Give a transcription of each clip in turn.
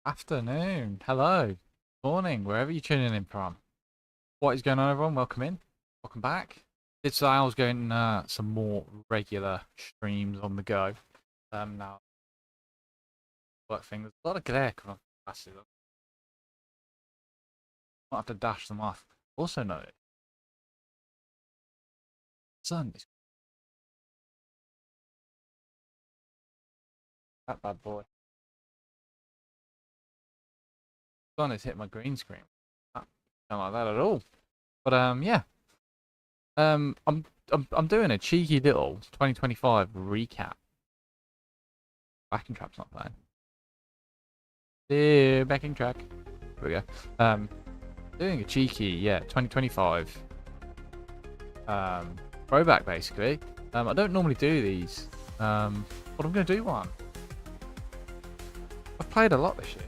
Afternoon, hello, morning, wherever you're tuning in from. What is going on, everyone? Welcome in, welcome back. Did say I was going some more regular streams on the go. Now work thing. There's a lot of glare coming off the glasses. I might have to dash them off. Also noted, sun is that bad boy. Sun has hit my green screen. Don't like that at all. But yeah. I'm doing a cheeky little 2025 recap. Backing track's not playing. Yeah, backing track. Here we go. Doing a cheeky 2025 throwback basically. I don't normally do these, but I'm gonna do one. I've played a lot this year.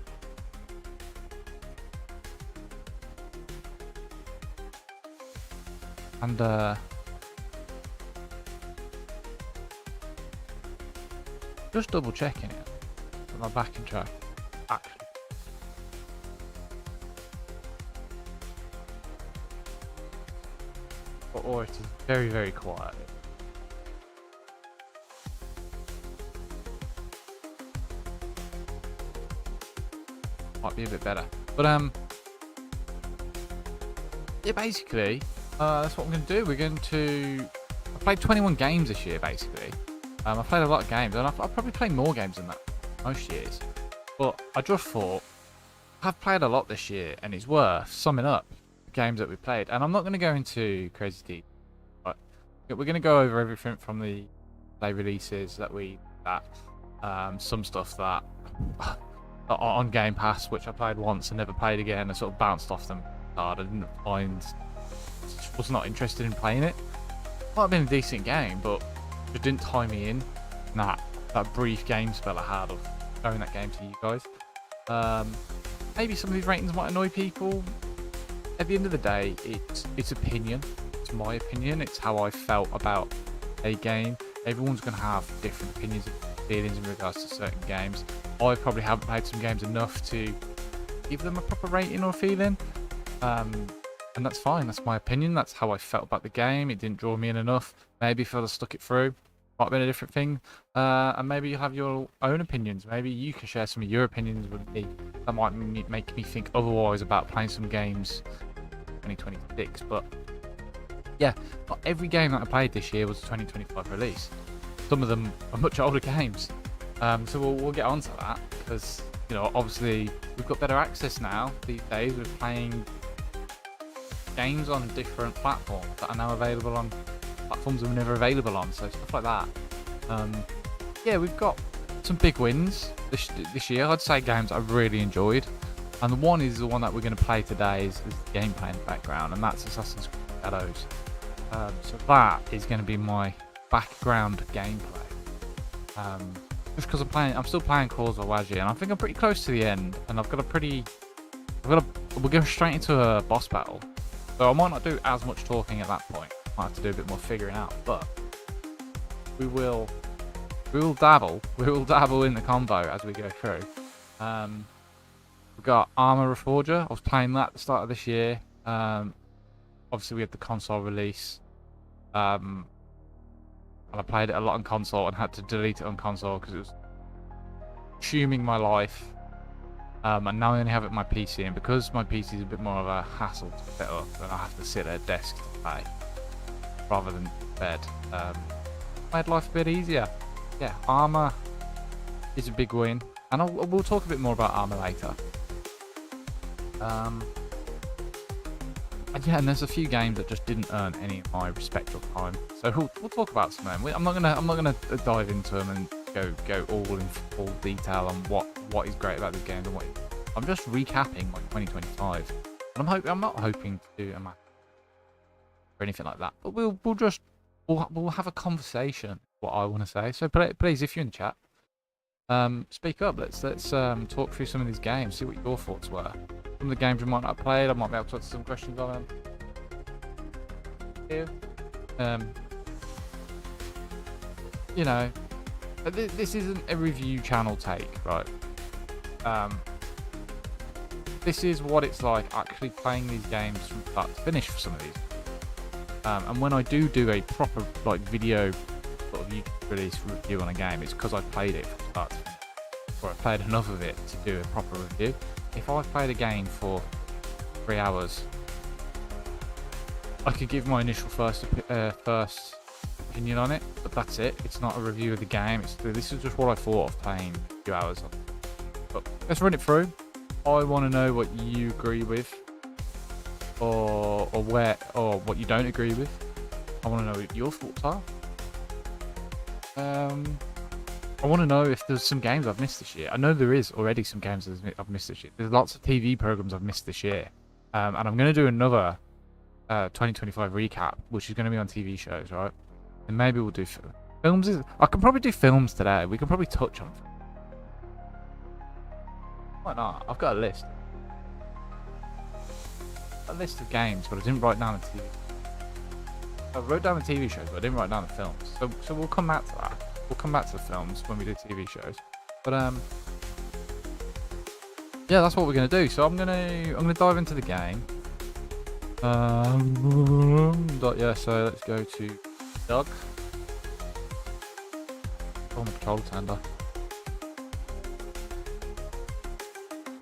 And just double checking it. My backing track actually. Or it is very, very quiet. Might be a bit better. But yeah, basically, that's what I'm going to do. We're going to... I played 21 games this year, basically. I've played a lot of games, and I've probably played more games than that most years. But I just thought, I've played a lot this year, and it's worth summing up the games that we played. And I'm not going to go into crazy detail, but we're going to go over everything from the play releases that we some stuff that on GamePass, which I played once and never played again, and sort of bounced off them hard. I didn't find... was not interested in playing it. Might have been a decent game, but it didn't tie me in. That brief game spell I had of showing that game to you guys. Maybe some of these ratings might annoy people. At the end of the day, it's opinion. It's my opinion. It's how I felt about a game. Everyone's going to have different opinions and feelings in regards to certain games. I probably haven't played some games enough to give them a proper rating or feeling. And that's fine. That's my opinion. That's how I felt about the game. It didn't draw me in enough. Maybe if I'd have stuck it through, might have been a different thing. And maybe you have your own opinions. Maybe you can share some of your opinions with me. That might make me think otherwise about playing some games in 2026. But yeah, not every game that I played this year was a 2025 release. Some of them are much older games. So we'll get on to that because, you know, obviously we've got better access now these days. We're playing games on different platforms that are now available on platforms that were never available on, so stuff like that. Yeah, we've got some big wins this year. I'd say games I really enjoyed, and the one is the one that we're going to play today is the gameplay in the background, and that's Assassin's Creed Shadows. So that is going to be my background gameplay. Just because I'm still playing Cause of Waji, and I think I'm pretty close to the end, and we're going straight into a boss battle. So I might not do as much talking at that point. Might have to do a bit more figuring out, but we will dabble in the combo as we go through. We've got Armor Reforger. I was playing that at the start of this year. Obviously we had the console release, and I played it a lot on console and had to delete it on console because it was consuming my life. And now I only have it on my PC, and because my PC is a bit more of a hassle to set up, and I have to sit at a desk to play rather than bed, made life a bit easier. Yeah, Armor is a big win, and we'll talk a bit more about Armor later. And yeah, and there's a few games that just didn't earn any of my respect or time, so we'll talk about some of them. I'm not gonna dive into them and go all in full detail on what is great about this game and what. I'm just recapping my 2025, and I'm not hoping to do a match or anything like that, but we'll have a conversation. What I want to say. So please, if you're in the chat, speak up. Let's talk through some of these games. See what your thoughts were. Some of the games we might not have played, I might be able to answer some questions on them. You know, this isn't a review channel take, right? this is what it's like actually playing these games from start to finish for some of these. And when I do a proper like video sort of YouTube release review on a game, it's because I played it from start to finish, or I played enough of it to do a proper review. If I played a game for 3 hours, I could give my initial first opinion on it, but that's it. It's not a review of the game. This is just what I thought of playing a few hours of it. But let's run it through. I want to know what you agree with, or what you don't agree with. I want to know what your thoughts are. I want to know if there's some games I've missed this year. I know there is already some games I've missed this year. There's lots of TV programs I've missed this year, and I'm going to do another 2025 recap, which is going to be on TV shows, right? And maybe we'll do films. I can probably do films today. We can probably touch on. Why not? I've got a list. A list of games, but I didn't write down the TV. I wrote down the TV shows, but I didn't write down the films. So we'll come back to that. We'll come back to the films when we do TV shows. But yeah, that's what we're gonna do. So I'm gonna dive into the game. Yeah. So let's go to Doug. Oh, my controller turned off.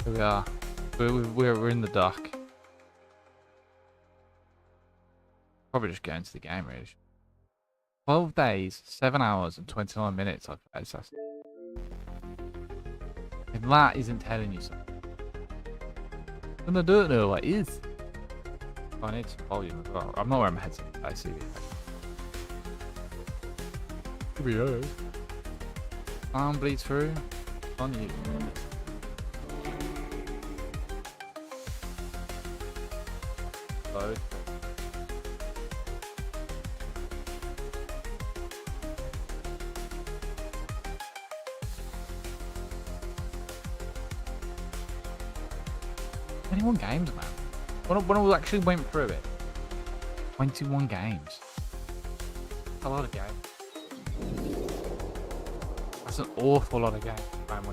Here we are. We're in the dock. Probably just get into the game, really. 12 days, 7 hours, and 29 minutes I've played Assassin's. If that isn't telling you something, then I don't know what is. I need some volume as well. I'm not wearing my headset. I see it. Here we go. Sound bleeds through. On you. Load. Games, man. When we actually went through it, 21 games. That's a lot of games. That's an awful lot of games, man,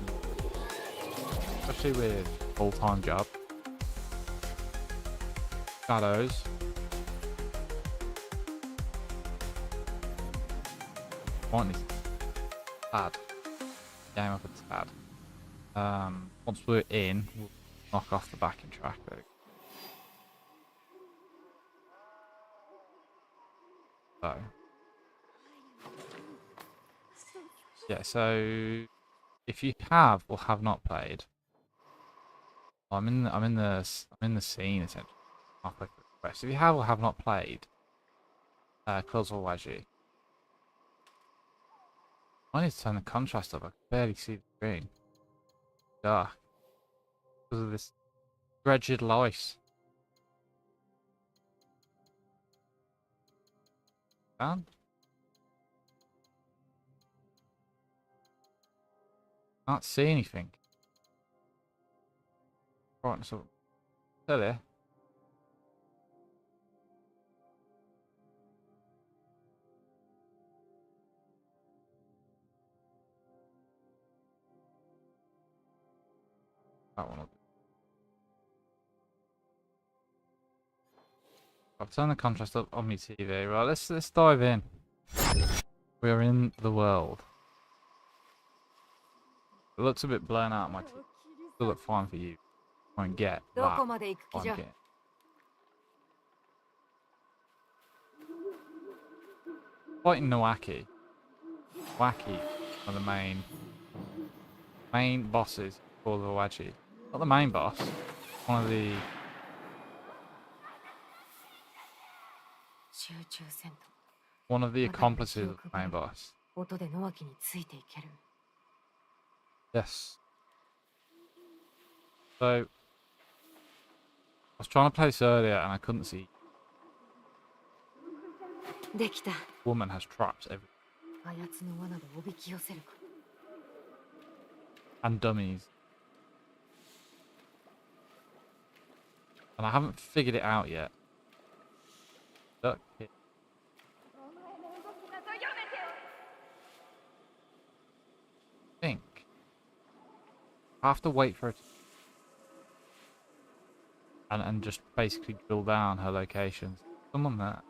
especially with full-time job. Shadows. Want this bad. Game up it's bad. Once we're in, we'll knock off the backing track though. So yeah, so if you have or have not played, I'm in the scene essentially. I'll click the request. If you have or have not played Close or Waji, I need to turn the contrast up. I can barely see the screen. Dark. Because of this wretched light. Down? Can't see anything. Right, so still there. That one will do. I've turned the contrast up on my TV. Right, let's dive in. We're in the world. It looks a bit blown out on my TV. Still look fine for you. I won't get that. I'm getting. Fighting Nawaki. Wacky are the main bosses for the Waji. Not the main boss. One of the accomplices of the main boss. Yes. So I was trying to play this earlier and I couldn't see. Woman has traps everywhere. And dummies. And I haven't figured it out yet. Look here. I have to wait for it. and just basically drill down her locations. Someone there.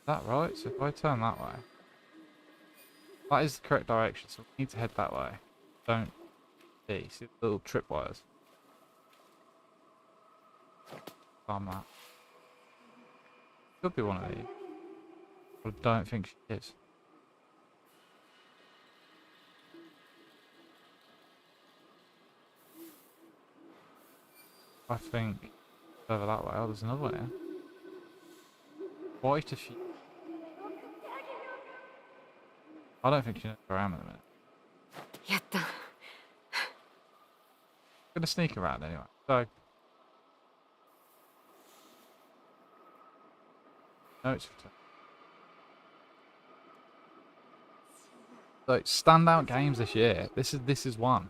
Is that right? So if I turn that way, that is the correct direction. So we need to head that way. Don't see the little tripwires. On that. Could be one of these. But I don't think she is. I think over that way. Oh, there's another one here. What if she? I don't think she knows where I am at the minute. Yatta. I'm gonna sneak around anyway. So notes return. So standout games this year. This is one.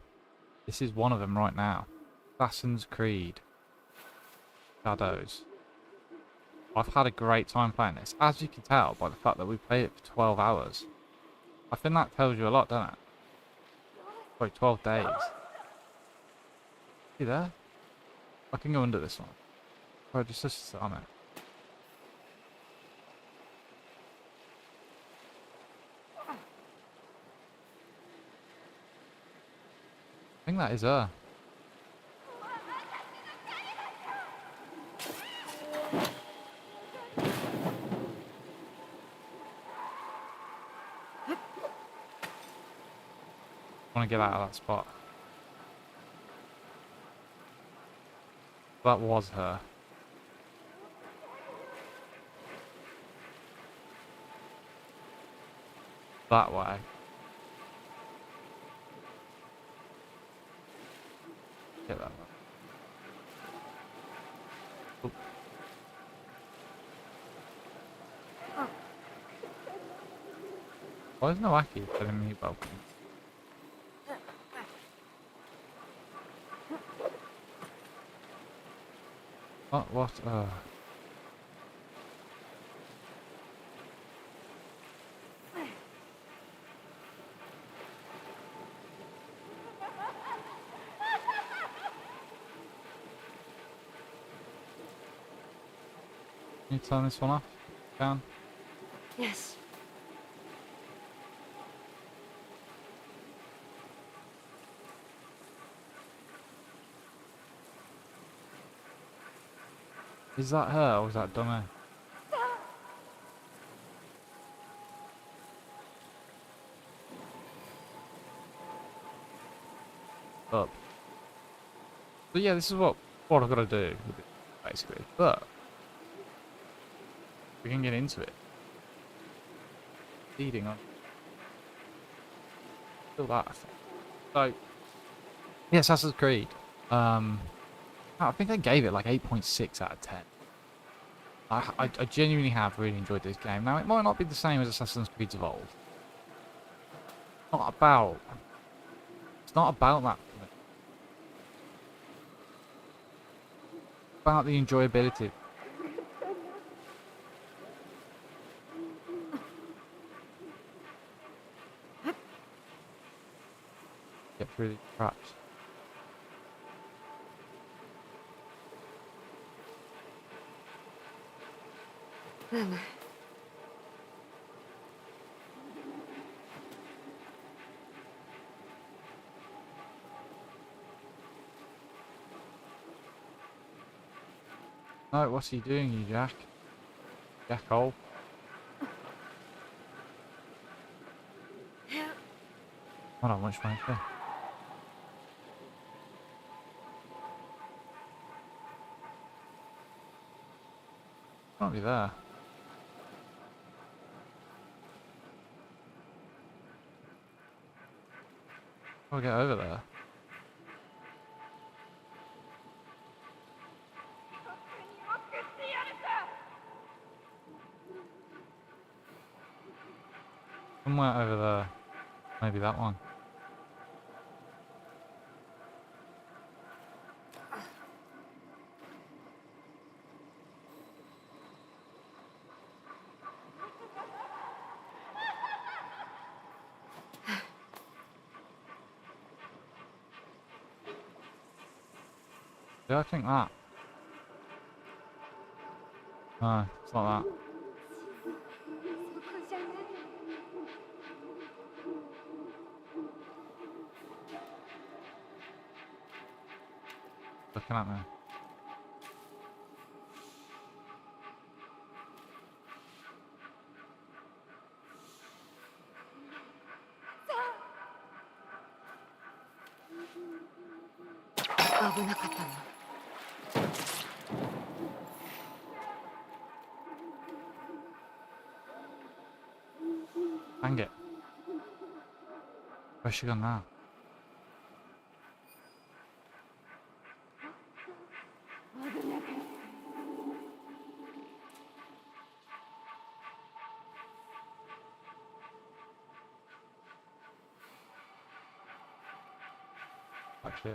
This is one of them right now. Assassin's Creed. Shadows. I've had a great time playing this, as you can tell by the fact that we played it for 12 hours. I think that tells you a lot, doesn't it? Sorry, 12 days. See there? I can go under this one. Oh, just sit on it. I think that is her. I want to get out of that spot. That was her. That way. Get that way. Oop. Why is Noaki telling me welcome? What? Can you turn this one off? Down? Yes. Is that her or is that dummy? Up. So yeah, this is what I've got to do with it, basically. But we can get into it. Feeding on. Still that, I think. So yeah, Assassin's Creed. I think I gave it like 8.6 out of 10. I genuinely have really enjoyed this game. Now, it might not be the same as Assassin's Creed's Evolved. It's not about that for me. It's about the enjoyability. Get through these traps. No, what's he doing, you Jack? Jackhole. Hold on, which way? Can't be there. I'll get over there. Somewhere over there. Maybe that one. Yeah, I think that. No, it's not that. Looking at me. Dang it. Where's she gone now? Actually,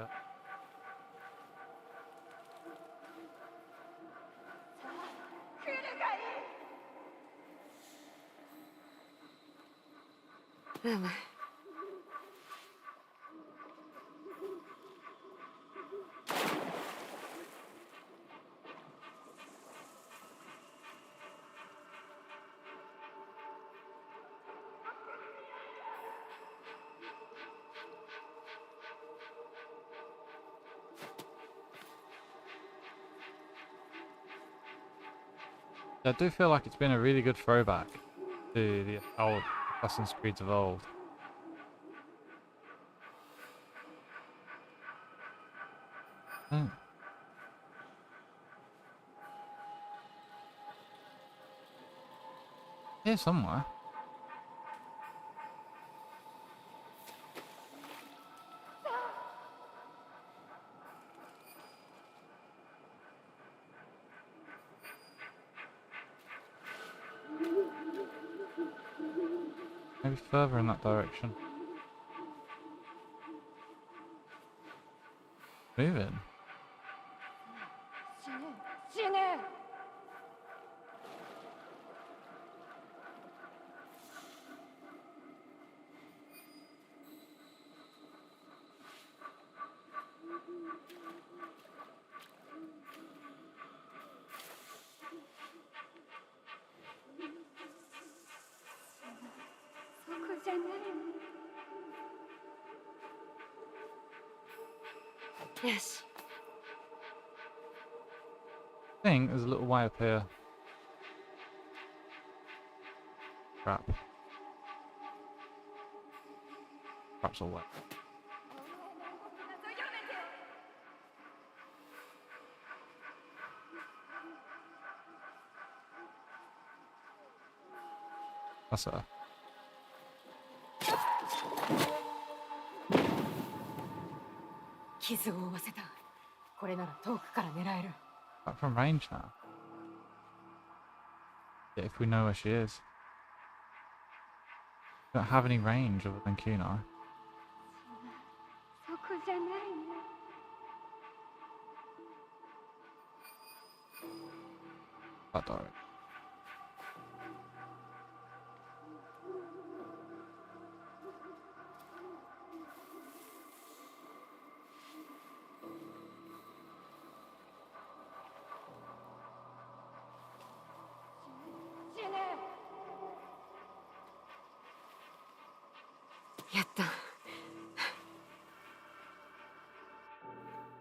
I do feel like it's been a really good throwback to the old Assassin's Creed of old. Oh. Here somewhere. Maybe further in that direction. Moving. Yes. I think there's a little way up here. Crap. Crap's all wet. That's her. Back from range now. Yeah, if we know where she is. We don't have any range other than Kunai. That direction.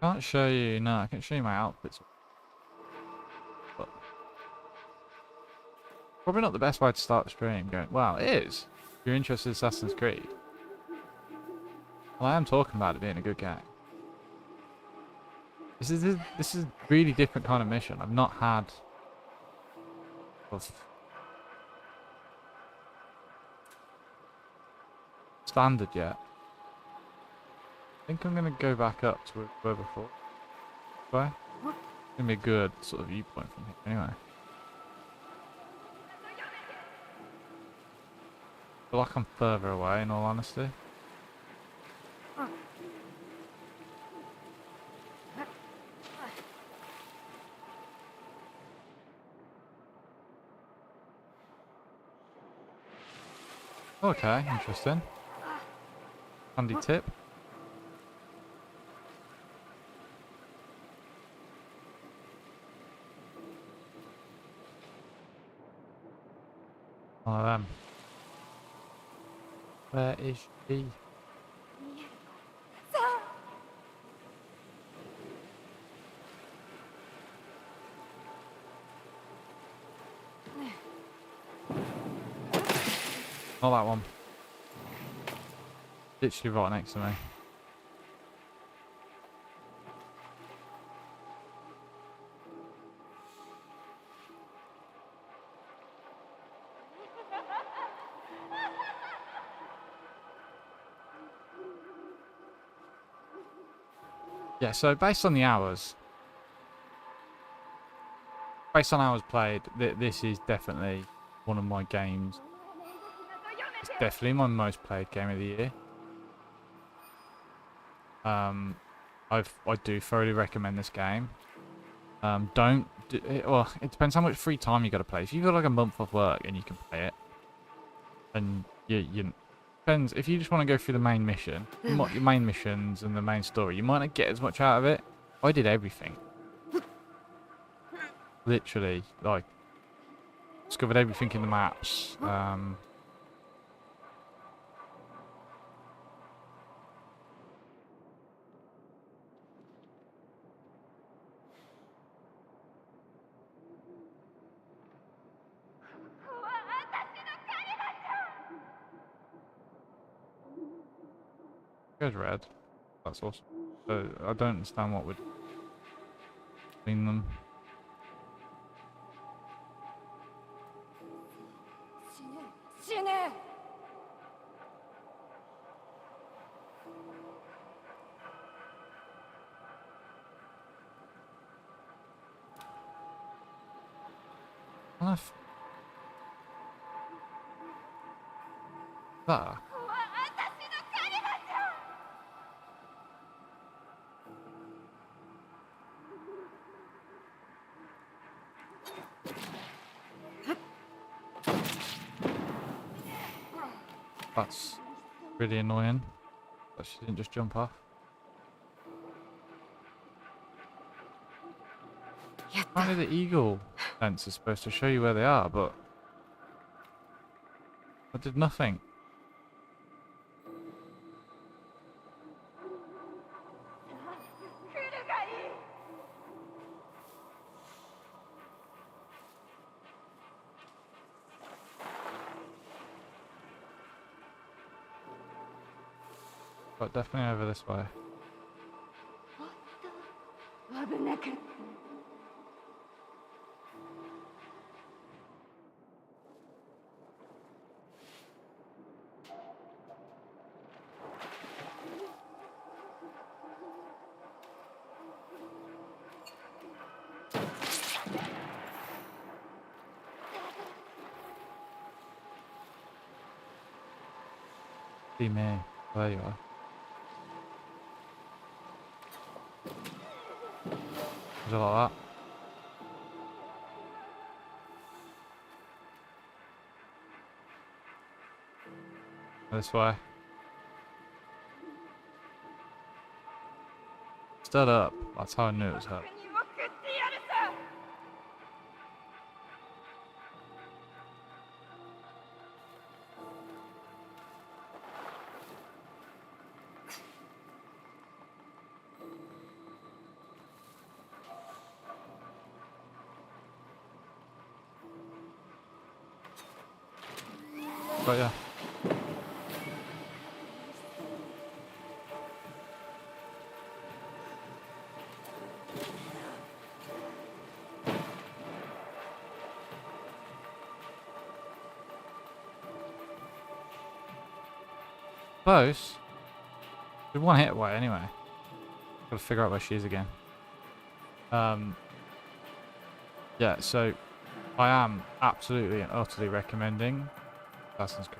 Can't show you, no, I can show you my outfits. But probably not the best way to start the stream going, wow, it is. If you're interested in Assassin's Creed. Well, I am talking about it being a good game. This is a really different kind of mission. I've not had of standard yet. I think I'm gonna go back up to where we were before. Right? It's gonna be a good sort of viewpoint from here anyway. I feel like I'm further away in all honesty. Okay, interesting. Handy tip. One of them. Where is she? Not that one. Literally right next to me. Yeah, so based on the hours, played, this is definitely one of my games. It's definitely my most played game of the year. I do thoroughly recommend this game. Don't do it, well, it depends how much free time you got to play. If you've got like a month of work and you can play it, and you depends if you just want to go through the main mission, your main missions and the main story, you might not get as much out of it. I did everything. Literally, like, discovered everything in the maps. Goes red. That's awesome. So I don't understand what would between them. That. That's really annoying. But she didn't just jump off. Apparently the eagle fence is supposed to show you where they are, but I did nothing. But definitely over this way. See me. Oh, there you are. Is it like that? This way. Stood up. That's how I knew it was her. But yeah. Close. We're one hit away anyway. Gotta figure out where she is again. Yeah, so I am absolutely and utterly recommending Assassin's Creed.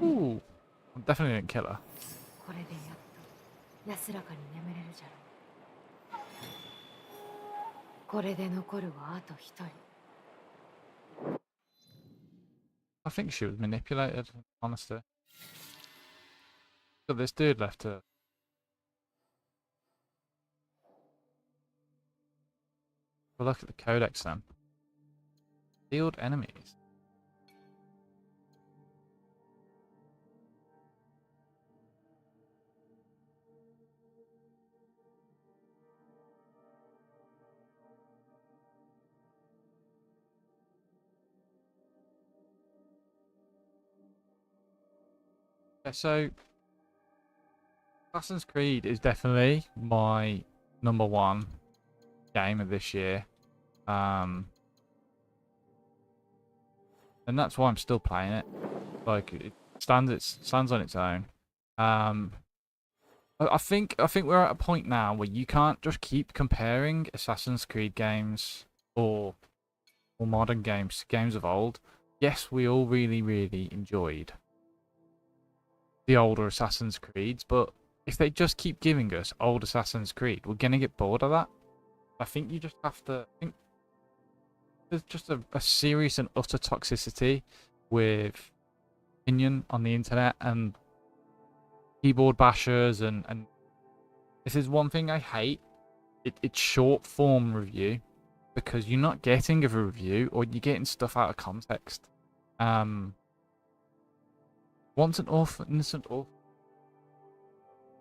Ooh, I definitely didn't kill her. これで残るはあと一人。I think she was manipulated, honestly. Got this dude left to. Well, look at the codex then. Field enemies. Yeah, so Assassin's Creed is definitely my #1 game of this year. And that's why I'm still playing it. Like it stands on its own. I think we're at a point now where you can't just keep comparing Assassin's Creed games or modern games to games of old. Yes, we all really enjoyed the older Assassin's Creeds, but if they just keep giving us old Assassin's Creed, we're gonna get bored of that. I think you just have to think there's just a serious and utter toxicity with opinion on the internet and keyboard bashers and this is one thing I hate. It's short form review because you're not getting a review or you're getting stuff out of context. Once an innocent orphan,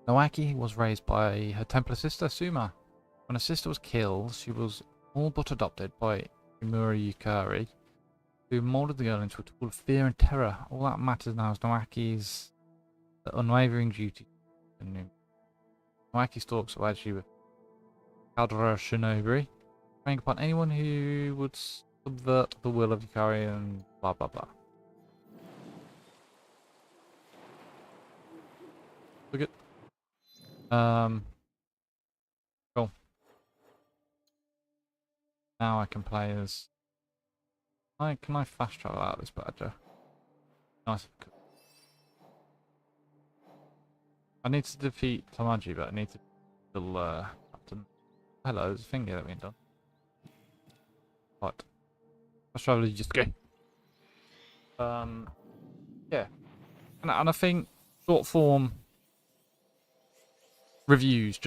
Noaki was raised by her Templar sister Suma. When her sister was killed, she was all but adopted by Imura Yukari, who molded the girl into a tool of fear and terror. All that matters now is Noaki's unwavering duty. Noaki stalks Waji with Caldera Shinobi, preying upon anyone who would subvert the will of Yukari and blah blah blah. Look at cool. Now I can play as can I fast travel out of this badger? Nice. I need to defeat Tamaji, but I need to kill Captain. Hello, there's a thing here that we ain't done. What? Fast travel is just go. Yeah. And I think short form reviews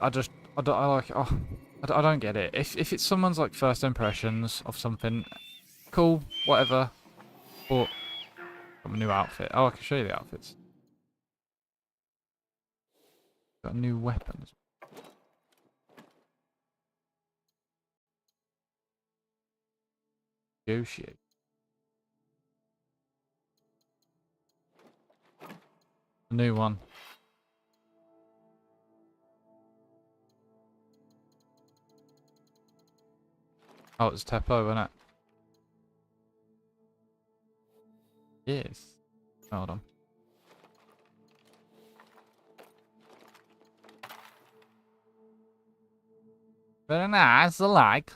I don't get it. If it's someone's like first impressions of something, cool, whatever. But got a new outfit. Oh, I can show you the outfits. Got new weapons. Negotiate. A new one. Oh, it's Teppo, isn't it? Yes. Hold on. Very nice, I like.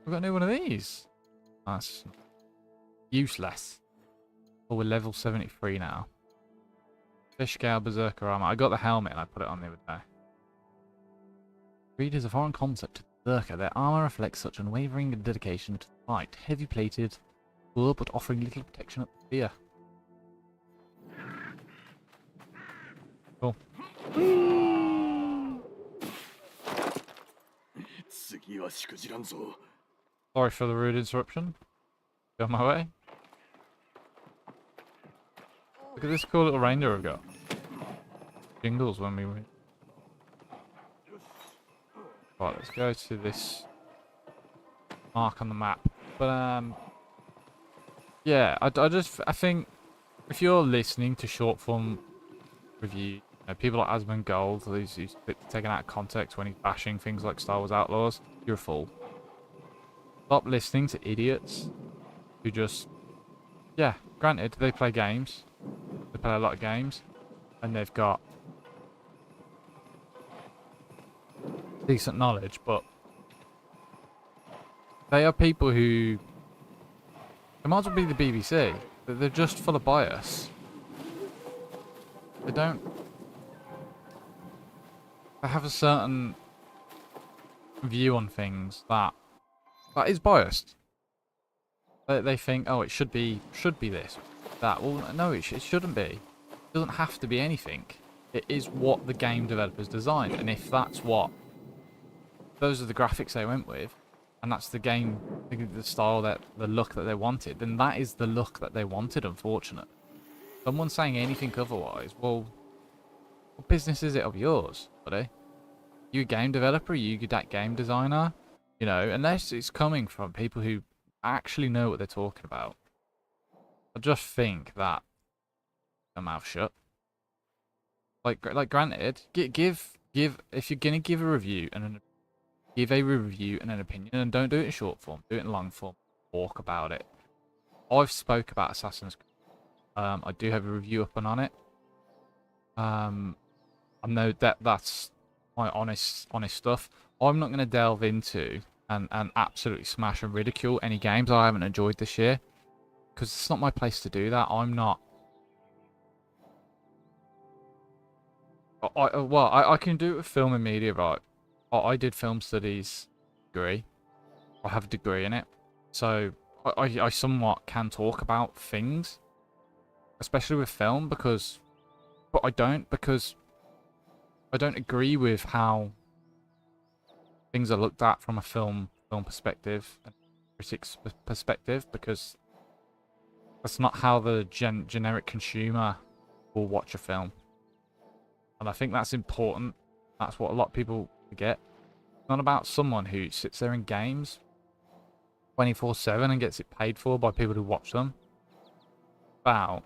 We've got a new one of these. Nice. Useless. Oh, we're level 73 now. Fish scale berserker armor. I got the helmet and I put it on the other day. Creed is a foreign concept to berserker. Their armor reflects such unwavering dedication to the fight. Heavy plated, cool, but offering little protection at the spear. Cool. Sorry for the rude interruption. Go my way. Look at this cool little reindeer I've got. Jingles when we win. Right, let's go to this mark on the map. But yeah, I think if you're listening to short form review, people like Asmund Gold, who's taken out of context when he's bashing things like Star Wars Outlaws, you're a fool. Stop listening to idiots who just, yeah, granted, they play games. They play a lot of games. And they've got decent knowledge, but they are people who, they might as well be the BBC. They're just full of bias. They don't. They have a certain view on things that is biased. They think, oh, it should be this, that. Well, no, it shouldn't be. It doesn't have to be anything. It is what the game developers designed, and if that's what those are the graphics they went with, and that's the game, the style, the look that they wanted, then that is the look that they wanted. Unfortunately, someone saying anything otherwise, well, what business is it of yours, buddy? You a game developer? You that game designer? You know, unless it's coming from people who actually know what they're talking about. I just think that their mouth shut. Like granted, give if you're gonna give a review and give a review and an opinion, and don't do it in short form, do it in long form. Talk about it. I've spoke about Assassin's Creed. I do have a review up and on it. I know that's my honest stuff. I'm not gonna delve into and absolutely smash and ridicule any games I haven't enjoyed this year, because it's not my place to do that. I'm not. I can do it with film and media, right? I did film studies degree. I have a degree in it, so I somewhat can talk about things, especially with film, but I don't agree with how things are looked at from a film perspective and critics perspective, because that's not how the generic consumer will watch a film. And I think that's important. That's what a lot of people forget. It's not about someone who sits there in games 24/7 and gets it paid for by people who watch them. It's about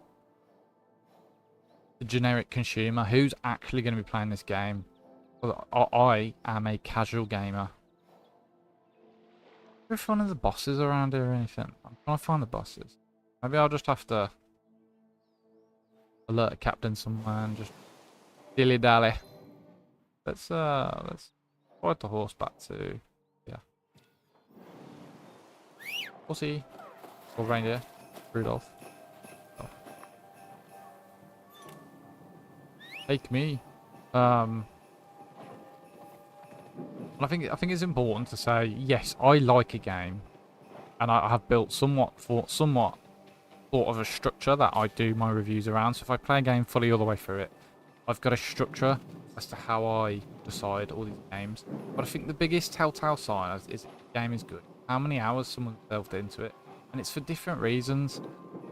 the generic consumer who's actually going to be playing this game. I am a casual gamer. Is there one of the bosses around here or anything? I'm trying to find the bosses. Maybe I'll just have to alert a captain somewhere and just dilly dally. Let's ride the horse back to horsey or reindeer, Rudolph. Oh. Take me. And I think it's important to say, yes, I like a game, and I have built somewhat sort of a structure that I do my reviews around. So if I play a game fully all the way through it, I've got a structure as to how I decide all these games. But I think the biggest telltale sign is the game is good. How many hours someone delved into it, and it's for different reasons.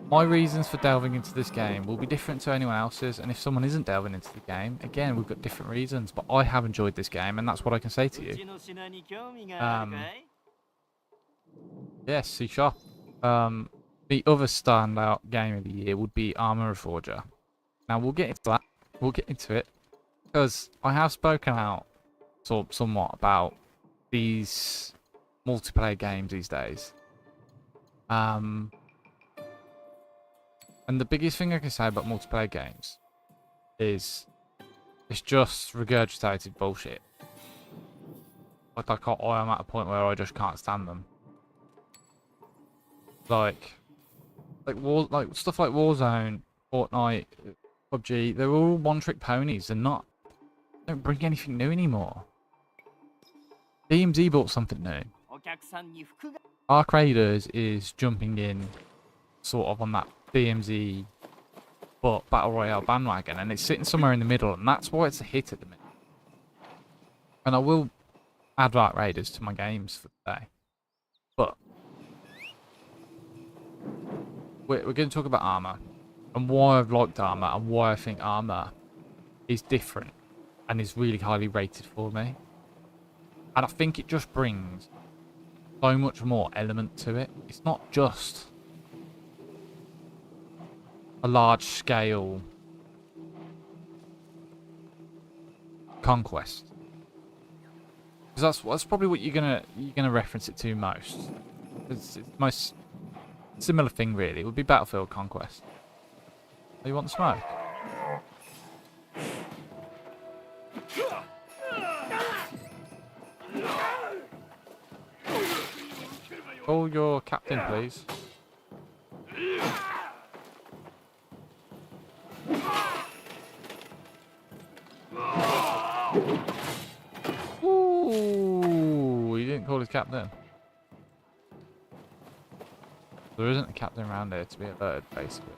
My reasons for delving into this game will be different to anyone else's, and if someone isn't delving into the game, again, we've got different reasons. But I have enjoyed this game, and that's what I can say to you. Yes, C Sharp. The other standout game of the year would be Arma Reforger. Now we'll get into that. We'll get into it, because I have spoken out somewhat about these multiplayer games these days. And the biggest thing I can say about multiplayer games is it's just regurgitated bullshit. Like I am at a point where I just can't stand them. Like stuff like Warzone, Fortnite, PUBG. They're all one-trick ponies. They don't bring anything new anymore. DMZ bought something new. Arc Raiders is jumping in sort of on that DMZ but Battle Royale bandwagon, and it's sitting somewhere in the middle, and that's why it's a hit at the minute. And I will add Arc Raiders to my games for today. But we're going to talk about Arma, and why I've liked Arma, and why I think Arma is different and is really highly rated for me. And I think it just brings so much more element to it. It's not just a large scale conquest, because that's probably what you're gonna reference it to most. It's most similar thing really. It would be Battlefield Conquest. Oh, you want the smoke? Call your captain, please. Ooh, he didn't call his captain. There isn't a captain around here to be alerted, basically.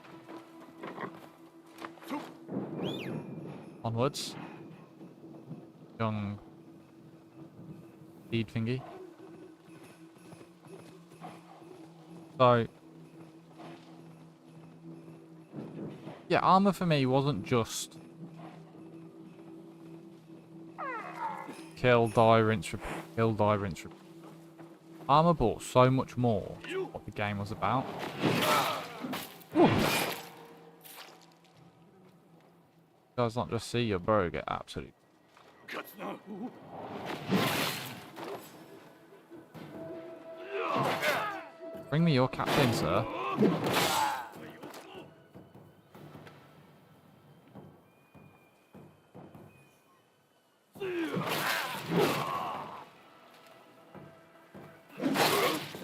Onwards. Young lead thingy. So, yeah, armor for me wasn't just kill, die, rinse, repeat, kill, die, rinse, repeat. Armor brought so much more to what the game was about. Whew. Does not just see your bro get absolutely. Bring me your captain, sir.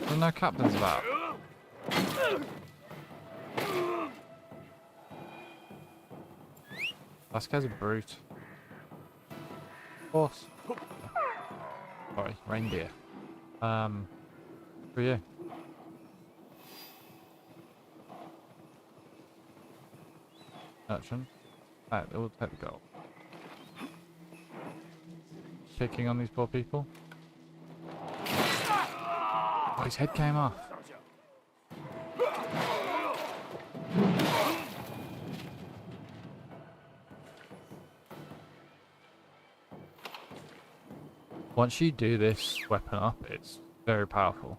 There's no captains about. That guy's a brute. Horse. Sorry, reindeer. For you. Merchant. Alright, we'll take the gold. Picking on these poor people. Oh, his head came off. Once you do this weapon up, it's very powerful.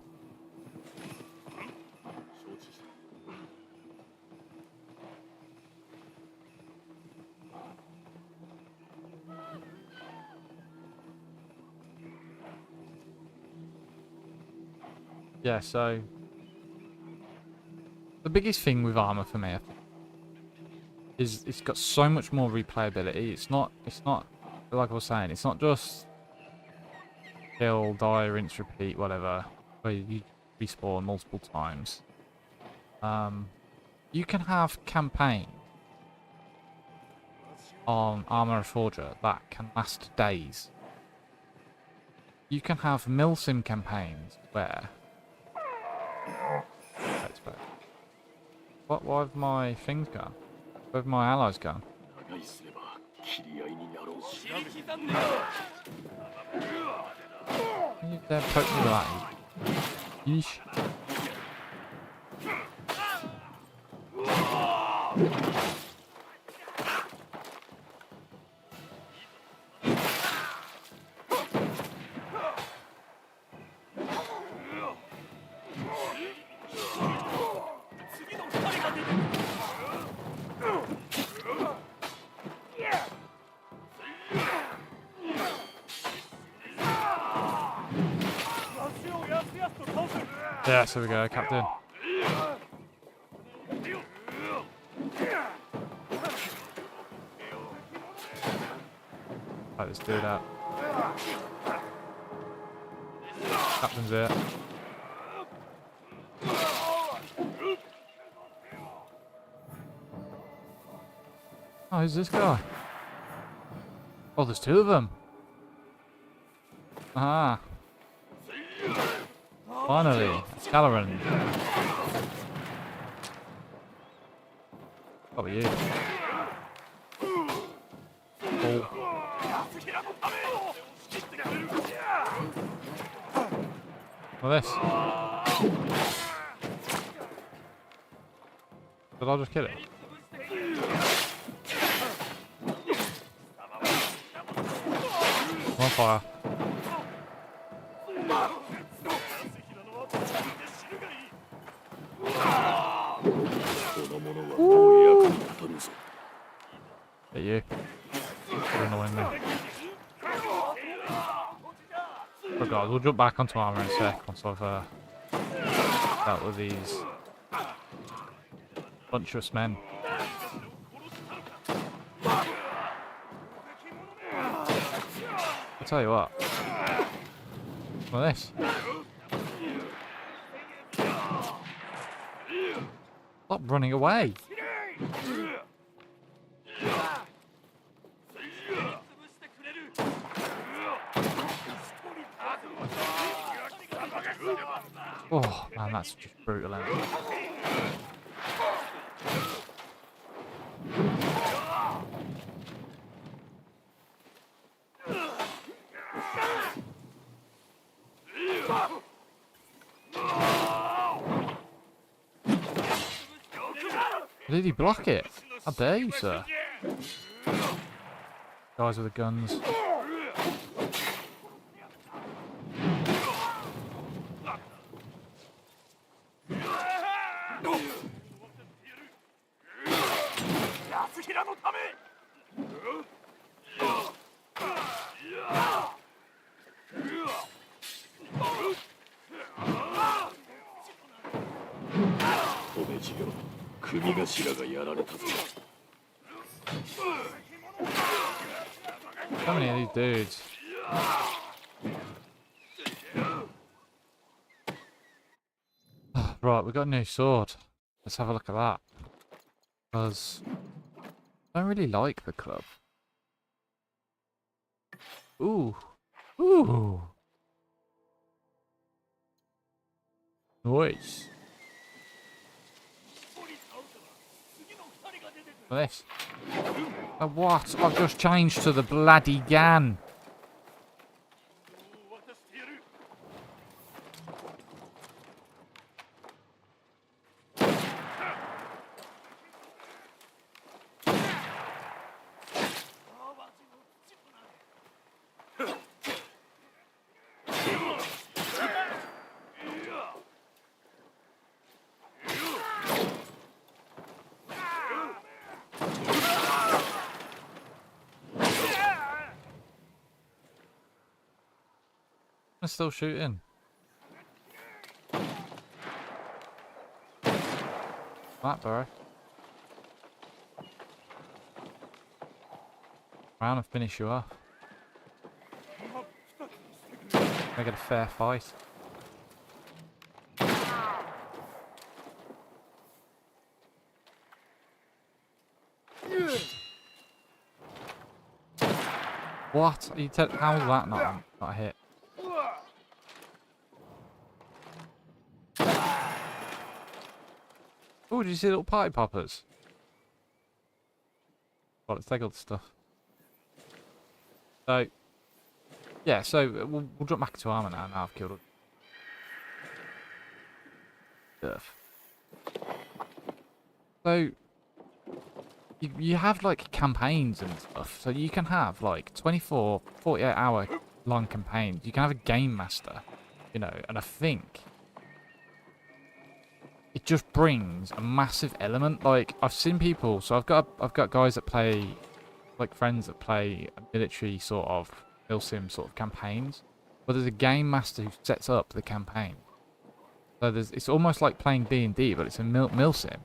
Yeah, so the biggest thing with armor for me, I think, is it's got so much more replayability. It's not like I was saying, it's not just kill, die, rinse, repeat, whatever, where you respawn multiple times. You can have campaign on Armor Forger that can last days. You can have milsim campaigns where What? Why have my things gone? Where have my allies gone? You dare poke me with that? Yeesh. Yes, there we go, Captain. Right, let's do that. Captain's here. Oh, who's this guy? Oh, there's two of them. Ah. Finally, Scalaran. What were you? Oh. What's this? Did I just kill it? I'm on fire. At you. You're annoying me. Oh god, we'll jump back onto armor in a sec once I've dealt with these bunch men. I'll tell you what. What's this? Stop running away. Oh man, that's just brutal. Isn't it? Did he block it? How dare you, sir? Guys with the guns. So many of these dudes. Right, we've got a new sword. Let's have a look at that. Because I don't really like the club. Ooh. Ooh. Nice. For this. What? I've just changed to the bloody Gan. I'm still shooting. That bro. Round and finish you off. Make it a fair fight. What? Are you how was that not a hit? Oh, did you see little party poppers? Well, let's take all the stuff. So, yeah, so we'll drop back into armor now. Now I've killed all stuff. So, you have like campaigns and stuff. So you can have like 24, 48-hour long campaigns. You can have a game master, you know, and I think it just brings a massive element. Like I've seen people, so I've got guys that play, like friends that play military sort of milsim sort of campaigns, but there's a game master who sets up the campaign. So it's almost like playing D&D, but it's a milsim.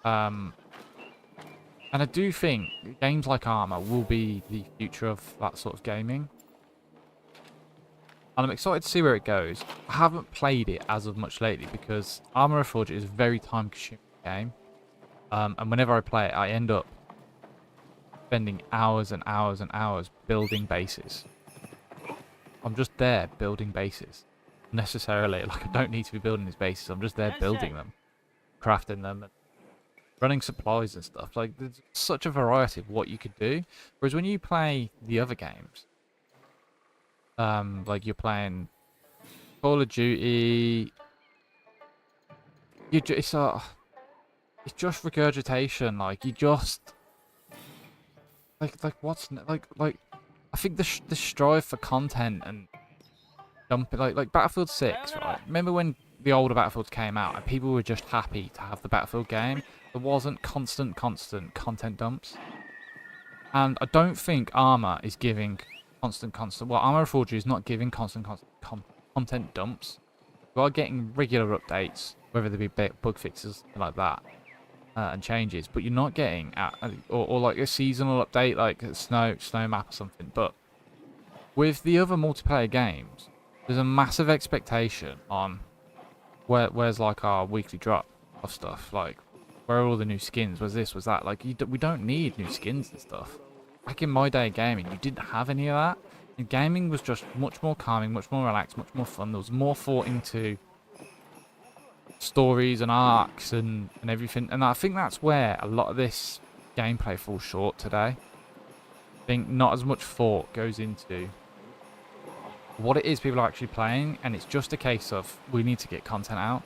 And I do think games like Arma will be the future of that sort of gaming. And I'm excited to see where it goes. I haven't played it as of much lately because Arma Reforged is a very time-consuming game. And whenever I play it, I end up spending hours and hours and hours building bases. I'm just there building bases. Necessarily, like I don't need to be building these bases. I'm just there building them, crafting them, and running supplies and stuff. Like there's such a variety of what you could do. Whereas when you play the other games, like you're playing Call of Duty, it's just regurgitation. Like you just like what's like I think the strive for content and dumping like Battlefield 6, right? Remember when the older Battlefields came out and people were just happy to have the Battlefield game? There wasn't constant content dumps. And I don't think Arma is giving constant. Well, Arma Reforged is not giving constant content dumps. We are getting regular updates, whether they be bug fixes like that, and changes. But you're not getting or like a seasonal update, like a snow map or something. But with the other multiplayer games, there's a massive expectation on where's like our weekly drop of stuff, like where are all the new skins, was this, was that. Like we don't need new skins and stuff. Back in my day of gaming, you didn't have any of that, and gaming was just much more calming, much more relaxed, much more fun. There was more thought into stories and arcs and everything. And I think that's where a lot of this gameplay falls short today. I think not as much thought goes into what it is people are actually playing, and it's just a case of we need to get content out.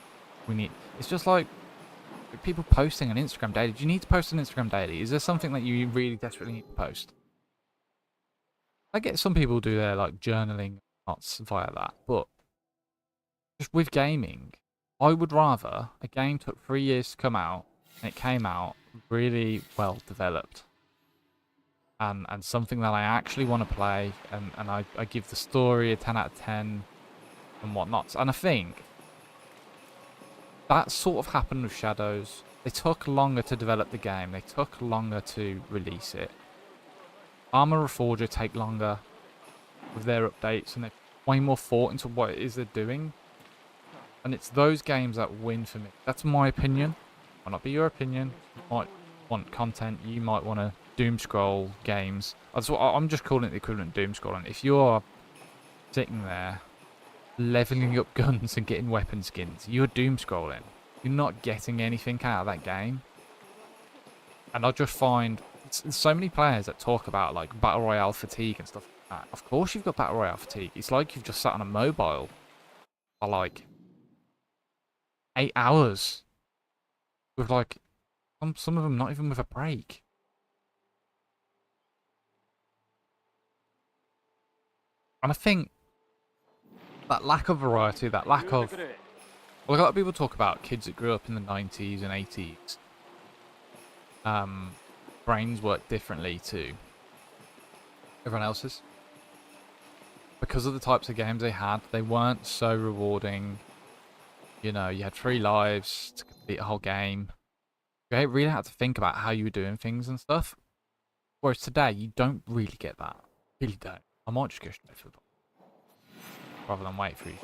It's just like people posting on Instagram daily. Do you need to post on Instagram daily? Is there something that you really desperately need to post? I get some people do their like journaling thoughts via that, but just with gaming, I would rather a game took 3 years to come out and it came out really well developed. And something that I actually want to play, and I give the story a 10 out of 10 and whatnot. And I think that sort of happened with Shadows. They took longer to develop the game. They took longer to release it. Armor Reforger take longer with their updates, and they put way more thought into what it is they're doing. And it's those games that win for me. That's my opinion. Might not be your opinion. You might want content. You might want to doom scroll games. I'm just calling it the equivalent of doom scrolling. If you're sitting there leveling up guns and getting weapon skins, you're doom scrolling. You're not getting anything out of that game. And I just find so many players that talk about like battle royale fatigue and stuff like that. Of course you've got battle royale fatigue. It's like you've just sat on a mobile for like 8 hours with like some of them not even with a break. And I think that lack of variety, that lack of... Well, a lot of people talk about kids that grew up in the 90s and 80s. Brains work differently to everyone else's. Because of the types of games they had, they weren't so rewarding. You know, you had 3 lives to complete a whole game. You really had to think about how you were doing things and stuff. Whereas today, you don't really get that. Really don't. I might just go straight for the bot. Rather than wait for you.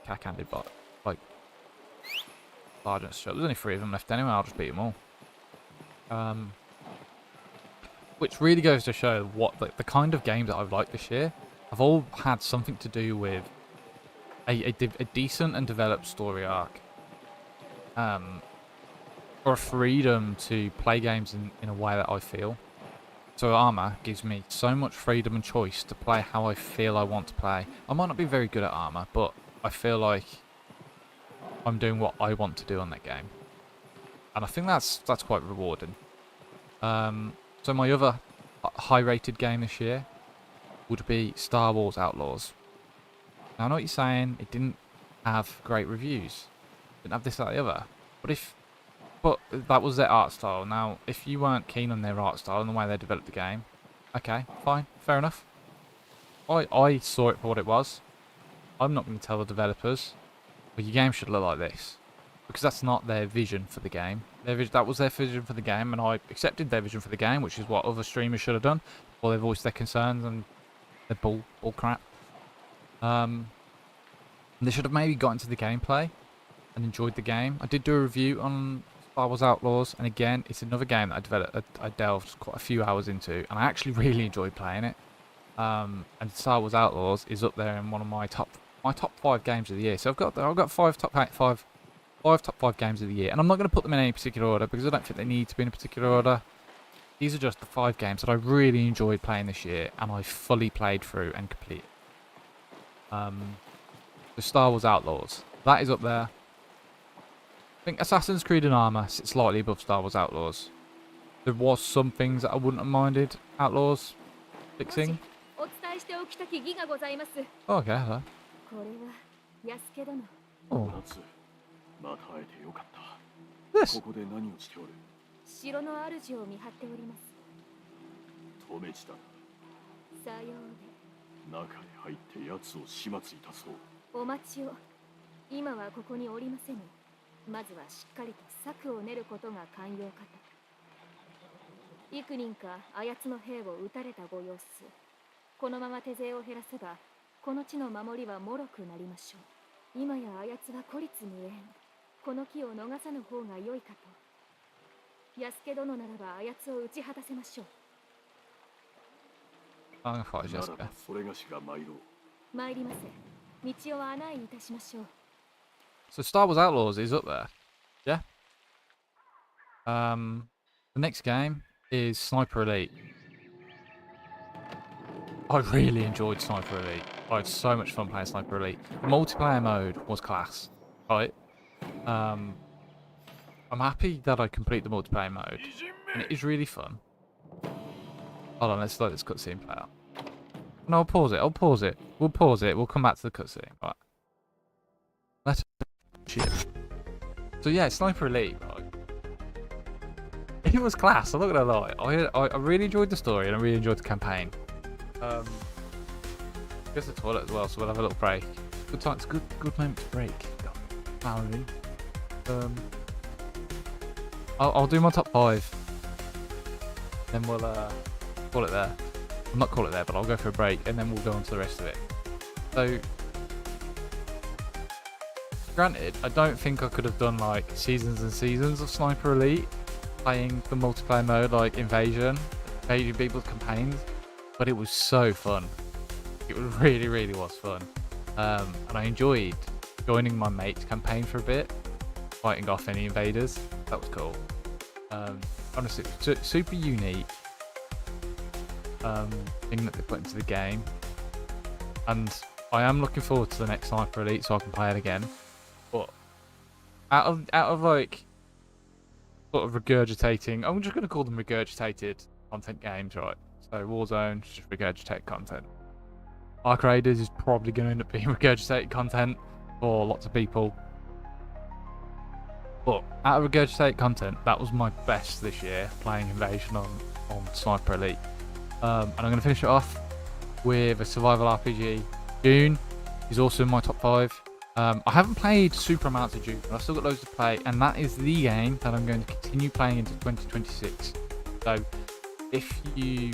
Cack-handed bot. Like, Sergeant's shot. There's only 3 of them left anyway, I'll just beat them all. Which really goes to show what the kind of games that I've liked this year have all had something to do with a decent and developed story arc. Or a freedom to play games in a way that I feel. So Armour gives me so much freedom and choice to play how I feel I want to play. I might not be very good at Armour, but I feel like I'm doing what I want to do on that game. And I think that's quite rewarding. So my other high-rated game this year would be Star Wars Outlaws. Now I know what you're saying, it didn't have great reviews. Didn't have this, that, the other. But that was their art style. Now, if you weren't keen on their art style and the way they developed the game, okay, fine, fair enough. I saw it for what it was. I'm not going to tell the developers, well, your game should look like this. Because that's not their vision for the game. That was their vision for the game, and I accepted their vision for the game, which is what other streamers should have done. Before they voiced their concerns and their bull crap. They should have maybe got into the gameplay and enjoyed the game. I did do a review on Star Wars Outlaws, and again, it's another game that I delved quite a few hours into, and I actually really enjoyed playing it. And Star Wars Outlaws is up there in one of my top 5 games of the year. So I've got 5 top 5 games of the year, and I'm not going to put them in any particular order because I don't think they need to be in a particular order. These are just the 5 games that I really enjoyed playing this year, and I fully played through and completed. The Star Wars Outlaws, that is up there. I think Assassin's Creed and Armour sits slightly above Star Wars Outlaws. There was some things that I wouldn't have minded Outlaws fixing. Oh, okay, hello. Oh. This. 城の主を見張っております。止めちだ。さようで。中へ入って奴を始末いたそう。お待ちを。今はここにおりませぬ。まずはしっかりと策を練ることが肝要かと。幾人かあやつの兵を撃たれたご様子。このまま手勢を減らせば、この地の守りは脆くなりましょう。今やあやつは孤立無縁。この機を逃さぬ方が良いかと。安家殿ならばあやつを打ち果たせましょう。ならばそれがしが参ろう。参りませ。道を案内いたしましょう。So Star Wars Outlaws is up there. Yeah. The next game is Sniper Elite. I really enjoyed Sniper Elite. I had so much fun playing Sniper Elite. The multiplayer mode was class, right? I'm happy that I complete the multiplayer mode, and it is really fun. Hold on, let's let this cutscene play out. No, I'll pause it. I'll pause it. We'll pause it. We'll come back to the cutscene. Right. Let's. Shit. So yeah, Sniper Elite. Right? It was class. I'm not gonna lie. I really enjoyed the story and I really enjoyed the campaign. Goes to the toilet as well, so we'll have a little break. Good time. It's a good moment to break. Valerie. I'll do my top 5. Then we'll call it there. I'll not call it there, but I'll go for a break and then we'll go on to the rest of it. So, granted, I don't think I could have done like seasons and seasons of Sniper Elite playing the multiplayer mode like invading people's campaigns, but it was so fun. It really was fun, and I enjoyed joining my mate's campaign for a bit, fighting off any invaders. That was cool. Honestly, it was super unique thing that they put into the game, and I am looking forward to the next Sniper Elite so I can play it again. But out of like sort of regurgitating, I'm just going to call them regurgitated content games, right? So Warzone is just regurgitated content. Ark Raiders is probably going to end up being regurgitated content for lots of people. But out of regurgitated content, that was my best this year, playing Invasion on Sniper Elite. And I'm going to finish it off with a survival RPG. Dune is also in my top 5. I haven't played super amounts of Dune, but I've still got loads to play, and that is the game that I'm going to continue playing into 2026. So if you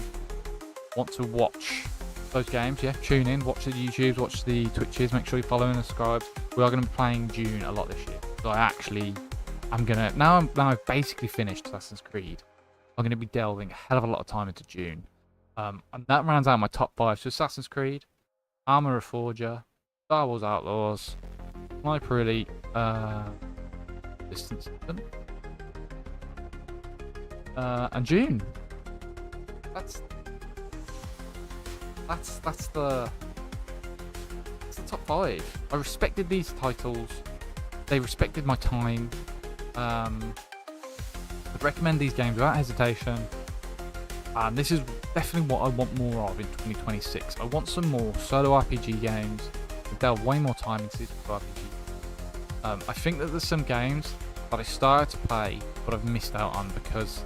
want to watch those games, yeah, tune in, watch the YouTubes, watch the Twitches, make sure you follow and subscribe. We are going to be playing Dune a lot this year. So now I've basically finished Assassin's Creed, I'm going to be delving a hell of a lot of time into Dune. And that rounds out my top 5. So Assassin's Creed, Arma Reforger, Star Wars Outlaws, Sniper Elite, Distance, and Dune. That's the top 5. I respected these titles. They respected my time. I'd recommend these games without hesitation. And this is definitely what I want more of in 2026. I want some more solo RPG games. To delve way more time into these RPGs. I think that there's some games that I started to play, but I've missed out on because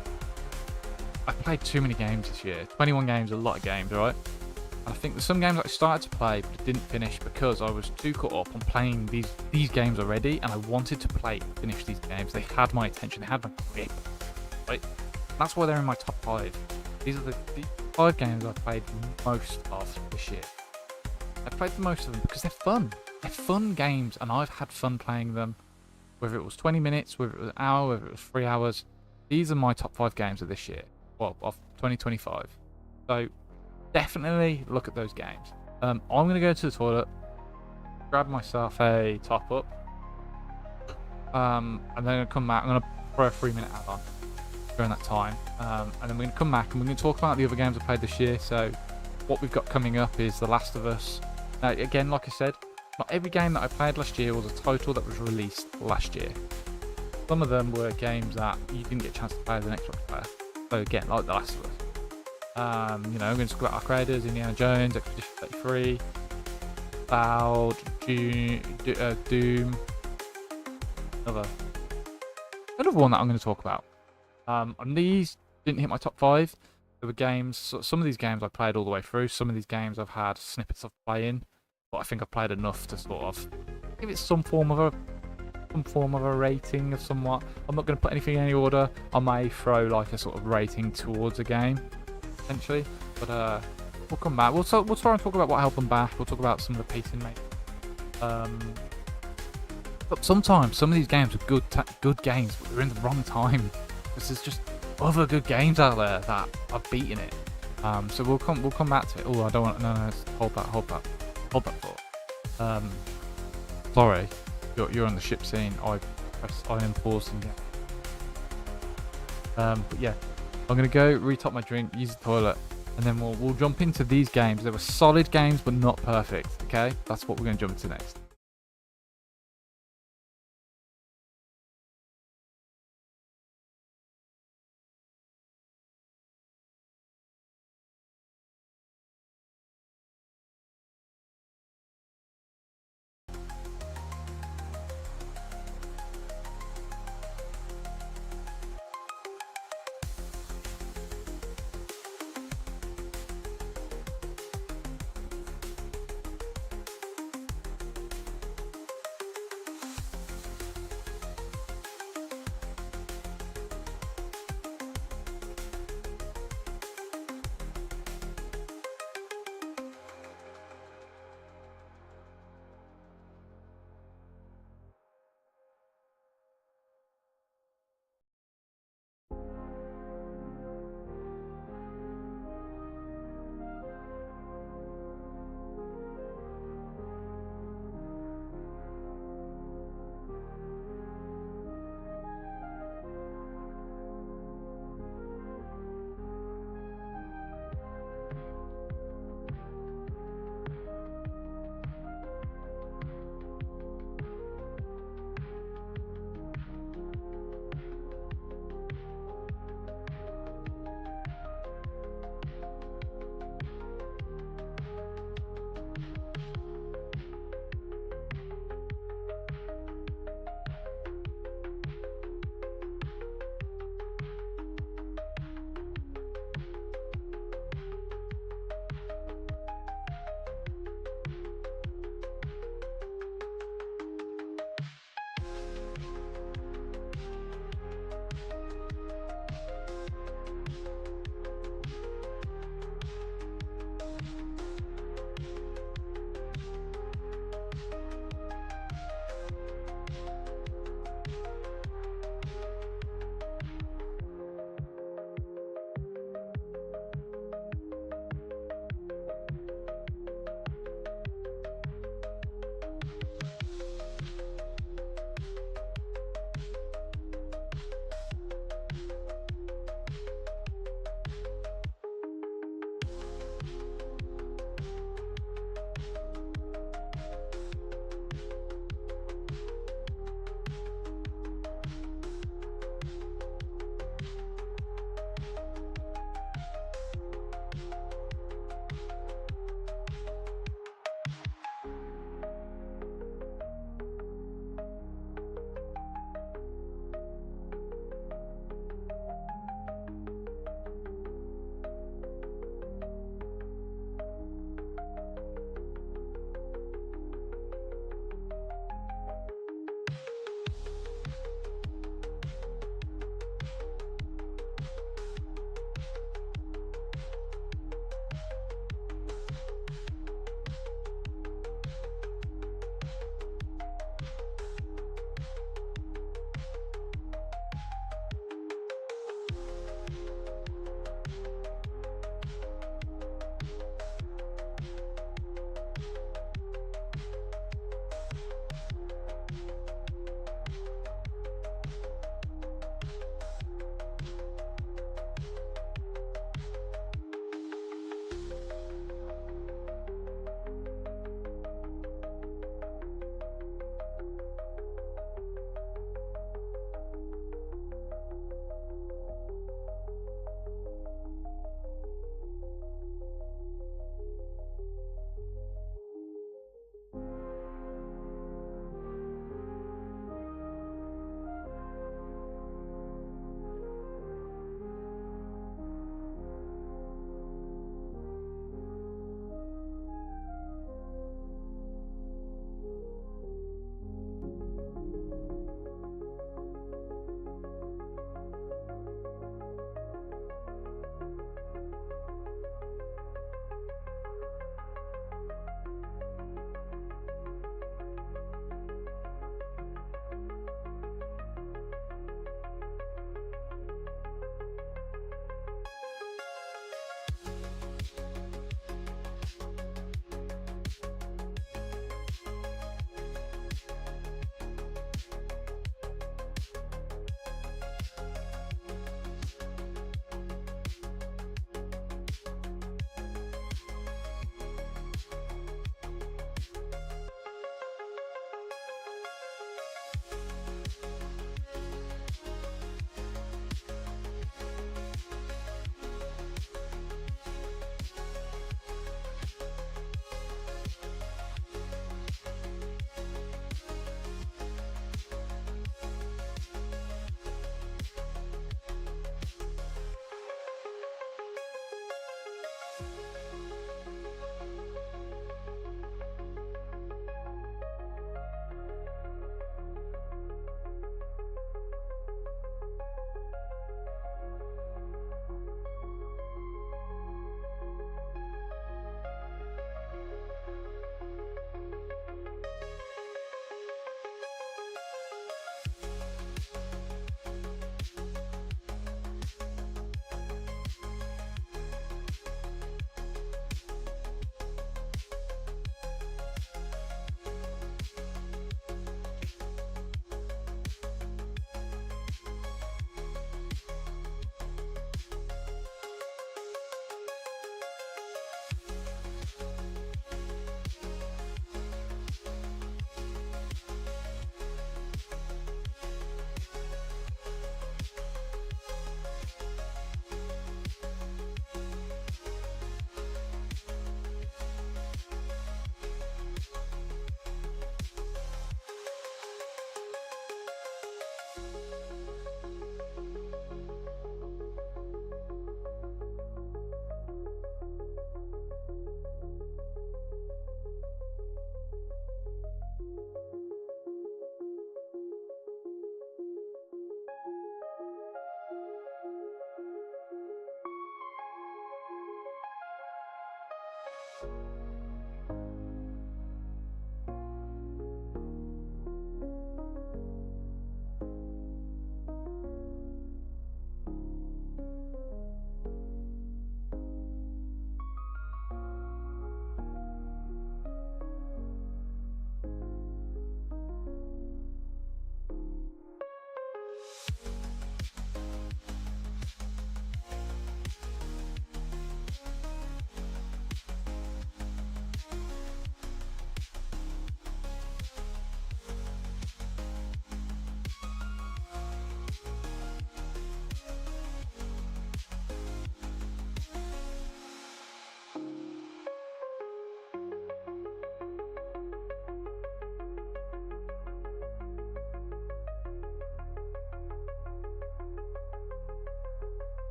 I've played too many games this year. 21 games, a lot of games, right? And I think there's some games that I started to play, but I didn't finish because I was too caught up on playing these games already, and I wanted to finish these games. They had my attention, they had my grip, right? That's why they're in my top 5. These are the 5 games I've played most of this year. I've played the most of them because they're fun. They're fun games, and I've had fun playing them. Whether it was 20 minutes, whether it was an hour, whether it was 3 hours. These are my top 5 games of this year. Well, of 2025. So, definitely look at those games. I'm going to go to the toilet, grab myself a top up, and then I'm going to come back. I'm going to throw a 3-minute ad on during that time. And then we're going to come back and we're going to talk about the other games I played this year. So, what we've got coming up is The Last of Us. Now, again, like I said, not every game that I played last year was a title that was released last year. Some of them were games that you didn't get a chance to play as an Xbox player. So again, like The Last of Us. I'm going to talk about Ark Raiders, Indiana Jones, Expedition 33, Cloud, Doom. Another one that I'm going to talk about. And these didn't hit my top 5. There were games, some of these games I played all the way through. Some of these games I've had snippets of playing, but I think I've played enough to sort of give it some form of a rating of somewhat. I'm not going to put anything in any order. I may throw like a sort of rating towards a game, potentially. But we'll come back. We'll try and talk about what held them back. We'll talk about some of the pacing, mate. But sometimes some of these games are good games, but they're in the wrong time. Because there's just other good games out there that have beaten it. So we'll come back to it. Oh, I don't want. No, hold that thought. Sorry. you're on the ship scene, I am pausing. But yeah, I'm gonna go retop my drink, use the toilet, and then we'll jump into these games. They were solid games, but not perfect. Okay, that's what we're gonna jump into next.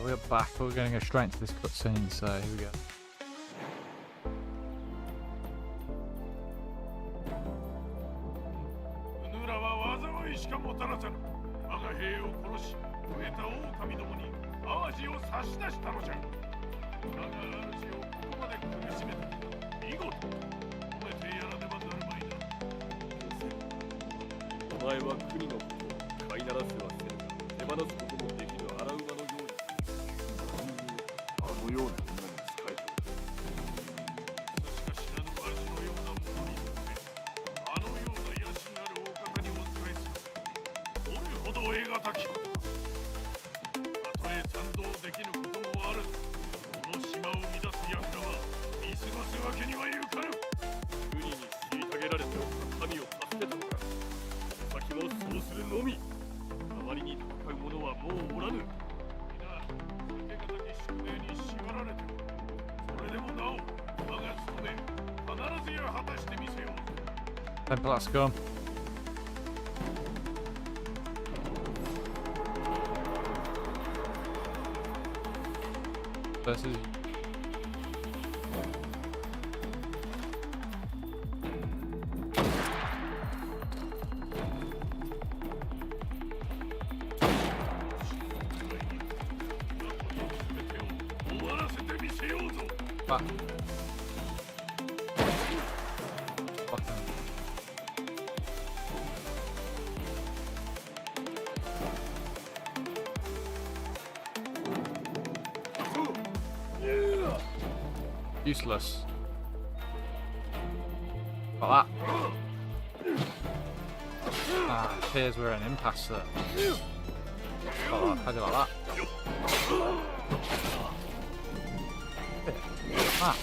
We're back. We're going to go straight into this cutscene, so here we go. うぬらは災いしかもたらざる。我が兵を殺し、飢えた狼どもに淡路を差し出したのじゃ。我が主をここまで苦しめた。見事、褒めてやらねばなるまいな。お前は国のことを飼いならせはせぬが、手放すこともできぬ荒馬のように。あのような女に仕えた。しかし知らぬ主のような者にとって、あのような野心あるお方にお仕えする。どれほど得難きことか。たとえ賛同できぬこともある。この島を乱す輩は見過ごすわけにはいかぬ。国に虐げられておった民を助けたのか。先もそうするのみ。代わりに戦う者はもうおらぬ。皆、避けがたき宿命に縛られておる。それでもなお、我が務め、必ずや果たしてみせよう。Then let's go. Versus. Fuck. Fuck him. Useless. Like that. Ah, it appears we're at an impasse there. Like that. How do you like that? Ah.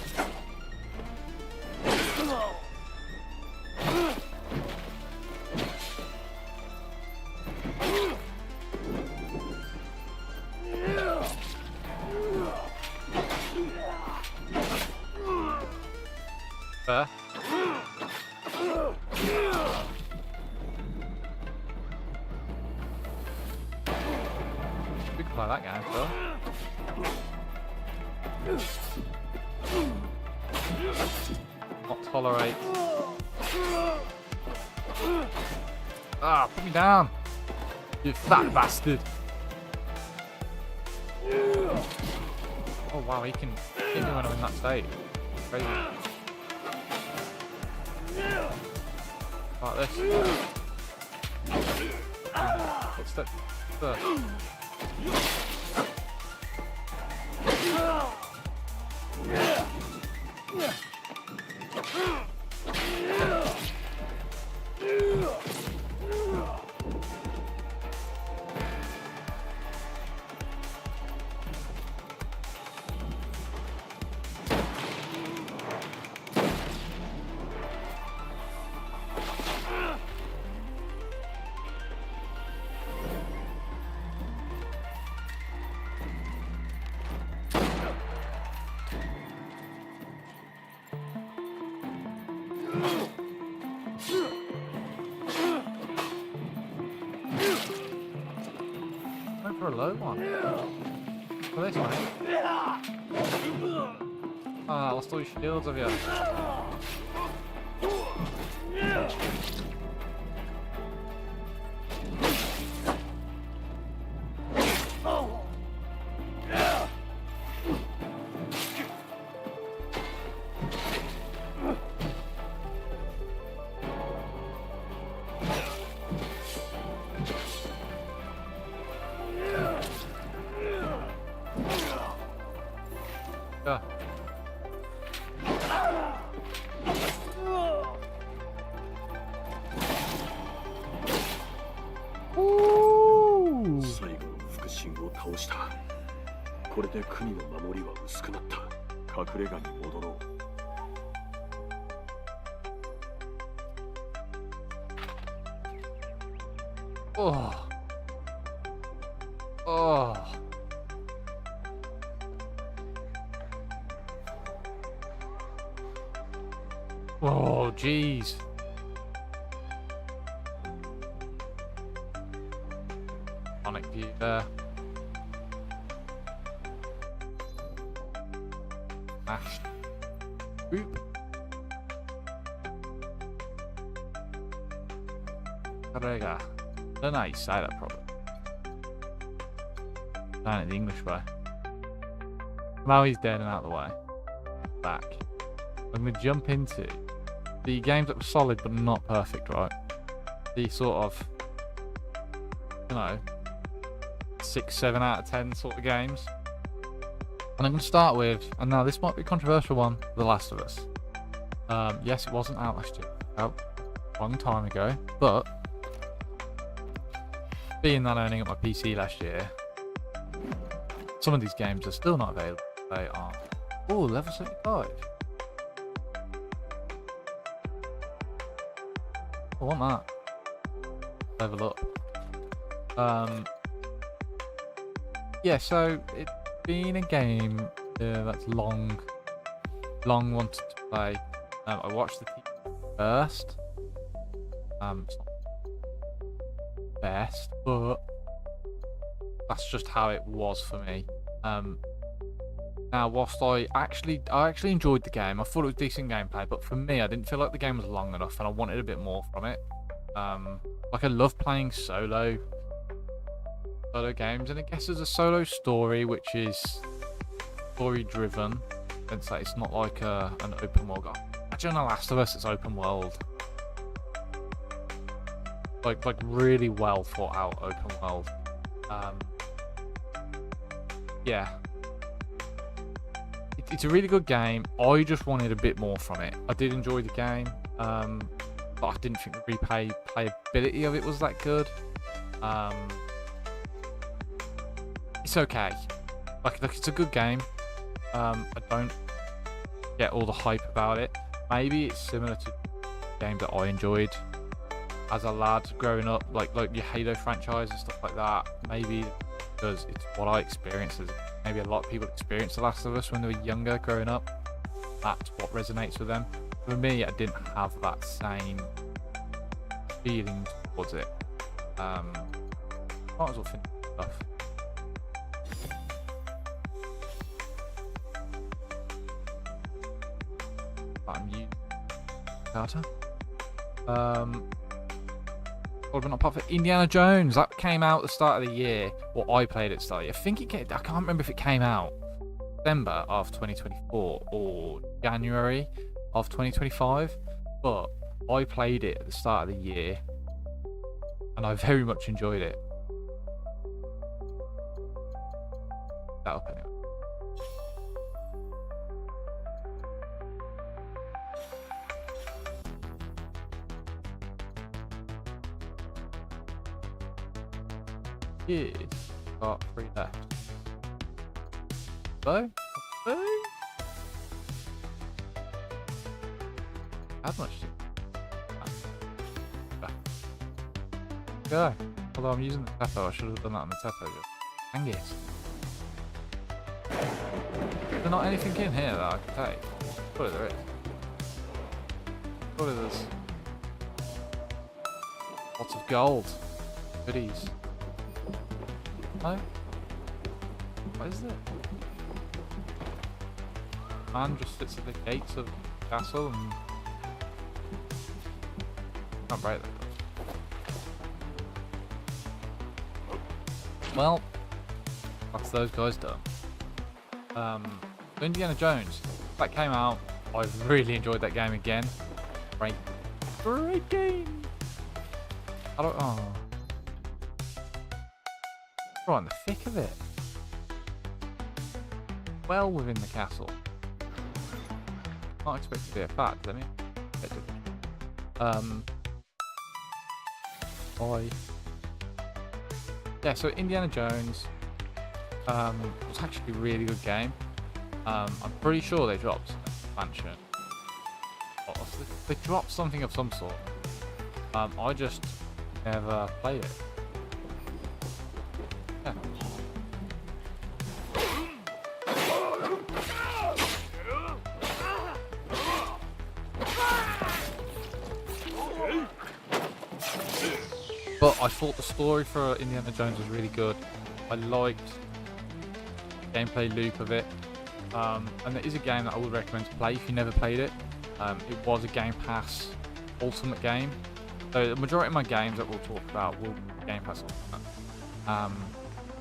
Fair. We can play that game still. Not tolerate. Ah, put me down. You fat bastard. Oh wow, he can hit me when I'm in that state. Crazy. Like this. What's that? Going for a low one. For this one. Ah, lost all your shields, have you? Yeah. Ooh. 最後の腹心を倒した。これで国の守りは薄くなった。隠れ家に戻ろう。Oh. Oh. Oh, jeez. Sonic view there. Smashed. Boop. Carrega. I don't know how you say that properly. Saying it the English way. Now he's dead and out of the way. Back. I'm going to jump into the games that were solid but not perfect, right? The sort of, you know, 6, 7 out of 10 sort of games. And I'm going to start with, and now this might be a controversial one, The Last of Us. Yes, it wasn't out last year. Out a long time ago. But, being that I only got my PC last year, some of these games are still not available. They are... Oh, level 75. I want that. Level up. Yeah, so it's been a game that's long wanted to play. I watched the TV first. It's not best, but that's just how it was for me. Now, whilst I actually enjoyed the game, I thought it was decent gameplay, but for me, I didn't feel like the game was long enough, and I wanted a bit more from it. Like, I love playing solo games, and I guess there's a solo story which is story driven. It's not like an open world game. Actually, on The Last of Us, it's open world. Like really well thought out open world. Yeah. It's a really good game. I just wanted a bit more from it. I did enjoy the game, but I didn't think the replayability of it was that good. It's okay. Like it's a good game. I don't get all the hype about it. Maybe it's similar to games that I enjoyed as a lad growing up, like your Halo franchise and stuff like that. Maybe because it's what I experienced. Maybe a lot of people experienced The Last of Us when they were younger growing up. That's what resonates with them. For me, I didn't have that same feeling towards it. Might as well finish stuff. I'm using data. But not apart from Indiana Jones, that came out at the start of the year. Well, I played it at the start of the year. I think it came, I can't remember if it came out December of 2024 or January of 2025, but I played it at the start of the year and I very much enjoyed it. That up anyway. Yeah, got 3 left. So, how much? Go. Although I'm using the Teppo, I should have done that on the Teppo. Just dang it. Is there not anything in here that I can take? Surely there is. Surely there's lots of gold. Goodies. No? What is it? Man just sits at the gates of the castle and can't break that. Well, that's those guys done. Indiana Jones, that came out. I've really enjoyed that game again. Great game. I don't. Oh, right in the thick of it. Well within the castle. Not expected to be a fact, let me. Yeah, so Indiana Jones was actually a really good game. I'm pretty sure they dropped an expansion. They dropped something of some sort. I just never played it. Yeah. But I thought the story for Indiana Jones was really good. I liked the gameplay loop of it. And it is a game that I would recommend to play if you never played it. It was a GamePass Ultimate game. So the majority of my games that we'll talk about will be GamePass Ultimate.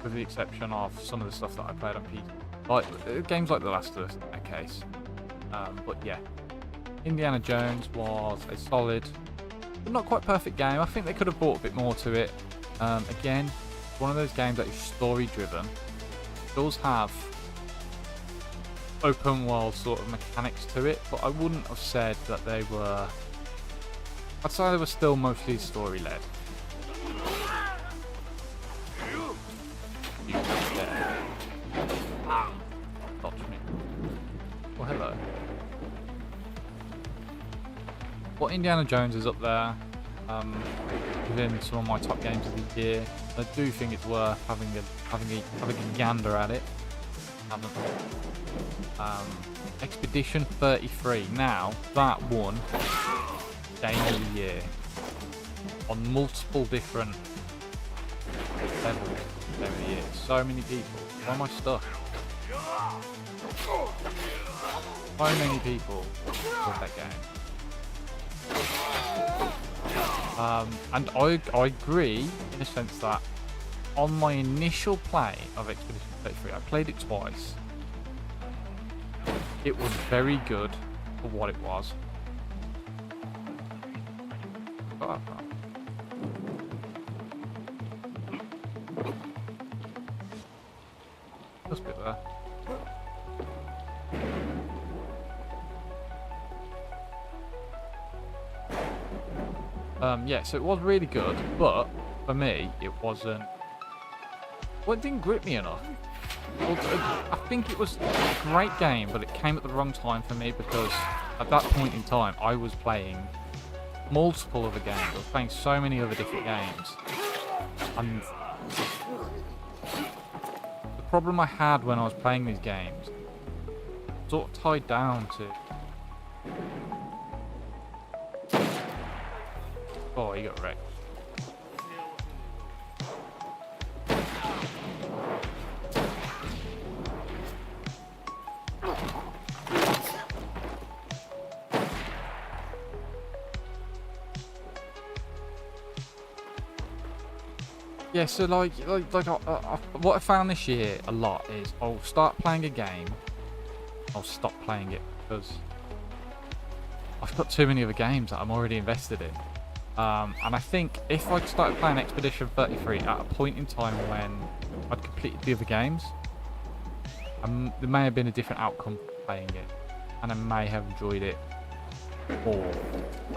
With the exception of some of the stuff that I played on PC. Like games like The Last of Us in that case. But yeah. Indiana Jones was a solid, but not quite perfect game. I think they could have brought a bit more to it. Again, one of those games that is story driven. It does have open world sort of mechanics to it, but I wouldn't have said that they were. I'd say they were still mostly story led. Touch me. Well, hello. Well, Indiana Jones is up there within some of my top games of the year. I do think it's worth having a gander at it. Expedition 33. Now that won Game of the Year on multiple different levels. Game of the Year. So many people. Why am I stuck? So many people love that game. And I agree in a sense that on my initial play of Expedition 33, I played it twice. It was very good for what it was. Got that far. Just a bit there. Yeah, so it was really good, but for me, it wasn't. Well, it didn't grip me enough. Well, I think it was a great game, but it came at the wrong time for me because at that point in time, I was playing multiple other games. I was playing so many other different games. And the problem I had when I was playing these games sort of tied down to. Oh, he got wrecked. Yeah, so what I found this year a lot is I'll start playing a game, I'll stop playing it because I've got too many other games that I'm already invested in. And I think if I started playing Expedition 33 at a point in time when I'd completed the other games, there may have been a different outcome playing it, and I may have enjoyed it more.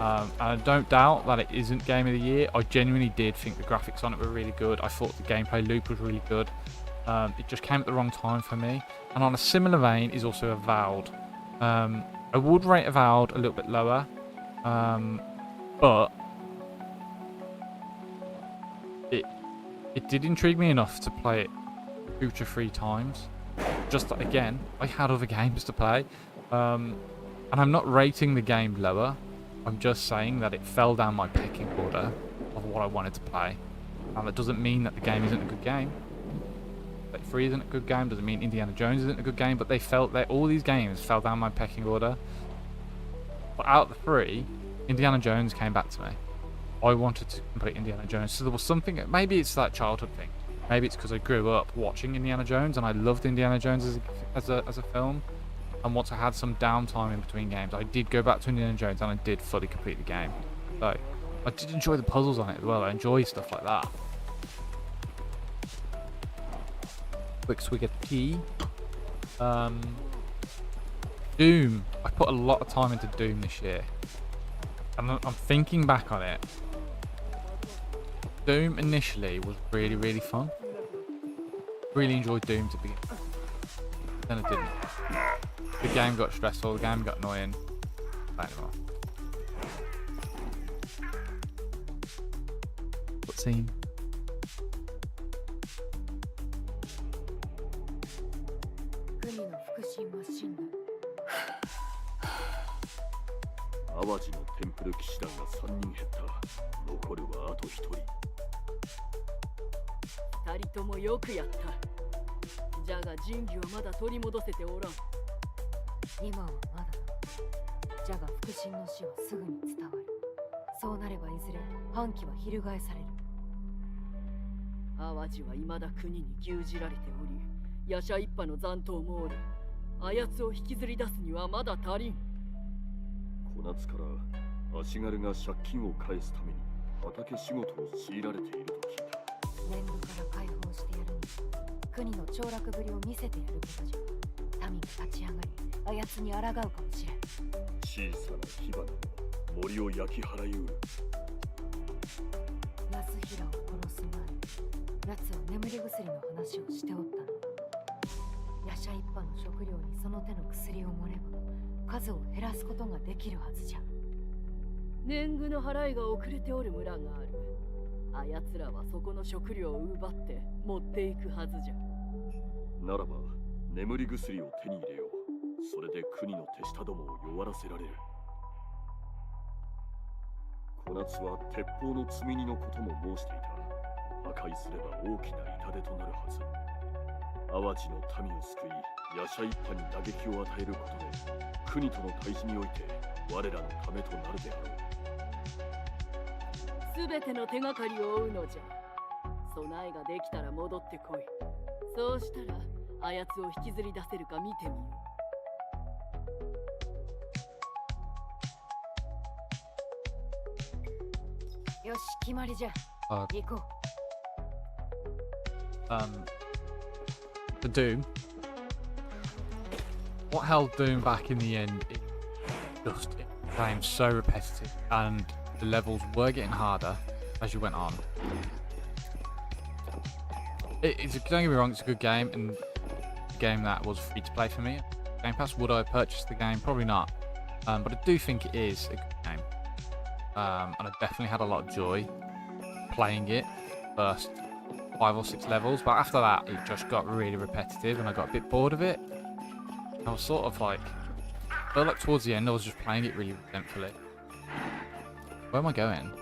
And I don't doubt that it isn't Game of the Year. I genuinely did think the graphics on it were really good. I thought the gameplay loop was really good. It just came at the wrong time for me. And on a similar vein is also Avowed. I would rate Avowed a little bit lower, but it did intrigue me enough to play it 2 to 3 times. Just that, again, I had other games to play, and I'm not rating the game lower. I'm just saying that it fell down my pecking order of what I wanted to play. And that doesn't mean that the game isn't a good game. 3 isn't a good game, doesn't mean Indiana Jones isn't a good game, but all these games fell down my pecking order. But out of the 3, Indiana Jones came back to me. I wanted to complete Indiana Jones, so there was something. Maybe it's that childhood thing. Maybe it's because I grew up watching Indiana Jones and I loved Indiana Jones as a film. And once I had some downtime in between games, I did go back to Indiana Jones and I did fully complete the game. So I did enjoy the puzzles on it as well. I enjoy stuff like that. Quick swig of tea. Doom. I put a lot of time into Doom this year. And I'm thinking back on it. Doom initially was really, really fun. Really enjoyed Doom to begin with. Then it didn't. The game got stressful, the game got annoying. Not anymore. What scene?淡路のテンプル騎士団が3人減った。残るはあと1人。2人ともよくやった。じゃが神器はまだ取り戻せておらん。今はまだ。じゃが腹心の死はすぐに伝わる。そうなればいずれ反旗は翻される。淡路は未だ国に牛耳られており、夜叉一派の残党もおる。あやつを引きずり出すにはまだ足りん。小夏から足軽が借金を返すために畑仕事を強いられていると聞いた。年貢から解放してやるに国の凋落ぶりを見せてやることじゃ。民が立ち上がりあやつに抗うかもしれん。小さな火花が森を焼き払いうる。安平を殺す前奴は眠り薬の話をしておったの。夜叉一派の食料にその手の薬を盛れば数を減らすことができるはずじゃ。年貢の払いが遅れておる村がある。あやつらはそこの食料を奪って持っていくはずじゃ。ならば眠り薬を手に入れよう。それで国の手下どもを弱らせられる。小夏は鉄砲の積み荷のことも申していた。破壊すれば大きな痛手となるはず。淡路の民を救い、夜叉一派に打撃を与えることで国との対峙において我らのためとなるであろう。すべての手がかりを追うのじゃ。備えができたら戻ってこい。そうしたらあやつを引きずり出せるか見てみよう。よし、決まりじゃ。行こう。The Doom. What held Doom back in the end is just it became so repetitive, and the levels were getting harder as you went on. Don't get me wrong, it's a good game, and a game that was free to play for me. GamePass, would I have purchased the game? Probably not. But I do think it is a good game. And I definitely had a lot of joy playing it first 5 or 6 levels, but after that it just got really repetitive and I got a bit bored of it. I was sort of like, I felt like towards the end I was just playing it really resentfully. Where am I going?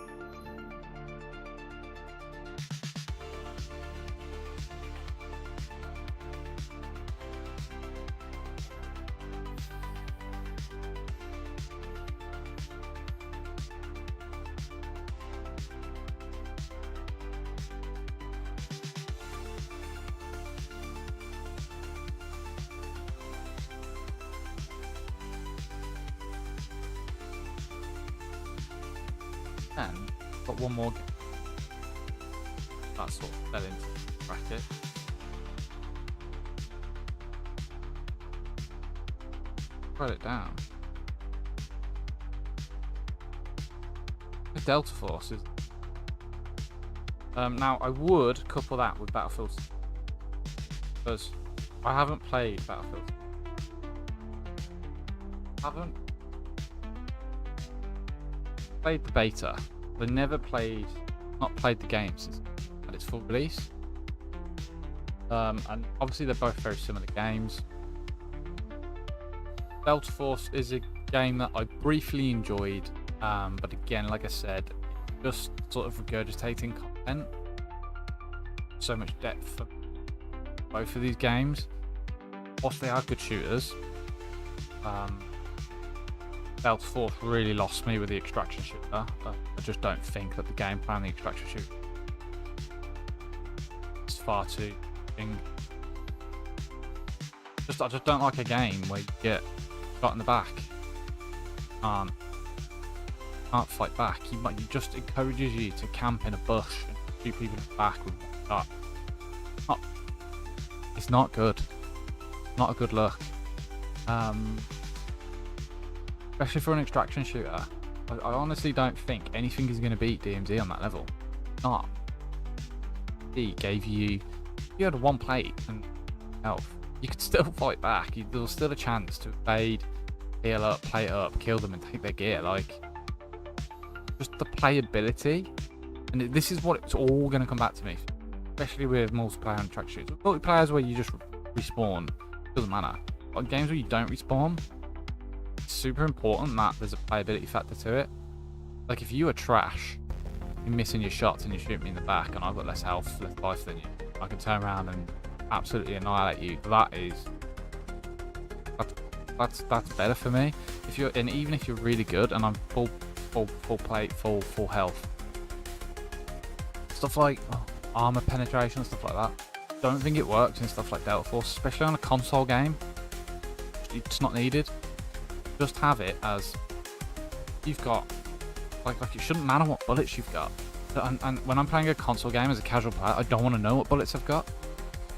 10. Got one more game. That sort of fell into the bracket. Write it down. The Delta Force is. Now I would couple that with Battlefield because I haven't played Battlefield. Haven't played the beta. I never played, not played the game since at its full release. And obviously they're both very similar games. Delta Force is a game that I briefly enjoyed, but again, like I said, just sort of regurgitating content. So much depth for both of these games. Whilst they are good shooters, Delta Force really lost me with the extraction shooter. I just don't think that the gameplay on the extraction shooter is far too thing. I just don't like a game where you get shot in the back, can't fight back. It just encourages you to camp in a bush and shoot people in the back with one shot. It's not good. Not a good look. Especially for an extraction shooter. I honestly don't think anything is going to beat DMZ on that level. Not. He gave you. You had one plate and health. You could still fight back. There was still a chance to evade, heal up, play it up, kill them, and take their gear. Like, just the playability, and this is what it's all going to come back to me, especially with multiplayer and track shooters. Multiplayers where you just respawn, doesn't matter. But games where you don't respawn, it's super important that there's a playability factor to it. Like, if you are trash, you're missing your shots and you shoot me in the back, and I've got less health, less life than you, I can turn around and absolutely annihilate you. That's better for me. Even if you're really good and I'm full plate, full health, stuff like armor penetration, stuff like that, don't think it works in stuff like Delta Force, especially on a console game. It's not needed. Just have it as you've got, like it shouldn't matter what bullets you've got. And when I'm playing a console game as a casual player, I don't want to know what bullets I've got.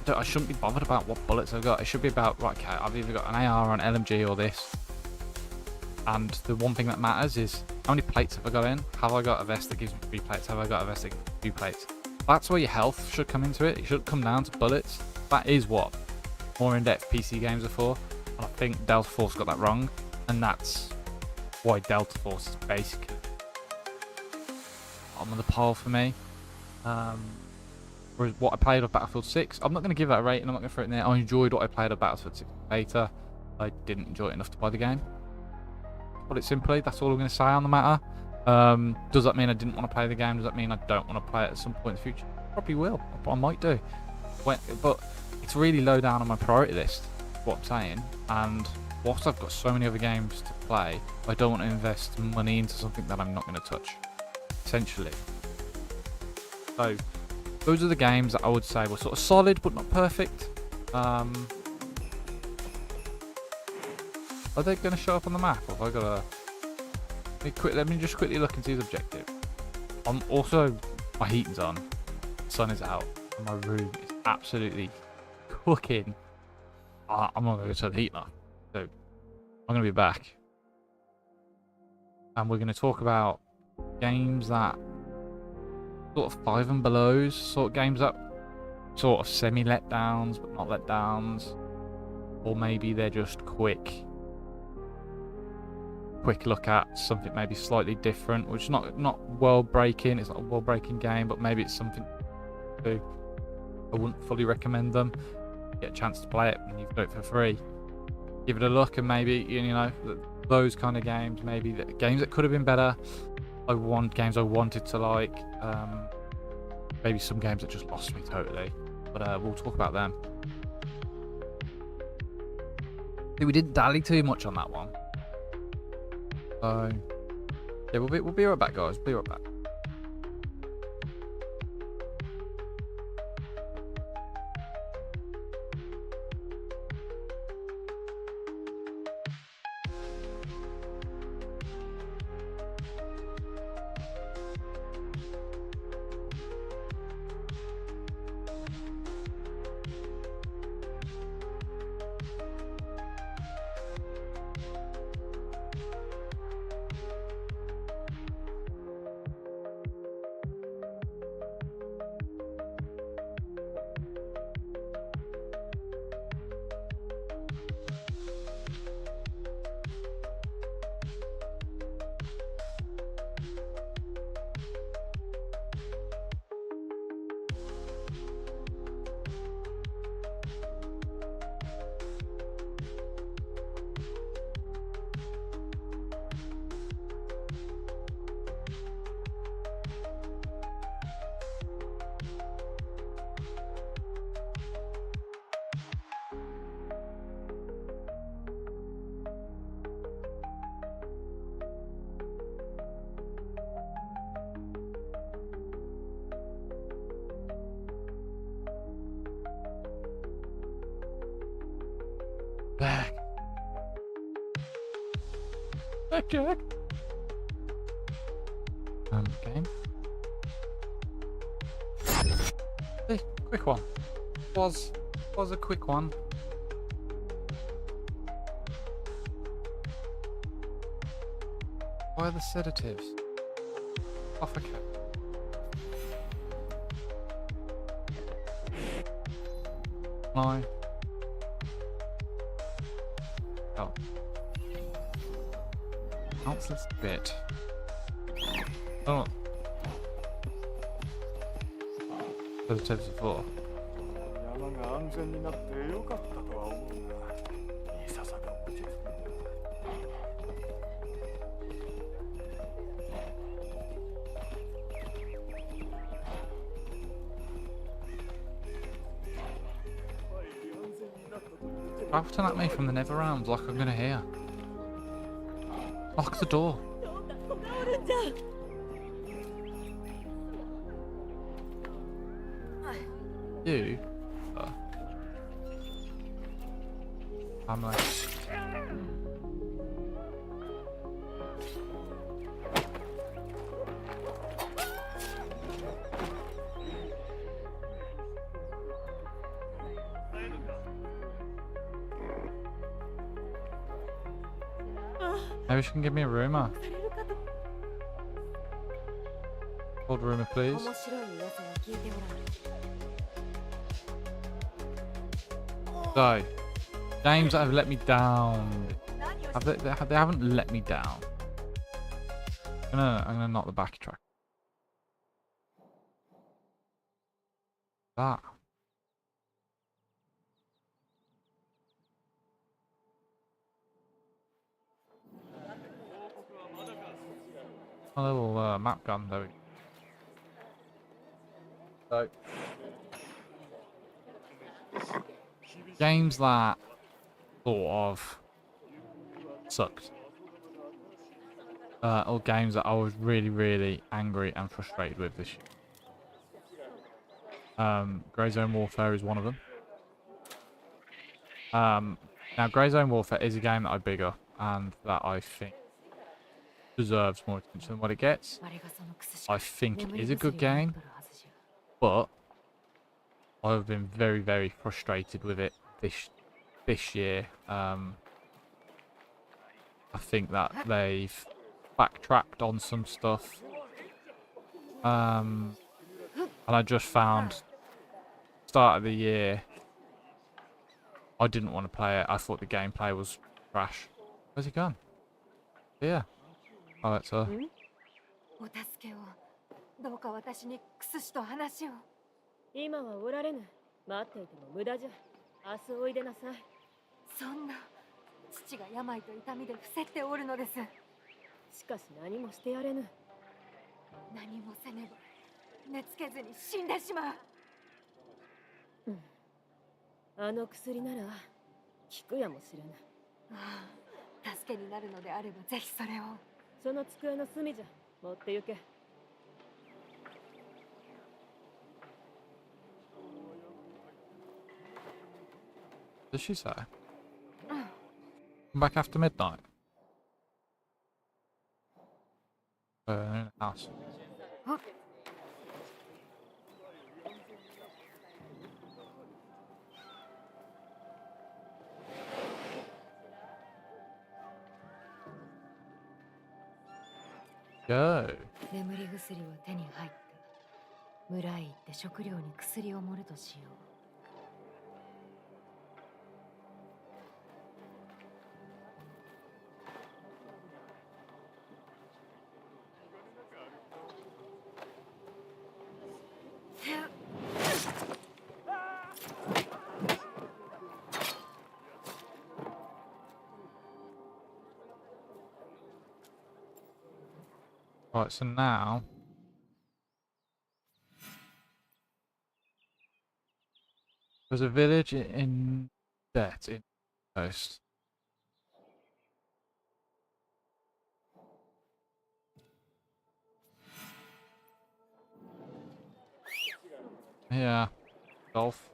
I shouldn't be bothered about what bullets I've got. It should be about, right, okay, I've either got an AR or an LMG or this. And the one thing that matters is, how many plates have I got in? Have I got a vest that gives me 3 plates? Have I got a vest that gives me 2 plates? That's where your health should come into it. It should come down to bullets. That is what more in-depth PC games are for. And I think Delta Force got that wrong. And that's why Delta Force is basically bottom of the pile for me. Whereas what I played of Battlefield 6, I'm not going to give that a rating, I'm not going to throw it in there. I enjoyed what I played of Battlefield 6 beta. I didn't enjoy it enough to buy the game. Put it simply, that's all I'm going to say on the matter. Does that mean I didn't want to play the game? Does that mean I don't want to play it at some point in the future? Probably will, I might do. But it's really low down on my priority list, what I'm saying. And whilst I've got so many other games to play, I don't want to invest money into something that I'm not going to touch, essentially. So those are the games that I would say were sort of solid but not perfect. Are they going to show up on the map? Or have I got to... Let me just quickly look and see the objective. I'm also... My heating's on. The sun is out. And my room is absolutely cooking. I'm not going to turn the heat off. So, I'm going to be back. And we're going to talk about games that... sort of 5 and belows, sort of games that sort of semi letdowns but not letdowns, or maybe they're just quick look at something maybe slightly different, which is not world breaking. It's not a world breaking game, but maybe it's something to. I wouldn't fully recommend them. Get a chance to play it and you've got it for free. Give it a look, and maybe those kind of games, maybe the games that could have been better. Games I wanted to like, maybe some games that just lost me totally, but we'll talk about them. We didn't dally too much on that one, so yeah, we'll be right back, guys. Be right back. Back. Back, Jack. Game. Hey, quick one. Was a quick one. Why are the sedatives? Off a cap. No. Oh. Counts this bit. Oh. Sedatives are for. 山が安全になってよかったとは思うが、いささか落ち着く。Shouting at me from the nether realms like I'm gonna hear. Lock the door. You? I'm like... Maybe she can give me a rumor. Hold rumor, please. So, games that have let me down. They haven't let me down. I'm gonna knock the backtrack. That. A little map gun, there we go. So, games that sort of sucked. Or games that I was really angry and frustrated with this year. Grey Zone Warfare is one of them. Now, Grey Zone Warfare is a game that I big up and that I think deserves more attention than what it gets. I think it is a good game, but I've been very frustrated with it this year. I think that they've backtracked on some stuff, and I just found start of the year I didn't want to play it. I thought the gameplay was trash. Where's he gone? Yeah. Oh, that's her. お助けを。どうか私にクスシと話を。今はおられぬ。待っていても無駄じゃ。明日おいでなさい。そんな。父が病と痛みで伏せっておるのです。しかし何もしてやれぬ。何もせねば寝つけずに死んでしまう。あの薬なら効くやもしれぬ。ああ、助けになるのであればぜひそれを。その机の隅じゃ。持って行け。Did she say? Come back after midnight. In the house. Go. 眠り薬は手に入った。村へ行って食料に薬を盛るとしよう。Right, so now there's a village in debt in the coast. Yeah, golf.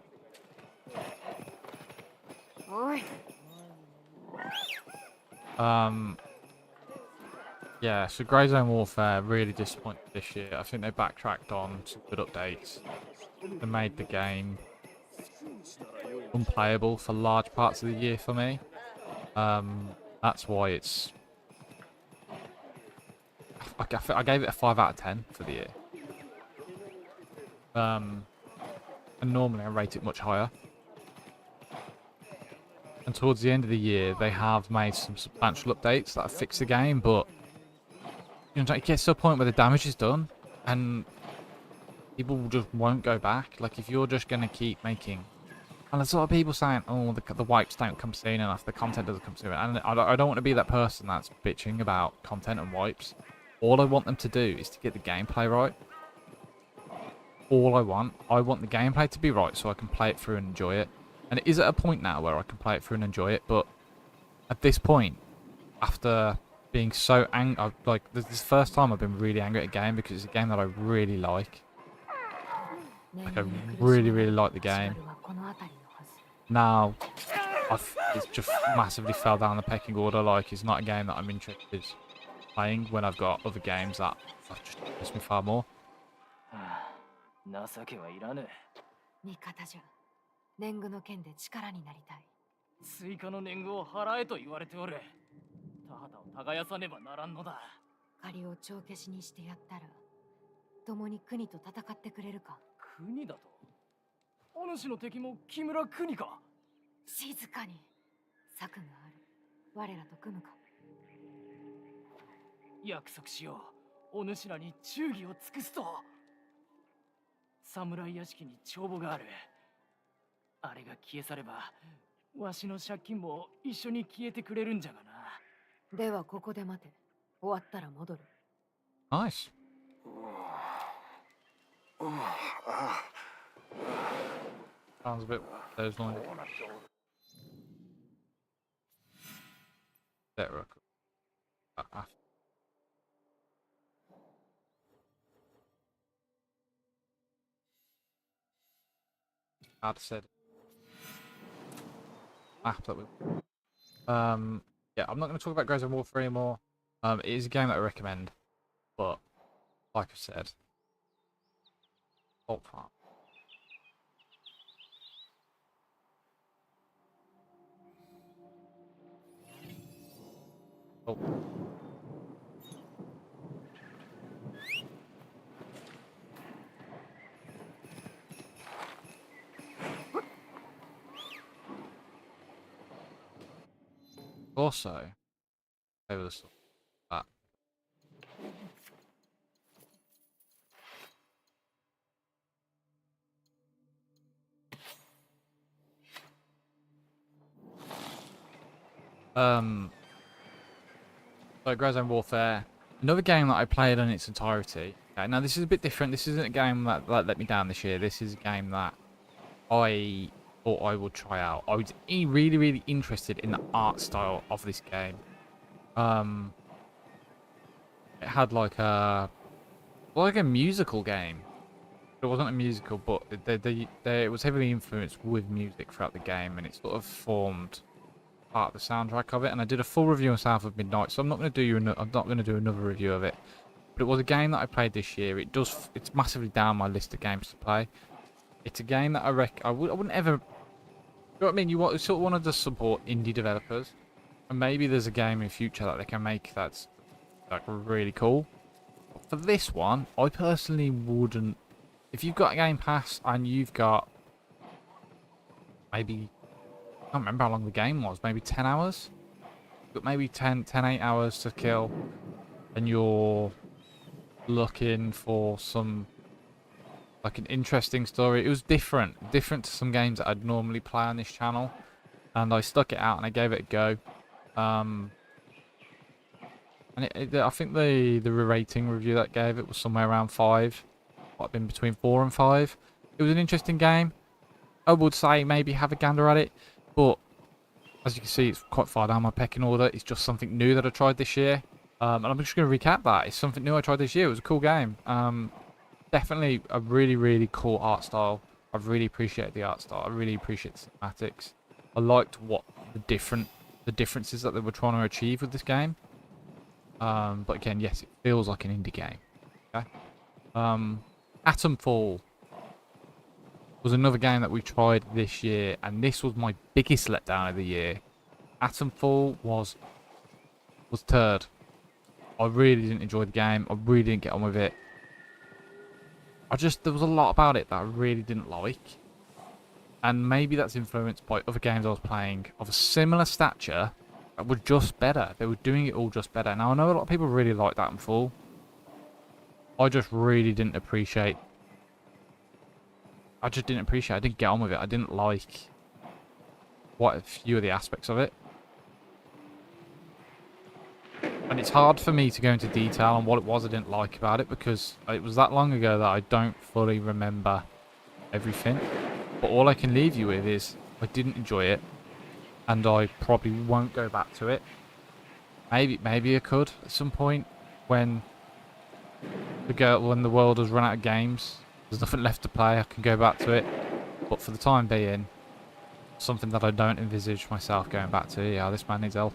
おい、Yeah, so Grey Zone Warfare really disappointed this year. I think they backtracked on some good updates. They made the game unplayable for large parts of the year for me. That's why it's... I gave it a 5 out of 10 for the year. And normally I rate it much higher. And towards the end of the year, they have made some substantial updates that have fixed the game, but you know, it gets to a point where the damage is done, and people just won't go back. Like, if you're just going to keep making... And there's a lot of people saying, oh, the wipes don't come soon enough, the content doesn't come soon enough. And I don't want to be that person that's bitching about content and wipes. All I want them to do is to get the gameplay right. All I want the gameplay to be right so I can play it through and enjoy it. And it is at a point now where I can play it through and enjoy it, but at this point, after being so angry, like, this is the first time I've been really angry at a game because it's a game that I really like. Like, I really, really like the game. Now, it's just massively fell down the pecking order. Like, it's not a game that I'm interested in playing when I've got other games that have just interest me far more. 情けはいらぬ。味方じゃ。年貢の件で力になりたい。追加の年貢を払えと言われておる。田畑を耕さねばならんのだ。借りを帳消しにしてやったら、共に国と戦ってくれるか。国だと。お主の敵も木村国か。静かに。策がある。我らと組むか。約束しよう。お主らに忠義を尽くすと。侍屋敷に帳簿がある。あれが消え去れば、わしの借金も一緒に消えてくれるんじゃがな。ではここで待て。終わったら戻る。Nice. Sounds a bit... There's no... There, I'd said map that we yeah, I'm not going to talk about Grey Zone Warfare anymore. It is a game that I recommend, but like I said, Salt Farm. Oh. Also, over the sort that. So Grey Zone Warfare, another game that I played in its entirety. Okay, now this is a bit different. This isn't a game that let me down this year. This is a game that I thought I would try out. I was really, really interested in the art style of this game. It had like a musical game. It wasn't a musical, but it was heavily influenced with music throughout the game, and it sort of formed part of the soundtrack of it. And I did a full review on South of Midnight, so I'm not going to do another review of it. But it was a game that I played this year. It's massively down my list of games to play. It's a game that I wouldn't ever. You know what I mean? You sort of want to just support indie developers, and maybe there's a game in future that they can make that's like really cool. But for this one, I personally wouldn't. If you've got a GamePass and you've got maybe, I can't remember how long the game was, maybe 10 hours? But maybe 8 hours to kill, and you're looking for some, like, an interesting story. It was different to some games that I'd normally play on this channel, and I stuck it out and I gave it a go. And I think the rating review that gave it was somewhere around 5. I've been between 4 and 5. It was an interesting game. I would say maybe have a gander at it, but as you can see, it's quite far down my pecking order. It's just something new that I tried this year, and I'm just going to recap that. It's something new I tried this year. It was a cool game. Definitely a really, really cool art style. I really appreciate the art style. I really appreciate the cinematics. I liked what the different the differences that they were trying to achieve with this game. But again, yes, it feels like an indie game. Okay. Atomfall was another game that we tried this year, and this was my biggest letdown of the year. Atomfall was turd. I really didn't enjoy the game. I really didn't get on with it. There was a lot about it that I really didn't like. And maybe that's influenced by other games I was playing of a similar stature that were just better. They were doing it all just better. Now, I know a lot of people really like Atomfall. I just really didn't appreciate. I didn't get on with it. I didn't like quite a few of the aspects of it. And it's hard for me to go into detail on what it was I didn't like about it, because it was that long ago that I don't fully remember everything. But all I can leave you with is I didn't enjoy it, and I probably won't go back to it. Maybe I could at some point when the world has run out of games. There's nothing left to play. I can go back to it. But for the time being, something that I don't envisage myself going back to. Yeah, this man needs help.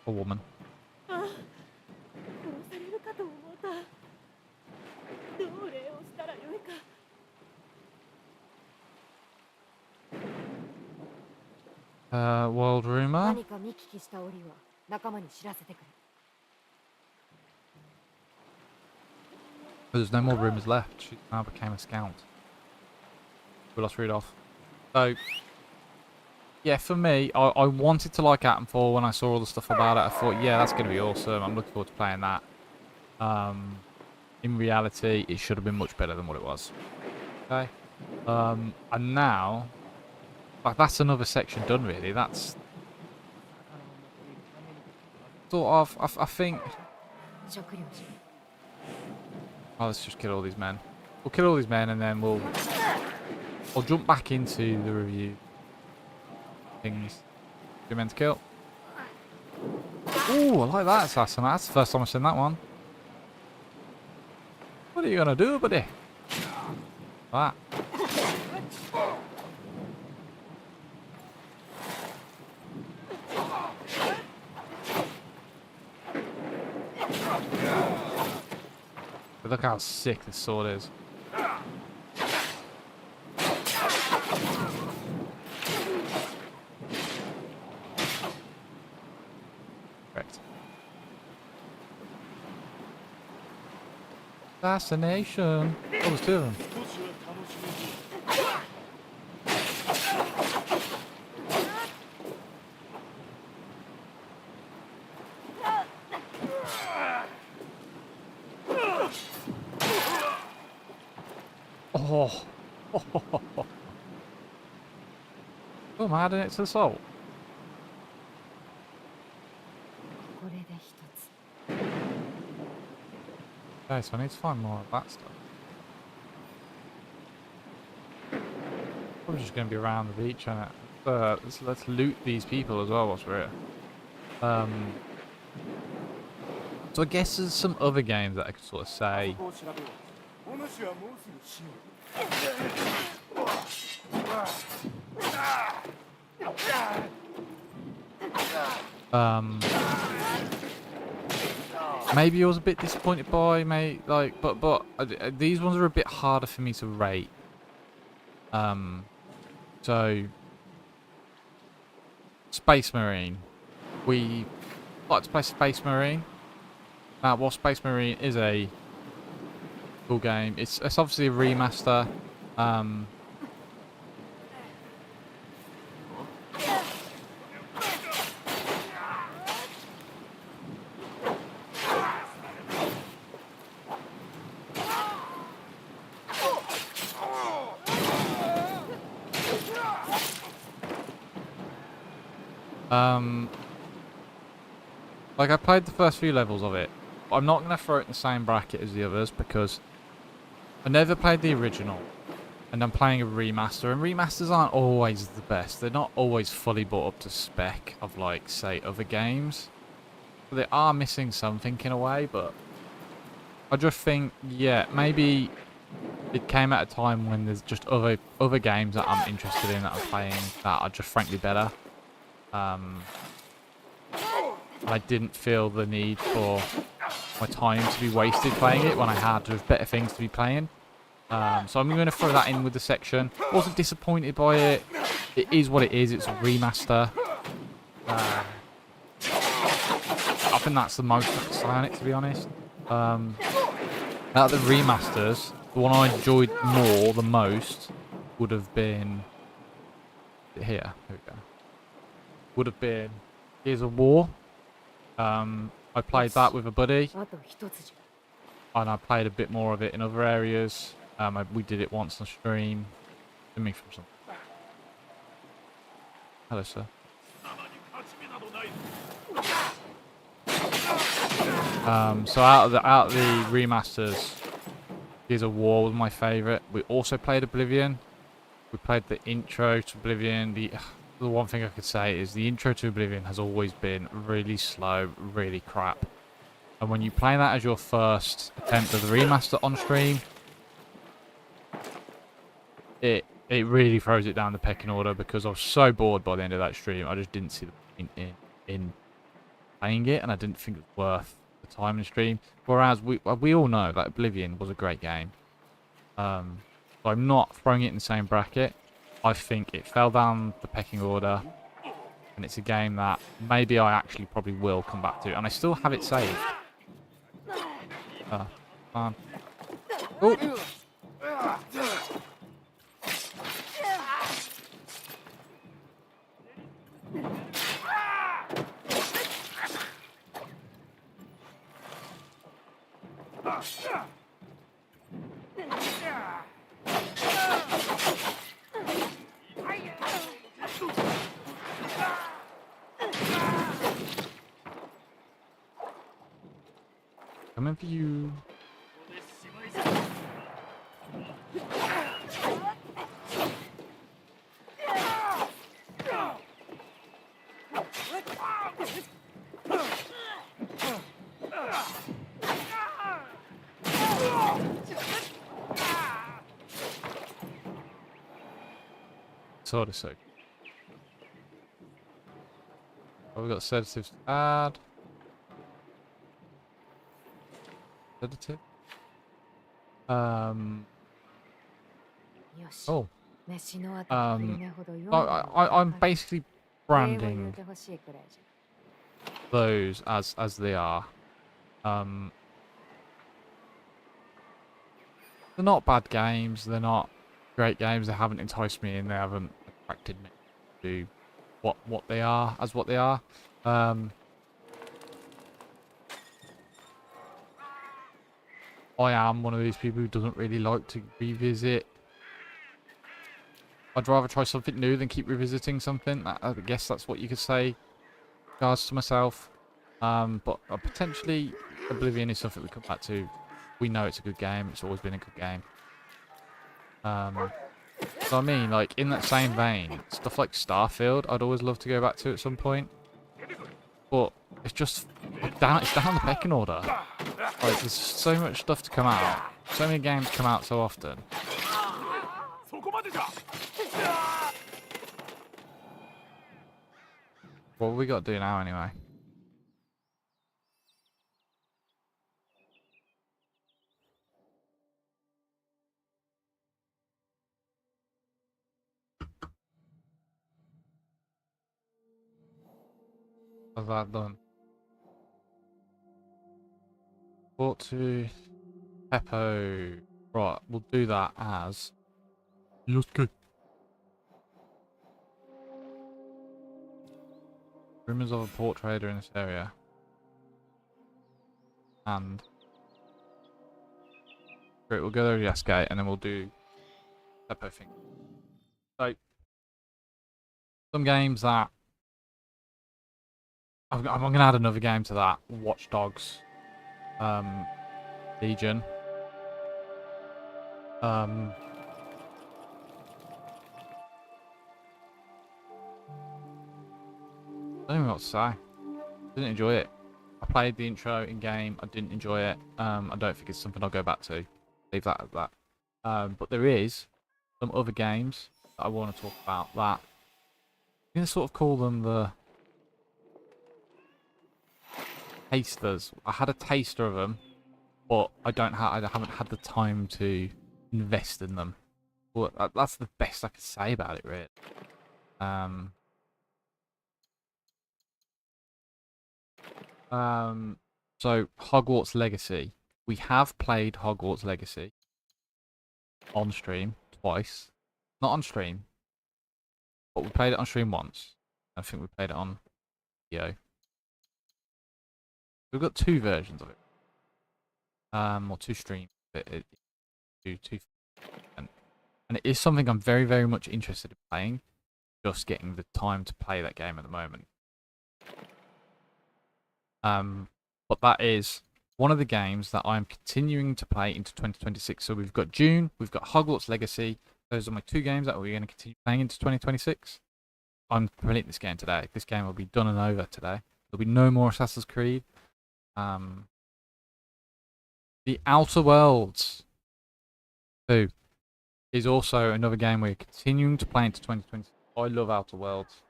A woman. 殺されるかと思った。どう礼をしたらよいか。World rumor. 何か見聞きした折は仲間に知らせてくれ。 There's no more rumors left. She now became a scout. We lost Rudolph. So, yeah, for me, I wanted to like Atomfall when I saw all the stuff about it. I thought, yeah, that's going to be awesome. I'm looking forward to playing that. In reality, it should have been much better than what it was. Okay. And now, like, that's another section done, really. That's sort of, I think... 食料し Oh, let's just kill all these men. We'll kill all these men, and then I'll jump back into the review things. 2 men to kill. Ooh, I like that assassin. That's the first time I've seen that one. What are you gonna do, buddy? That. But look how sick this sword is. Correct. Assassination. Oh, there's 2 of them. Oh. Oh, I'm adding it to the salt. これで一つ。 Okay, so I need to find more of that stuff. Probably just going to be around the beach, and let's loot these people as well whilst we're here. So I guess there's some other games that I could sort of say. Maybe I was a bit disappointed by, but these ones are a bit harder for me to rate. So Space Marine, we like to play Space Marine. Now, while Space Marine is a cool game, it's obviously a remaster. Like, I played the first few levels of it. But I'm not going to throw it in the same bracket as the others because I never played the original. And I'm playing a remaster. And remasters aren't always the best. They're not always fully brought up to spec of, like, say, other games. they are missing something in a way, but I just think, yeah, maybe it came at a time when there's just other games that I'm interested in that I'm playing that are just frankly better. I didn't feel the need for my time to be wasted playing it when I had there's better things to be playing. So I'm going to throw that in with the section. Wasn't disappointed by it. It is what it is. It's a remaster. I think that's the most I can say on it, to be honest. Out of the remasters, the one I enjoyed the most, would have been... Here we go. Would have been Gears of War. I played that with a buddy, あと一つじゃ。 and I played a bit more of it in other areas. We did it once on stream. Didn't mean from some. Hello, sir. 生に勝ち目などない。 So out of the remasters, Gears of War was my favourite. We also played Oblivion. We played the intro to Oblivion. The one thing I could say is the intro to Oblivion has always been really slow, really crap. And when you play that as your first attempt at the remaster on stream, it really throws it down the pecking order because I was so bored by the end of that stream. I just didn't see the point in playing it, and I didn't think it was worth the time in stream. Whereas we all know that Oblivion was a great game. So I'm not throwing it in the same bracket. I think it fell down the pecking order, and it's a game that maybe I actually probably will come back to, and I still have it saved. Oh. Coming for you. Sort of so. Oh, we've got sedatives to add. Sedative. Oh. I'm basically branding those as they are. They're not bad games. They're not great games. They haven't enticed me in. They haven't attracted me to what they are as what they are. I am one of these people who doesn't really like to revisit. I'd rather try something new than keep revisiting something. I guess that's what you could say in regards to myself. But potentially Oblivion is something we come back to. We know it's a good game. It's always been a good game. So I mean, like, in that same vein, stuff like Starfield, I'd always love to go back to at some point. But it's just it's down the pecking order. Like, there's so much stuff to come out. So many games come out so often. What have we got to do now, anyway? How's that done? Port to Peppo. Right, we'll do that as... Let's go. Rumors of a port trader in this area. And... Great, we'll go there to the gate and then we'll do Peppo thing. So... Some games that... I'm going to add another game to that. Watch Dogs. Legion. I don't even know what to say. Didn't enjoy it. I played the intro in game. I didn't enjoy it. I don't think it's something I'll go back to. Leave that at that. But there is some other games that I want to talk about that I'm going to sort of call them the tasters. I had a taster of them, but I haven't had the time to invest in them. Well, that's the best I could say about it, really. So Hogwarts Legacy. We have played Hogwarts Legacy on stream twice. Not on stream, but we played it on stream once. I think we played it on video. We've got 2 versions of it. Or 2 streams. Two, and it is something I'm very, very much interested in playing. Just getting the time to play that game at the moment. But that is one of the games that I'm continuing to play into 2026. So we've got June, we've got Hogwarts Legacy. Those are my 2 games that we're going to continue playing into 2026. I'm completing this game today. This game will be done and over today. There'll be no more Assassin's Creed. The Outer Worlds 2 is also another game we're continuing to play into 2026. I love Outer Worlds.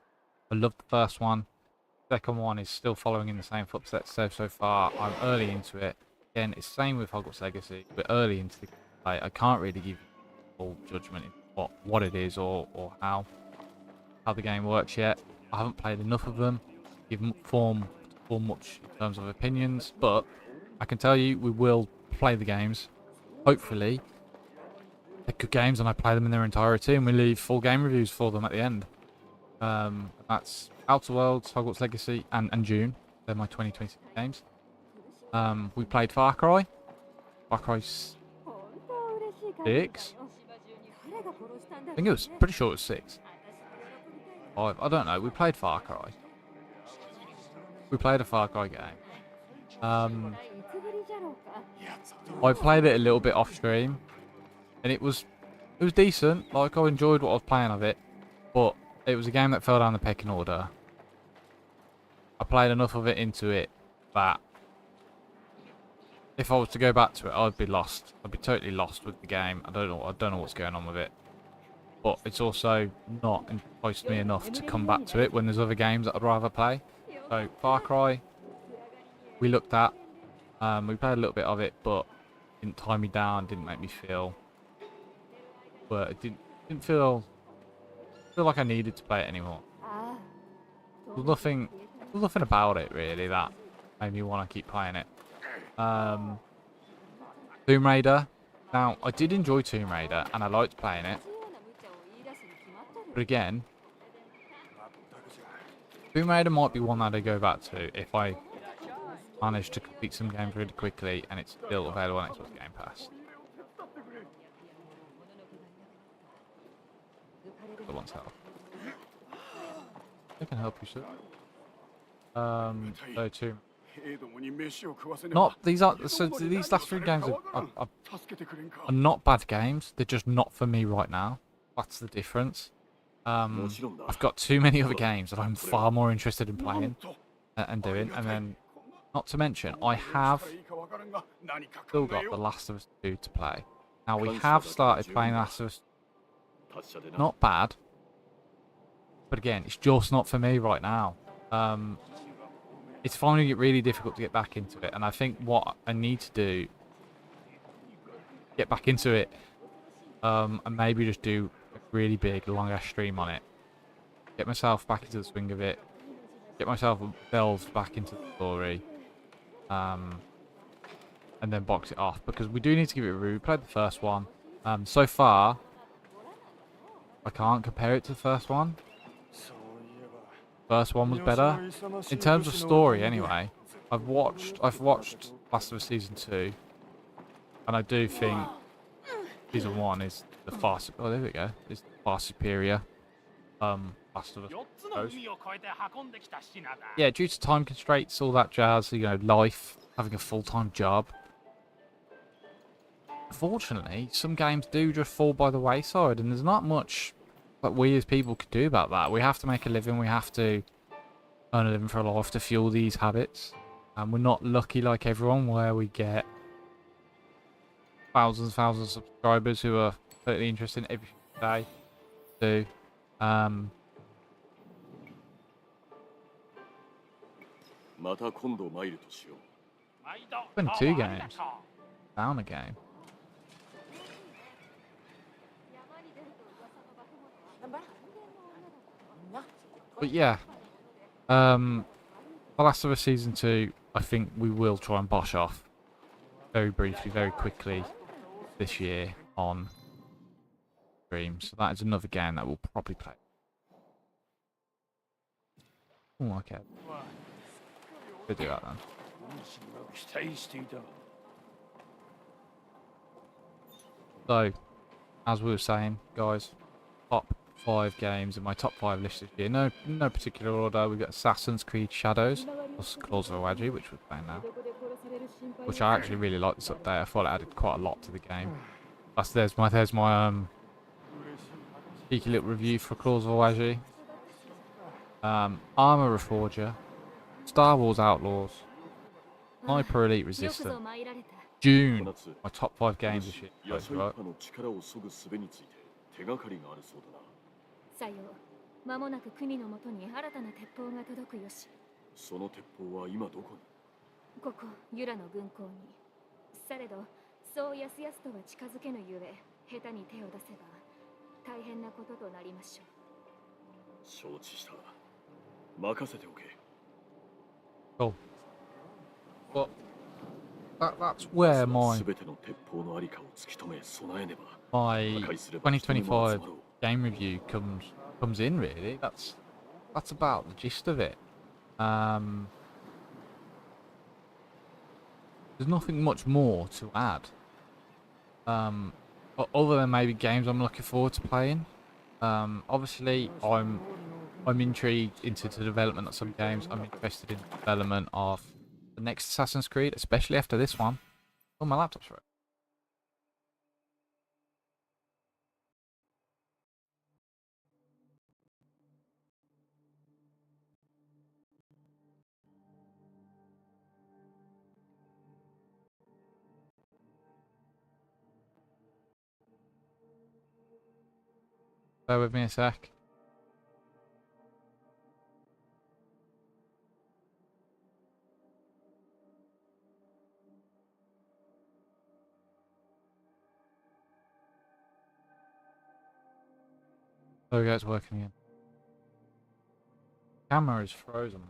I love the first one. Second one is still following in the same footsteps so far. I'm early into it. Again, it's the same with Hogwarts Legacy. We're early into the play. I can't really give you full judgment in what it is or how the game works yet. I haven't played enough of them to give form much in terms of opinions, but I can tell you we will play the games. Hopefully they're good games and I play them in their entirety and we leave full game reviews for them at the end. That's Outer Worlds, Hogwarts Legacy, and June. They're my 2026 games. We played Far Cry. Far Cry 6. I think it was pretty sure it was 6. 5. I don't know. We played Far Cry. We played a Far Cry game. I played it a little bit off stream, and it was decent. Like, I enjoyed what I was playing of it, but it was a game that fell down the pecking order. I played enough of it into it that if I was to go back to it, I'd be lost. I'd be totally lost with the game. I don't know what's going on with it. But it's also not enticed me enough to come back to it when there's other games that I'd rather play. So Far Cry, we looked at. We played a little bit of it, but didn't tie me down. Didn't make me feel. But it didn't feel like I needed to play it anymore. There's nothing about it really that made me want to keep playing it. Tomb Raider. Now, I did enjoy Tomb Raider and I liked playing it. But again, Tomb Raider might be one that I go back to if I manage to complete some games really quickly and it's still available on Xbox Game Pass. The one's health. I can help you, sir. So Tomb. These last 3 games are not bad games. They're just not for me right now. That's the difference. I've got too many other games that I'm far more interested in playing and doing. And then, not to mention, I have still got The Last of Us 2 to play. Now, we have started playing Last of Us. Not bad. But again, it's just not for me right now. It's finding it really difficult to get back into it. And I think what I need to do, get back into it, and maybe just do a really big, long-ass stream on it. Get myself back into the swing of it. Get myself delved back into the story. And then box it off. Because we do need to give it a review. We played the first one. So far, I can't compare it to the first one. First one was better. In terms of story, anyway. I've watched Last of Us Season 2. And I do think Season 1 is the far... Oh, there we go. It's the far superior Last of Us post. Yeah, due to time constraints, all that jazz, you know, life, having a full-time job. Unfortunately, some games do just fall by the wayside, and there's not much that we as people could do about that. We have to make a living, we have to earn a living for a life to fuel these habits. And we're not lucky like everyone where we get thousands of subscribers who are totally interested in everything today. So, また今度参るとしよう。 been 2 games. Down a game. But yeah, The Last of Us Season 2, I think we will try and bosh off very briefly, very quickly this year on stream. So that is another game that we'll probably play. Oh, okay. We'll do that then. 期待していた。 So, as we were saying, guys, top 5 games in my top 5 list this year. No particular order. We've got Assassin's Creed Shadows, plus Claws of Awaji, which we're playing now. Which I actually really like this update. I thought it added quite a lot to the game. There's my cheeky little review for Claws of Awaji. Armor Reforger, Star Wars Outlaws, Sniper Elite Resistance, June, my top 5 games this year. 野菜パの力を削ぐ術について手がかりがあるそうだな。さよう、間もなく国のもとに新たな鉄砲が届くよし。その鉄砲は今どこに？ここユラの軍港に。されどそうやすやすとは近づけぬゆえ、下手に手を出せば大変なこととなりましょう。承知した。任せておけ。 Cool. Well, that's where my 全ての鉄砲のありかを突き止め備えねば。 my 2025 game review comes in really. That's about the gist of it. There's nothing much more to add. Other than maybe games I'm looking forward to playing. Obviously I'm intrigued into the development of some games. I'm interested in the development of the next Assassin's Creed, especially after this one. Oh, my laptop's right. Bear with me a sec. There we go, it's working again. Camera is frozen.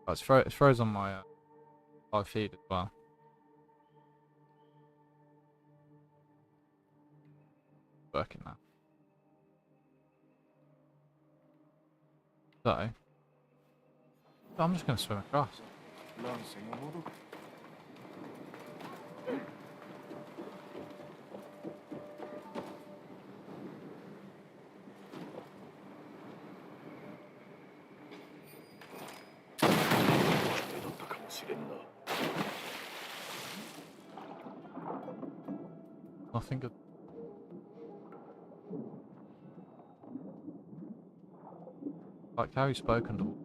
Oh, it's frozen on my live feed as well. Working now. So, I'm just going to swim across. 乱世が戻る。 Nothing good. Like how you spoken to.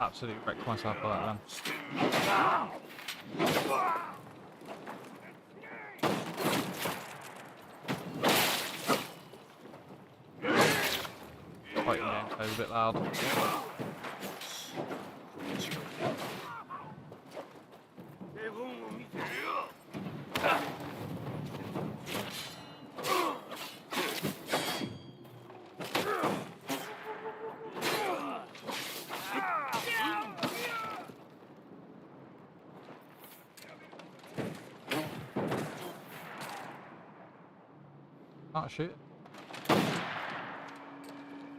Absolutely wrecked myself by that then. Fighting game's a bit loud. Can't shoot.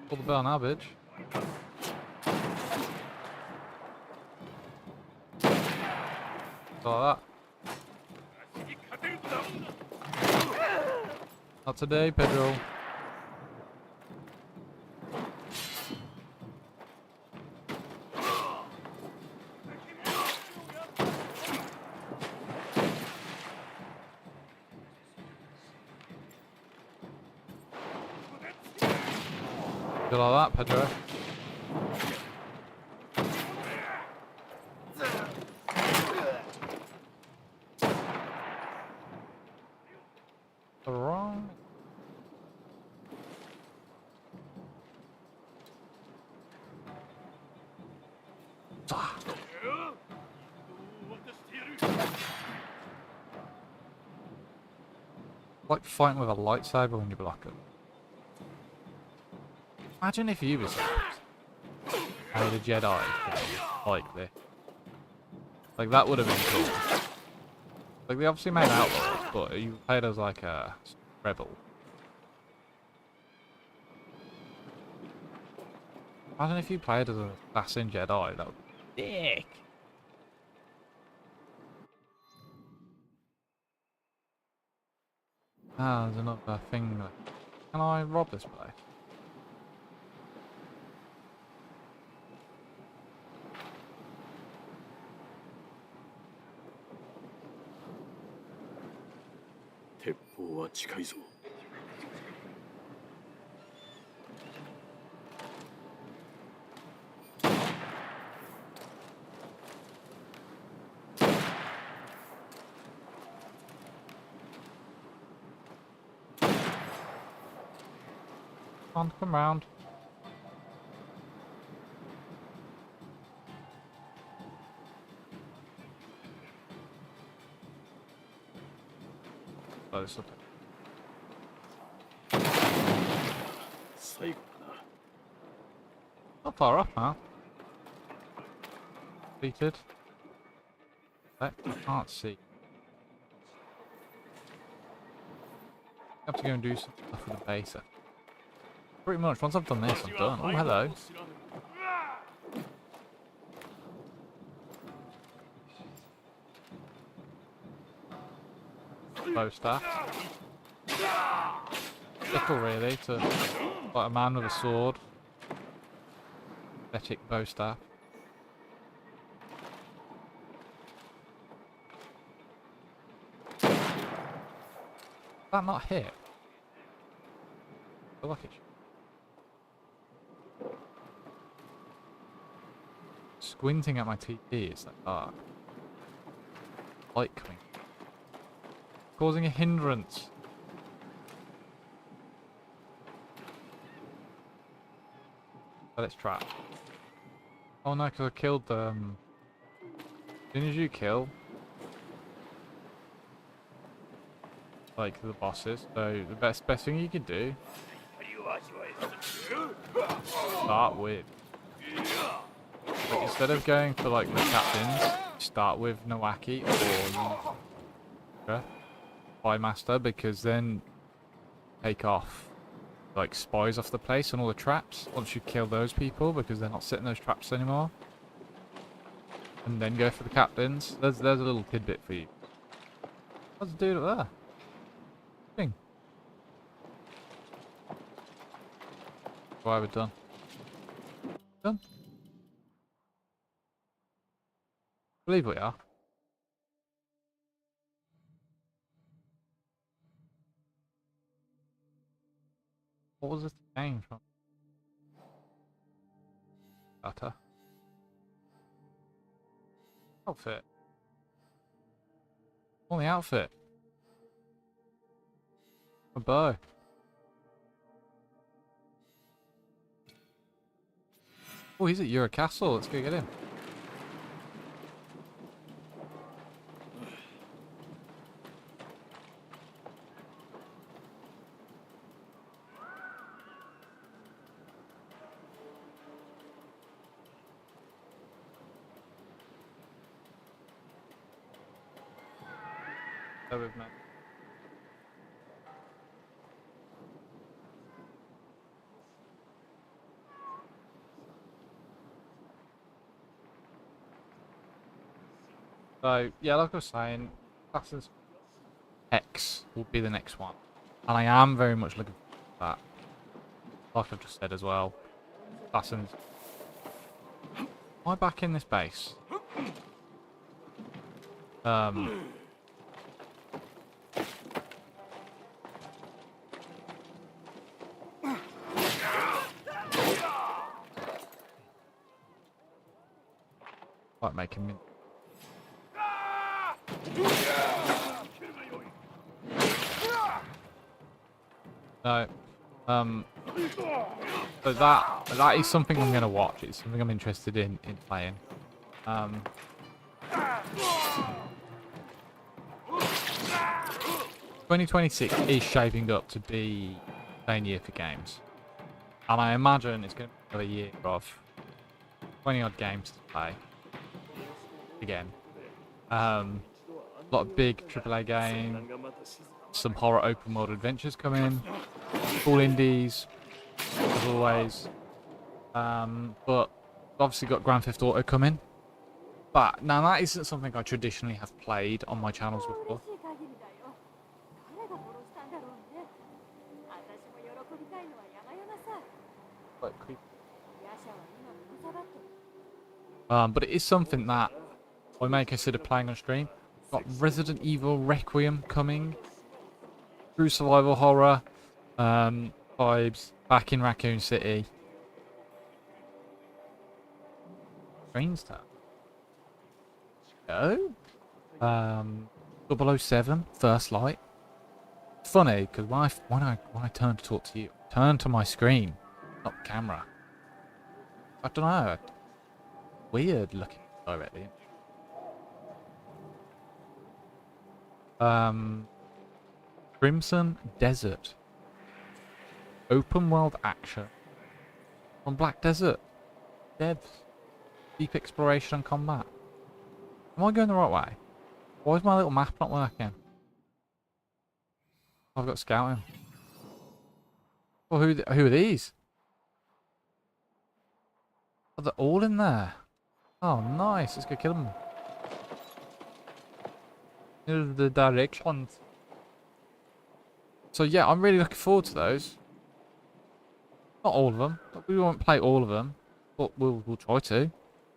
Pull the bell now, bitch. Like that. Not today, Pedro. You like that, Pedro? Wrong. Like fighting with a lightsaber when you block it. Imagine if Ubisoft made a Jedi like this. Like that would have been cool. Like they obviously made Outlaws, but you played as like a rebel. Imagine if you played as an assassin Jedi, that would be sick. Ah, there's another thing. Can I rob this place?鉄砲は近いぞ。Come round. Oh, this will take. 最後だな。 Not far off, huh? Seated. I can't see. I have to go and do some stuff with the base. Pretty much, once I've done this, I'm done. Oh, hello. Bow staff. Fickle, really, to like a man with a sword. Pathetic bow staff. Did that not hit? I feel like it should. Squinting at my TV, it's that dark. Light coming. Causing a hindrance. But it's trapped. Oh no, because I killed them. As soon as you kill like the bosses, so the best thing you could do, start with, like, instead of going for like the captains, start with Nawaki or Spy Master, because then take off like spies off the place and all the traps once you kill those people, because they're not setting those traps anymore. And then go for the captains. There's a little tidbit for you. What's the dude up there? Thing. Why are we done? Done? I believe we are. What was this game from? Butter. Outfit. Only outfit. A bow. Oh, he's at Euro Castle. Let's go get him. Bear with me. So, yeah, like I was saying, Assassin's X will be the next one. And I am very much looking forward to that. Like I've just said as well. Assassin's. Am I back in this base? Like making me. No. But that is something I'm gonna watch. It's something I'm interested in playing. 2026 is shaping up to be a playing year for games. And I imagine it's going to be another year of 20 odd games to play. Again. A lot of big AAA games, some horror open world adventures coming, cool indies, as always. But obviously got Grand Theft Auto coming. But now that isn't something I traditionally have played on my channels before. 嬉しい限りだよ。誰が殺したんだろうね。私も喜びたいのは山々さ。 Quite creepy. ヤシャは今ものさばってる。 But it is something that I may consider playing on stream. Got Resident Evil Requiem coming. True survival horror vibes back in Raccoon City. Trains town. Go. 007 First Light. It's funny because when I turn to talk to you, turn to my screen, not camera. I don't know. Weird looking directly. Crimson Desert. Open world action. On Black Desert. Devs. Deep exploration and combat. Am I going the right way? Why is my little map not working? I've got scouting. Well, who are these? Oh, they're all in there. Oh, nice. Let's go kill them. Here's the directions. So yeah, I'm really looking forward to those. Not all of them. We won't play all of them, but we'll try to.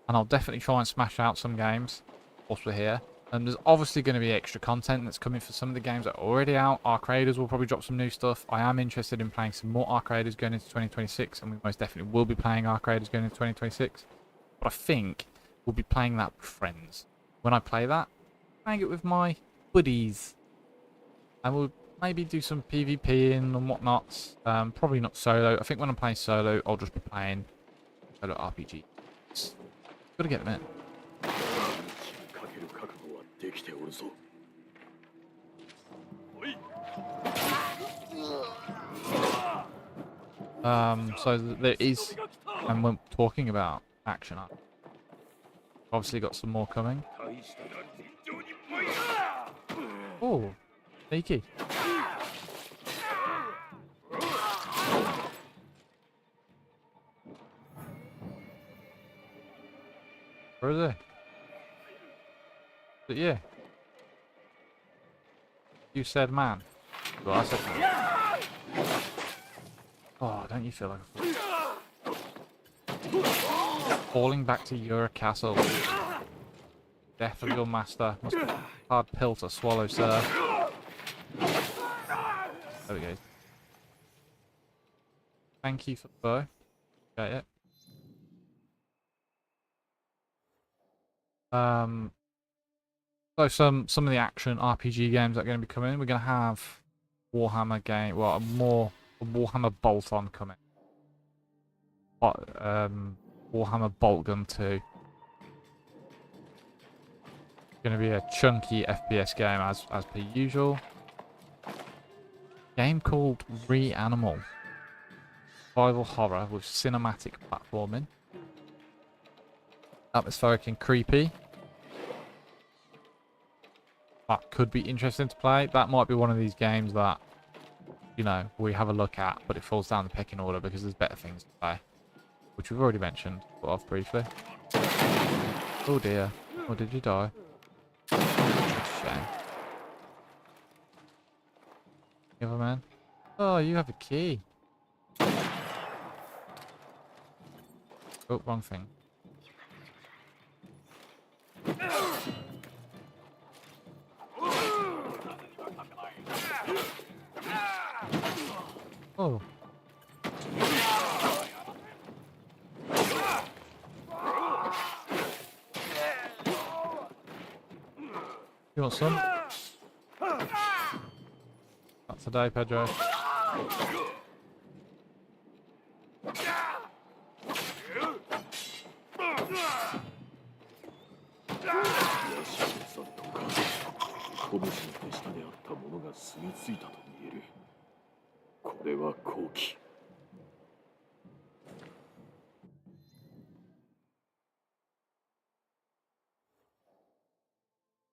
And I'll definitely try and smash out some games whilst we're here. And there's obviously going to be extra content that's coming for some of the games that are already out. Our creators will probably drop some new stuff. I am interested in playing some more Arc Raiders going into 2026, and we most definitely will be playing Arc Raiders going into 2026. But I think we'll be playing that with friends. When I play that, playing it with my buddies. And we'll maybe do some PvP and whatnot. Probably not solo. I think when I'm playing solo, I'll just be playing solo RPG. Gotta get them in. So there is, and we're talking about action. Obviously got some more coming. Oh, sneaky. Where is it? But yeah. You said man. Well, I said man. Oh, don't you feel like a fool? Falling back to your castle. Death of your master. Must be a hard pill to swallow, sir. There we go. Thank you for the bow. Got it. So some of the action RPG games that are going to be coming. We're going to have Warhammer game, well, a Warhammer bolt-on coming. Warhammer Boltgun 2. Going to be a chunky FPS game as per usual. Game called Reanimal. Survival horror with cinematic platforming. Atmospheric and creepy. That could be interesting to play. That might be one of these games that, you know, we have a look at, but it falls down the pecking order because there's better things to play. Which we've already mentioned, but off briefly. Oh dear. Or did you die? shame. The other man. Oh, you have a key. Oh, wrong thing. Oh. You want some? Not today, Pedro.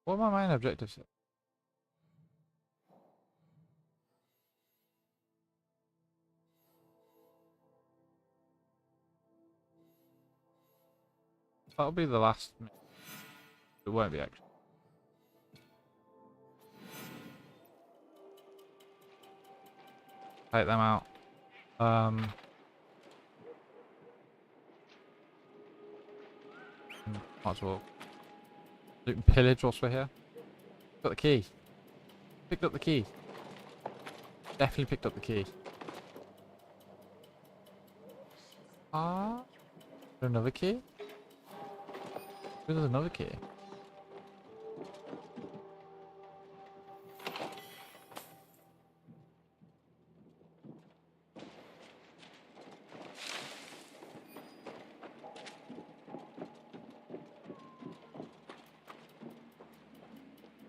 What are my main objectives? That'll be the last. It won't be actually. Take them out. Might as well loot and pillage whilst we're here. Got the key. Picked up the key. Definitely picked up the key. Ah, another key? There's another key.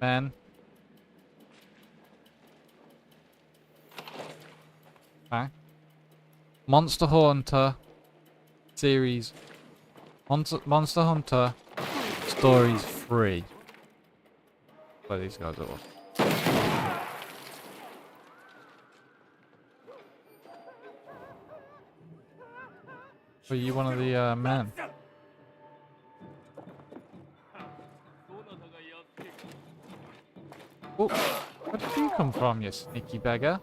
Man. Okay. Monster Hunter series. Monster Hunter Stories 3. Play these guys off. Are you one of the men? Oh, where did you come from, you sneaky beggar?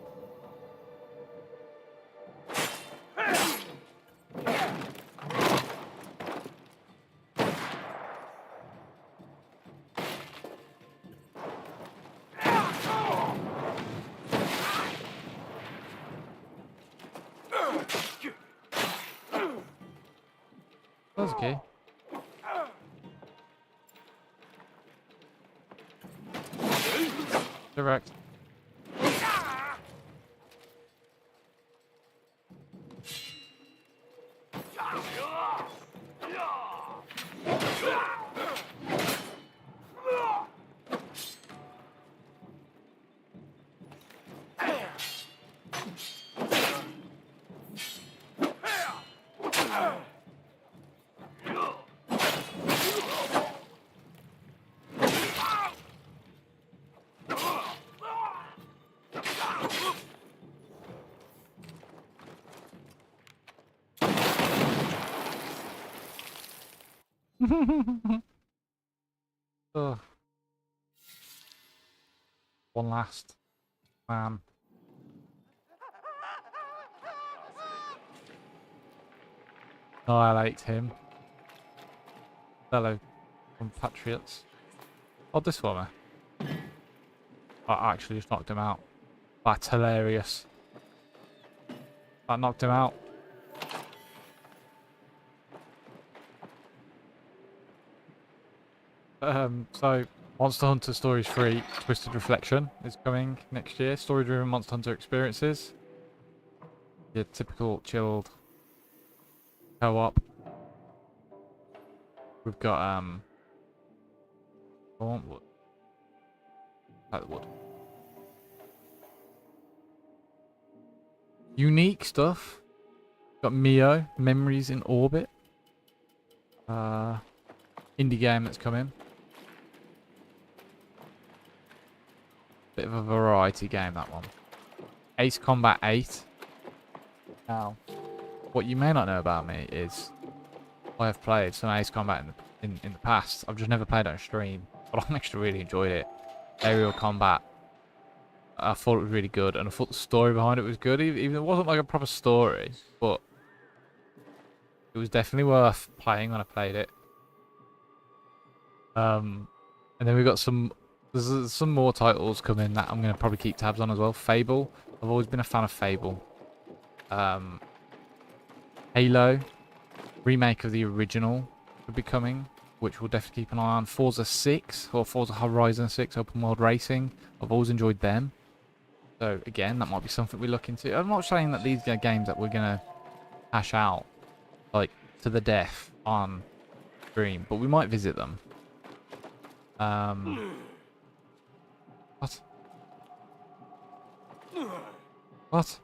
That's okay. Direct. Ugh. One last man. Annihilate him. Fellow compatriots. Hold this for me. I actually just knocked him out. That's hilarious. That knocked him out. So Monster Hunter Stories 3 Twisted Reflection is coming next year. Story-driven Monster Hunter experiences. Your typical chilled co-op. We've got I want wood. Like the wood. Unique stuff. Got Mio, Memories in Orbit. Indie game that's coming. Bit of a variety game, that one. Ace Combat 8. Now, what you may not know about me is I have played some Ace Combat in the past. I've just never played it on stream, but I've actually really enjoyed it. aerial combat. I thought it was really good, and I thought the story behind it was good. Even it wasn't like a proper story, but it was definitely worth playing when I played it. And then we got there's some more titles coming that I'm gonna probably keep tabs on as well. Fable. I've always been a fan of Fable. Halo remake of the original will be coming, which we'll definitely keep an eye on. Forza 6 or Forza Horizon 6 open world racing. I've always enjoyed them. So again, that might be something we look into. I'm not saying that these are games that we're gonna hash out like to the death on stream, but we might visit them. What? What?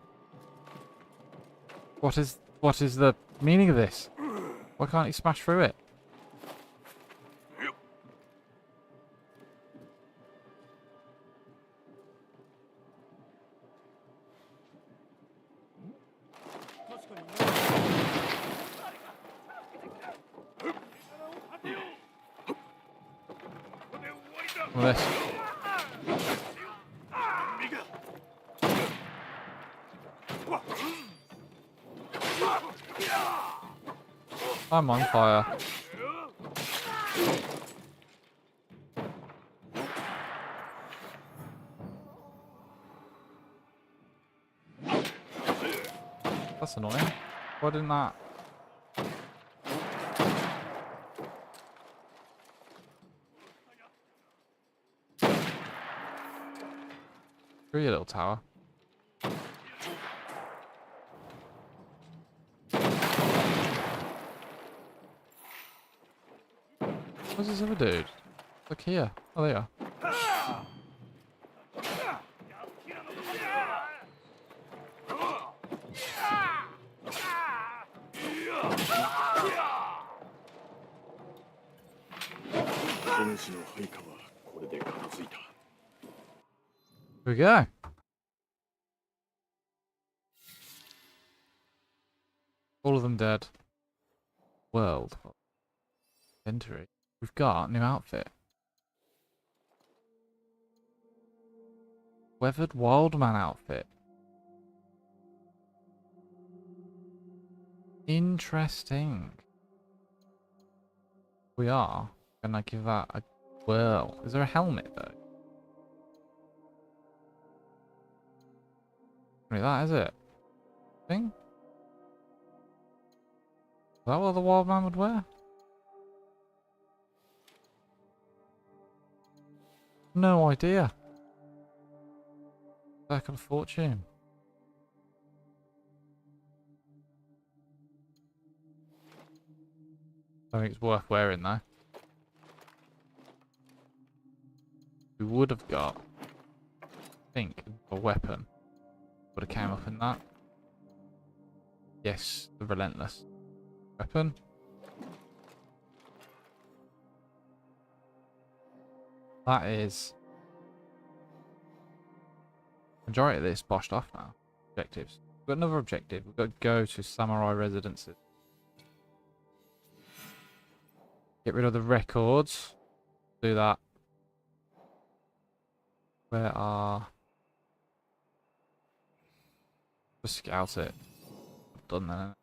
What is the meaning of this? Why can't he smash through it? Well, this. I'm on fire. That's annoying. Why didn't that? Screw you, little tower. What's this other dude? Look here. Oh, there you are. Here we go. All of them dead. World. Inventory. We've got a new outfit. Weathered Wildman outfit. Interesting. We are gonna give that a whirl. Is there a helmet though? Not that, is it? Thing? Is that what the Wildman would wear? No idea. Circle of Fortune. I think it's worth wearing though. We would have got, I think, a weapon. Would have came up in that. Yes, the Relentless weapon. That is majority of this boshed off now. Objectives. We've got another objective. We've got to go to Samurai Residences. Get rid of the records. Do that. Where are... Just scout it. Done that.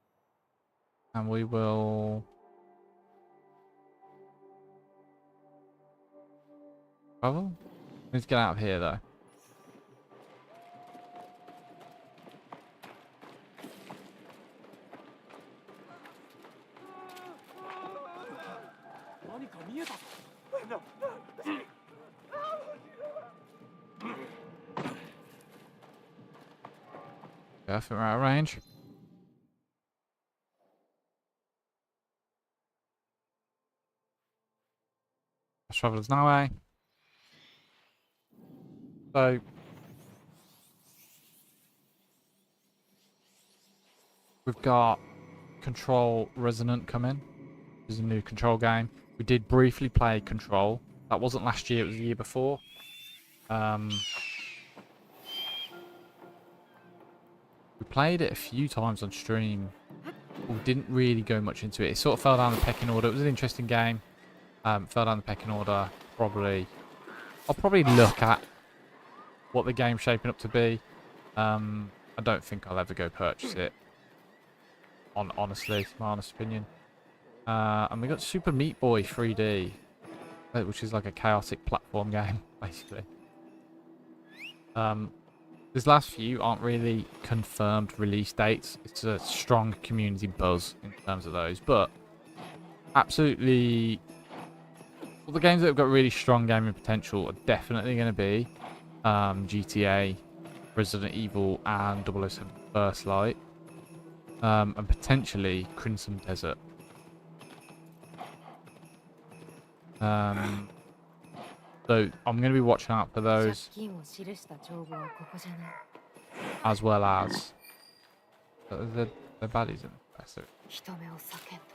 And we will... Travel? Need to get out of here though. Yeah, I think we're out of range. Fast travelers no way. So we've got Control Resonant coming. This is a new Control game. We did briefly play Control. That wasn't last year, it was the year before. We played it a few times on stream. We didn't really go much into it. It sort of fell down the pecking order. It was an interesting game. Fell down the pecking order probably I'll probably look at what the game's shaping up to be. I don't think I'll ever go purchase it. Honestly, my honest opinion. And we got Super Meat Boy 3D, which is like a chaotic platform game, basically. These last few aren't really confirmed release dates. It's a strong community buzz in terms of those, but absolutely, all the games that have got really strong gaming potential are definitely going to be GTA, Resident Evil, and 007 First Light, and potentially Crimson Desert. So I'm going to be watching out for those, 借金を記した帳簿はここじゃない。 as well as the baddies in there. So 人目を避けんと。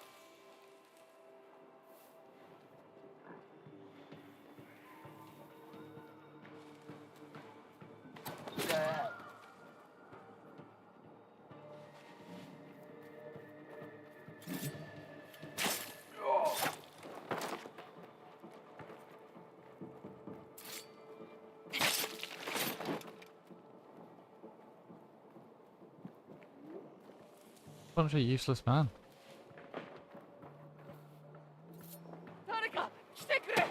bunch of useless man. 誰か来てくれ。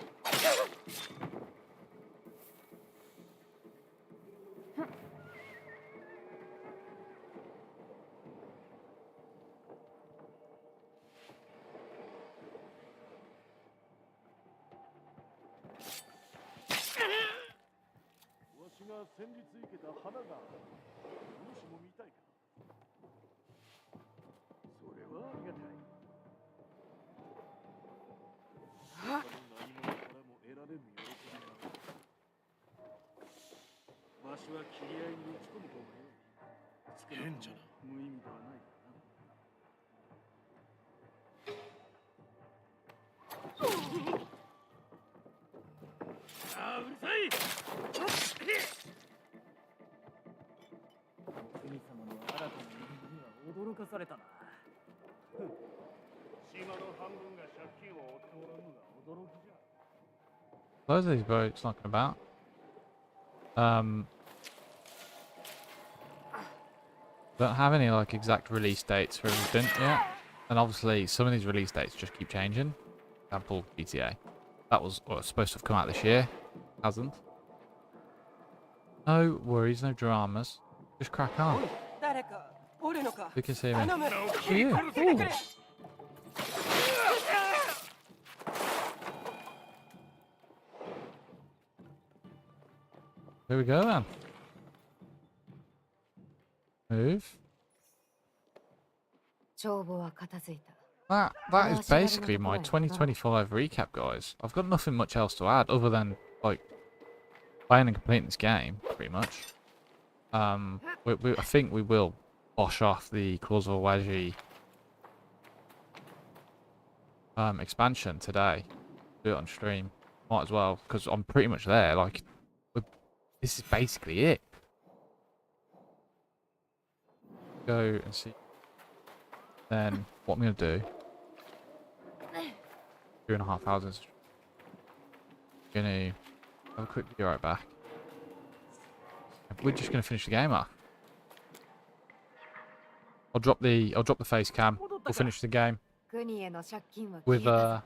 わしが先日生けた花がお主も見たいか。それはありがたい。他の何者からも得られぬ喜びがある。わしは切り合いに打ち込む方がよい。変じゃな。無意味ではないからな。ああ、うるさい。神様の新たな恵みには驚かされたな。島の半分が借金を負っておらんのが驚きじゃ。 Those are these boats talking about. Don't have any like exact release dates for everything yet, and obviously some of these release dates just keep changing. For example, GTA. That was supposed to have come out this year, hasn't. No worries, no dramas. Just crack on. 誰かおるのか。 You can see me. 頼む。 Who are you? Ooh. Here we go then. Move. 帳簿は片付いた。 That is basically my 2025 recap, guys. I've got nothing much else to add other than like playing and completing this game, pretty much. I think we will bosh off the Claws of Awaji expansion today. Do it on stream. Might as well, because I'm pretty much there. Like, this is basically it. Go and see. Then what I'm gonna do? 2.5 hours. Gonna have a quick be right back. We're just gonna finish the game off. I'll drop the face cam. We'll finish the game 国への借金は消 with えたぞ。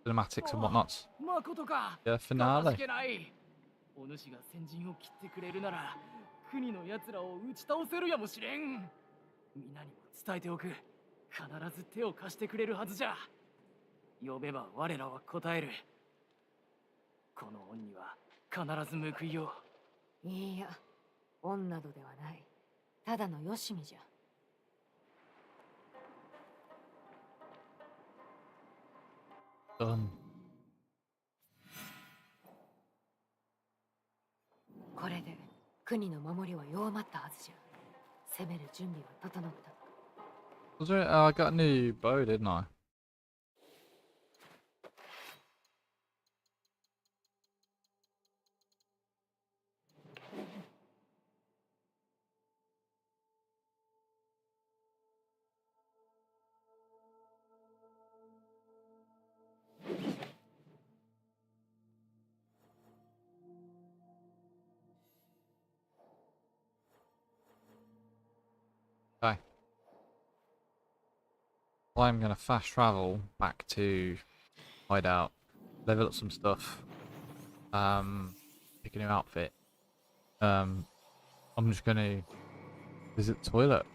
cinematics and whatnots. まことか。 Yeah, かたじ finale. けない。お主が先陣を切ってくれるなら、国の奴らを打ち倒せるやもしれん。皆にも伝えておく。必ず手を貸してくれるはずじゃ。呼べば我らは答える。この恩には必ず報いよう。いいや、恩などではない。ただのよしみじゃ。 Done. これで国の守りは弱まったはずじゃ。攻める準備は整った。 Was there? I got a new bow, didn't I? I'm gonna fast travel back to hideout, level up some stuff, pick a new outfit. I'm just gonna visit the toilet.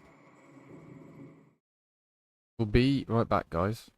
We'll be right back, guys.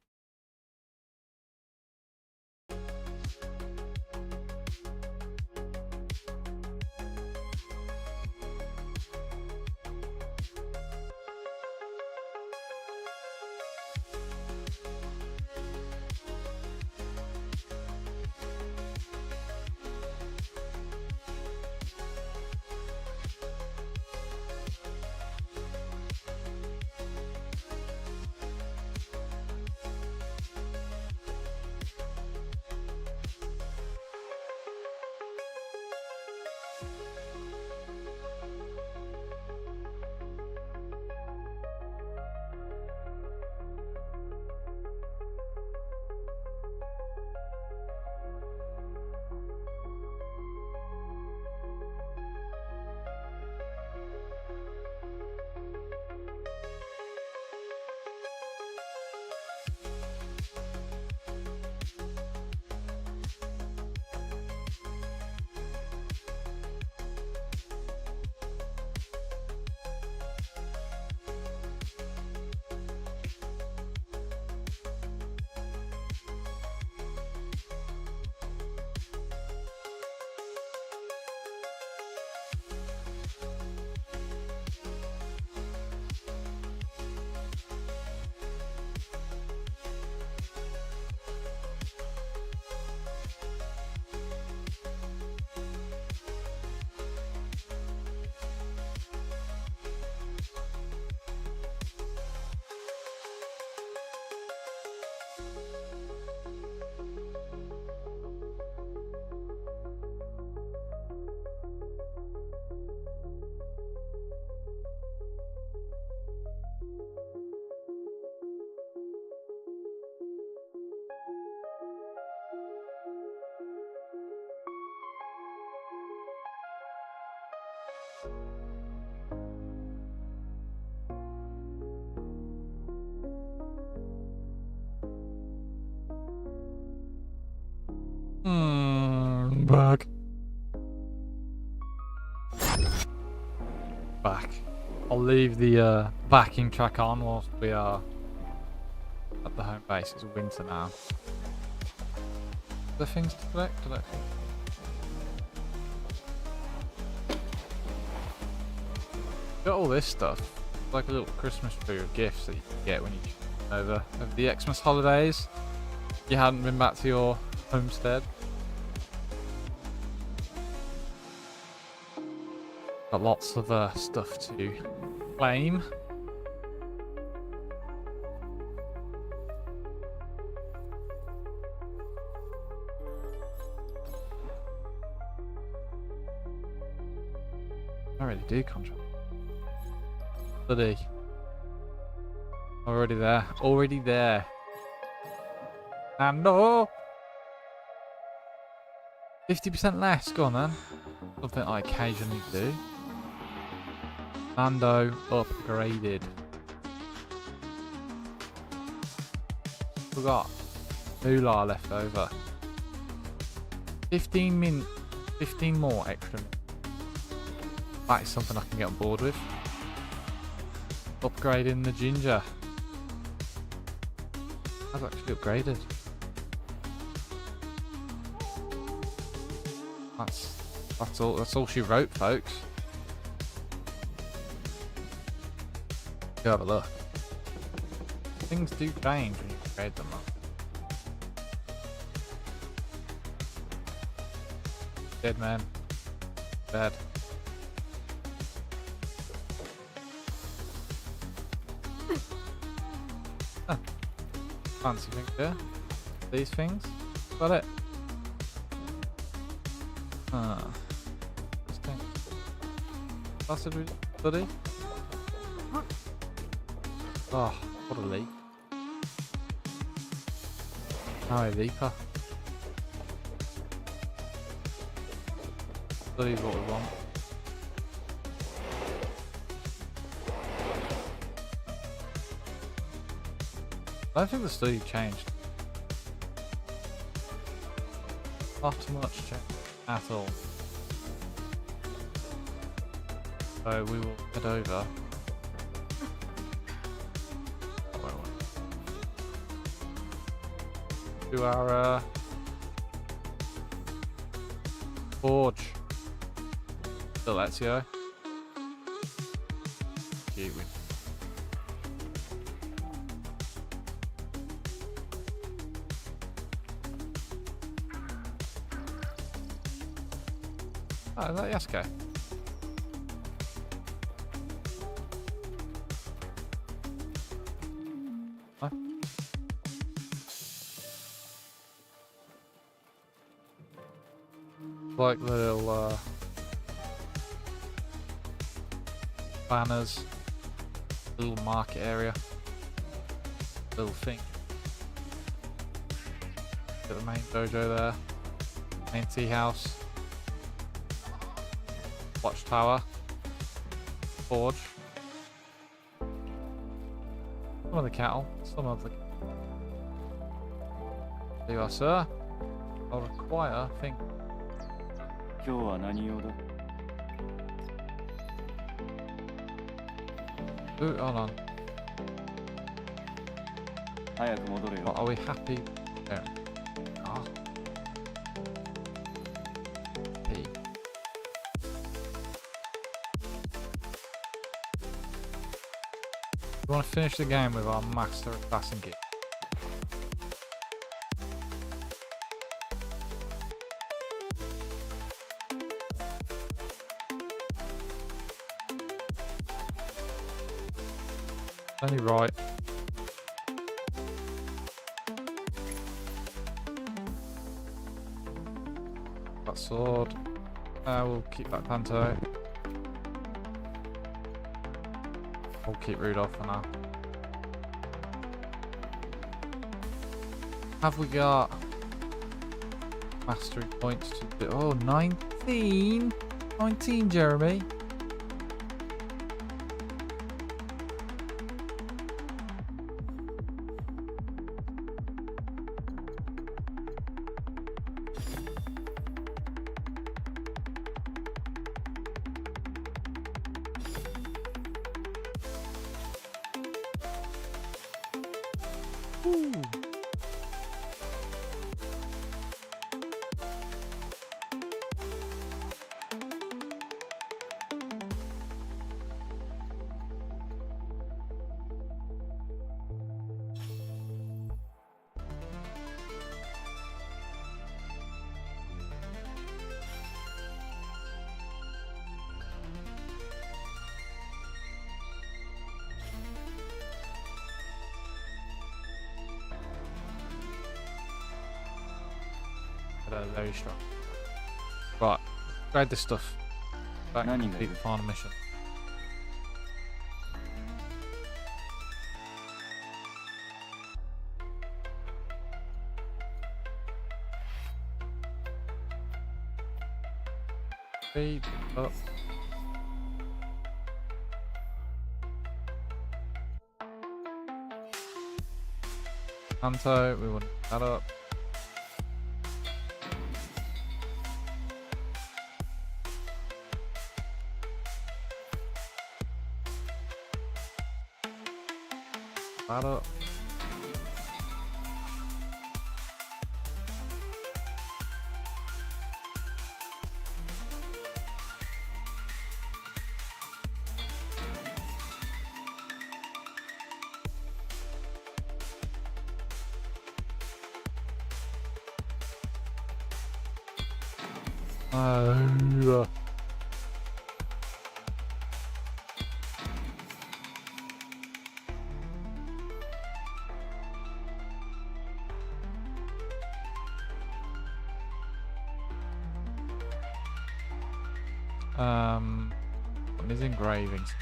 Back. Back. I'll leave the backing track on whilst we are at the home base. It's winter now. The things to collect? Got all this stuff. It's like a little Christmas tree of gifts that you can get when you come over the Xmas holidays. You hadn't been back to your homestead. Got lots of stuff to claim. I really do contract. Bloody. Already there. Already there. And no! 50% less. Go on then. Something I occasionally do. Mando upgraded. We got moolah left over. 15 more extra. That is something I can get on board with. Upgrading the ginger. I've actually upgraded. That's all she wrote, folks. Go have a look. Things do change when you upgrade them up. Dead man. Dead. Huh. Fancy thing there. These things. Got it. This thing. Possibly bloody. Oh, what a leak. Now a leaper. Bloody what we want. I don't think the study changed. Not much change at all. So we will head over. Oh, wait. To our forge. Still Ezio. Cute. Oh, is that Yasuke? Huh? Like little banners, little market area, little thing. Got the main dojo there, main tea house. Watchtower, forge, some of the cattle, some of the. There you are, sir. I'll require, I think. 今日は何用だ Ooh, hold on. 早く戻れ What, よ are we happy? There. Ah. P. We want to finish the game with our master assassin gear. Only right. That sword. We'll keep that Panto. We'll keep Rudolph for now. Have we got mastery points to do? Oh, 19! 19, Jeremy. Ooh. Very strong. Right, grade this stuff. Back and complete the final mission. Speed up. Panto, we want that up. That up. What is engravings?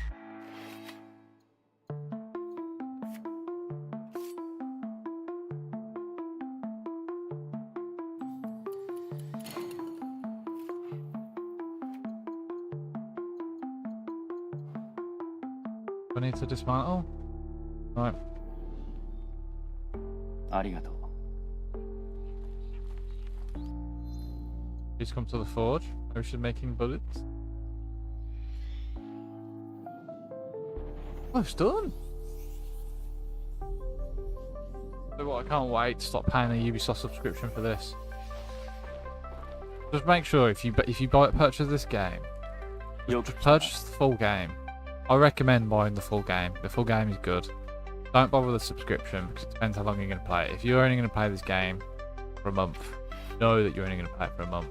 I need to dismantle. Right. ありがとう。 Please come to the forge. Ocean making bullets. Oh, it's done. So what? I can't wait to stop paying the Ubisoft subscription for this. Just make sure if you purchase this game, just purchase the full game. I recommend buying the full game. The full game is good. Don't bother with the subscription because it depends how long you're going to play it. If you're only going to play this game for a month, know that you're only going to play it for a month.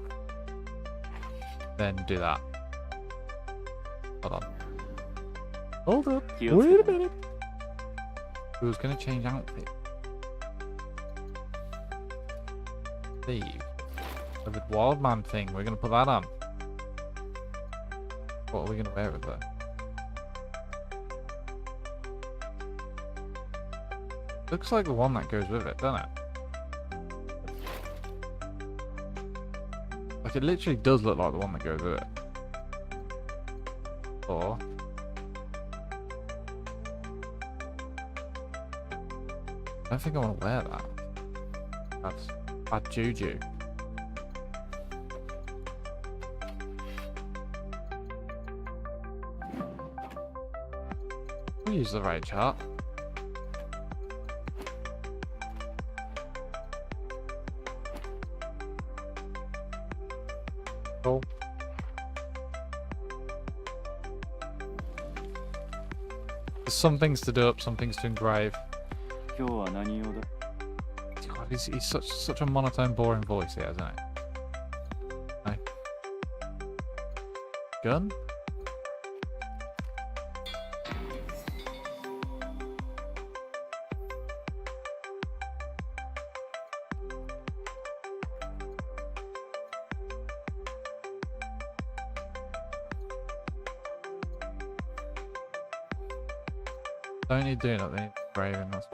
Then do that. Hold on. Hold up. Wait a minute. Who's going to change outfit? Steve. The wild man thing. We're going to put that on. What are we going to wear with that? Looks like the one that goes with it, doesn't it? Like, it literally does look like the one that goes with it. Or... I don't think I want to wear that. That's bad juju. We'll use the right chart. Cool. There's some things to do up, some things to engrave. 今日は何用だ? God, he's such a monotone, boring voice here, isn't it? No. Gun? Don't need doing that, they need engraving us.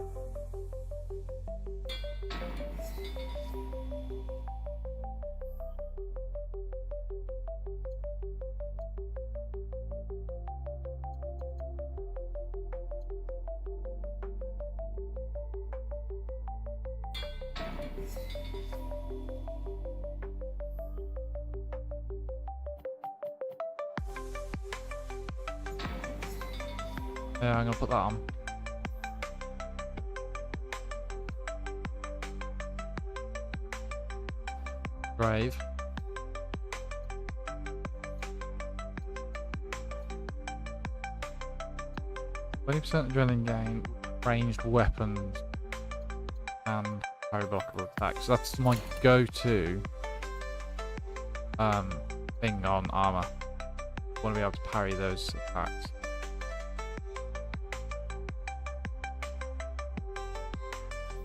Yeah, I'm gonna put that on. Brave. %20 adrenaline gain, ranged weapons, and parry blockable attacks. So that's my go-to thing on armor. I want to be able to parry those attacks.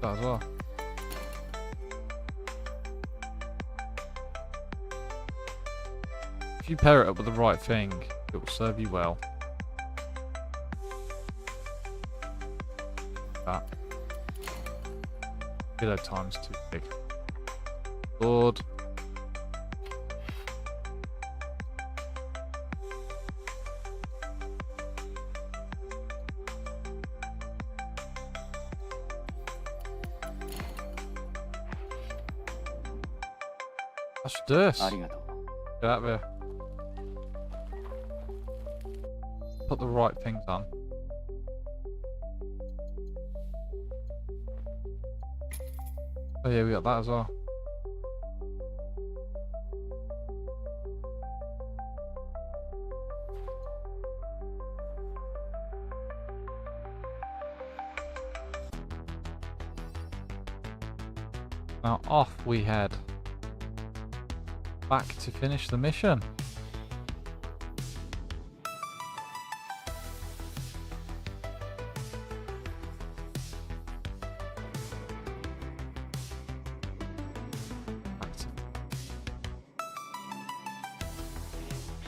That as well. If you pair it up with the right thing, it will serve you well. That. Reload time's too big. Lord. I should do this. ありがとう。 Get out of here. Put the right things on. Oh yeah, we got that as well. Now off we head. Back to finish the mission.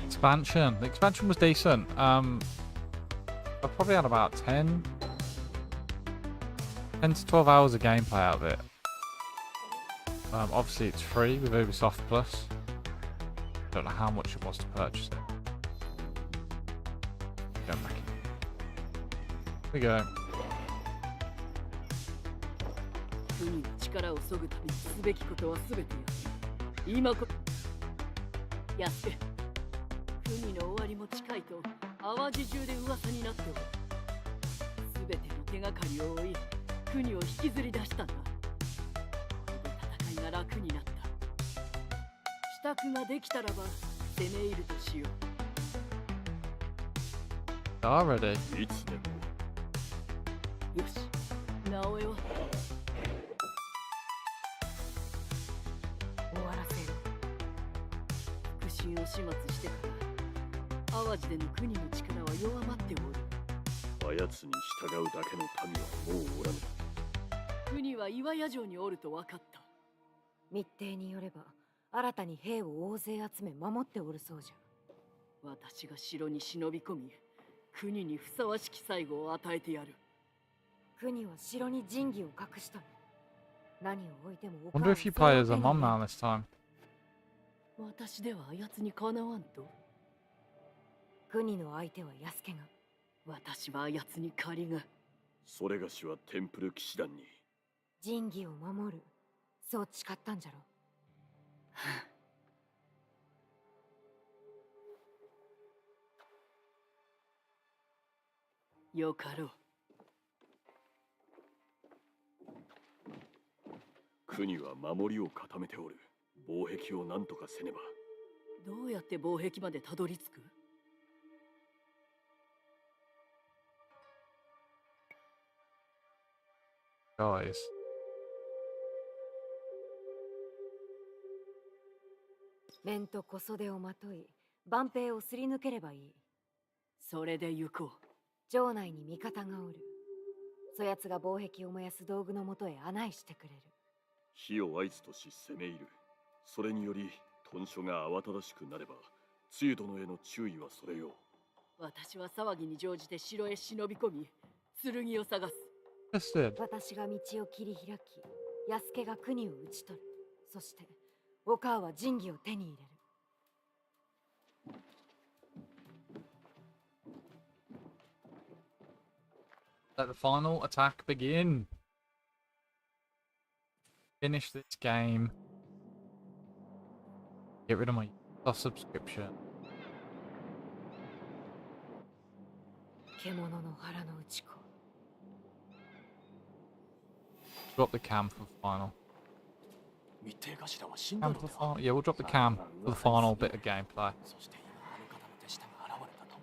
Expansion. The expansion was decent. I probably had about 10 to 12 hours of gameplay out of it. Obviously it's free with Ubisoft Plus. Don't know how much it was to purchase it. Going back in. Here we go. 国の力を削ぐためにすべきことは全てやる。今こ安家、国の終わりも近いと淡路中で噂になっておる。全ての手がかりを追い、国を引きずり出したんだ。これで戦いが楽になった。支度ができたらば攻め入るとしよう。 Already. いつでも。よし、直江は終わらせる。復讐を始末してから淡路での国の力は弱まっておる。あやつに従うだけの民はもうおらぬ。国は岩屋城におると分かった。密偵によれば新たに兵を大勢集め守っておるそうじゃ。私が城に忍び込み、国にふさわしき最後を与えてやる。国は城に神器を隠しとる。何を置いてもお Wonder if you play as a mom now this time. 私ではあやつにかなわんと。国の相手は安家が。私はあやつに借りが。それがしはテンプル騎士団に。神器を守る。そう誓ったんじゃろ。よかろう。国は守りを固めておる。防壁を何とかせねば。どうやって防壁までたどり着く？Guys. 面と小袖をまとい、万兵をすり抜ければいい。それで行こう。城内に味方がおる。そやつが防壁を燃やす道具のもとへ案内してくれる。火を合図とし攻め入る。それにより屯所が慌ただしくなれば、露殿への注意はそれよ。私は騒ぎに乗じて城へ忍び込み、剣を探す。Just did. 私が道を切り開き、安家が国を討ち取る。そして、お母は神器を手に入れる。Let the final attack begin. Finish this game. Get rid of my subscription. 獣の腹の内子。 Drop the cam for the final. 密偵頭は死んだ Cam の for で the は。 final. Yeah, we'll drop the cam for the final bit of gameplay. そして今あの方の手下が現れたと。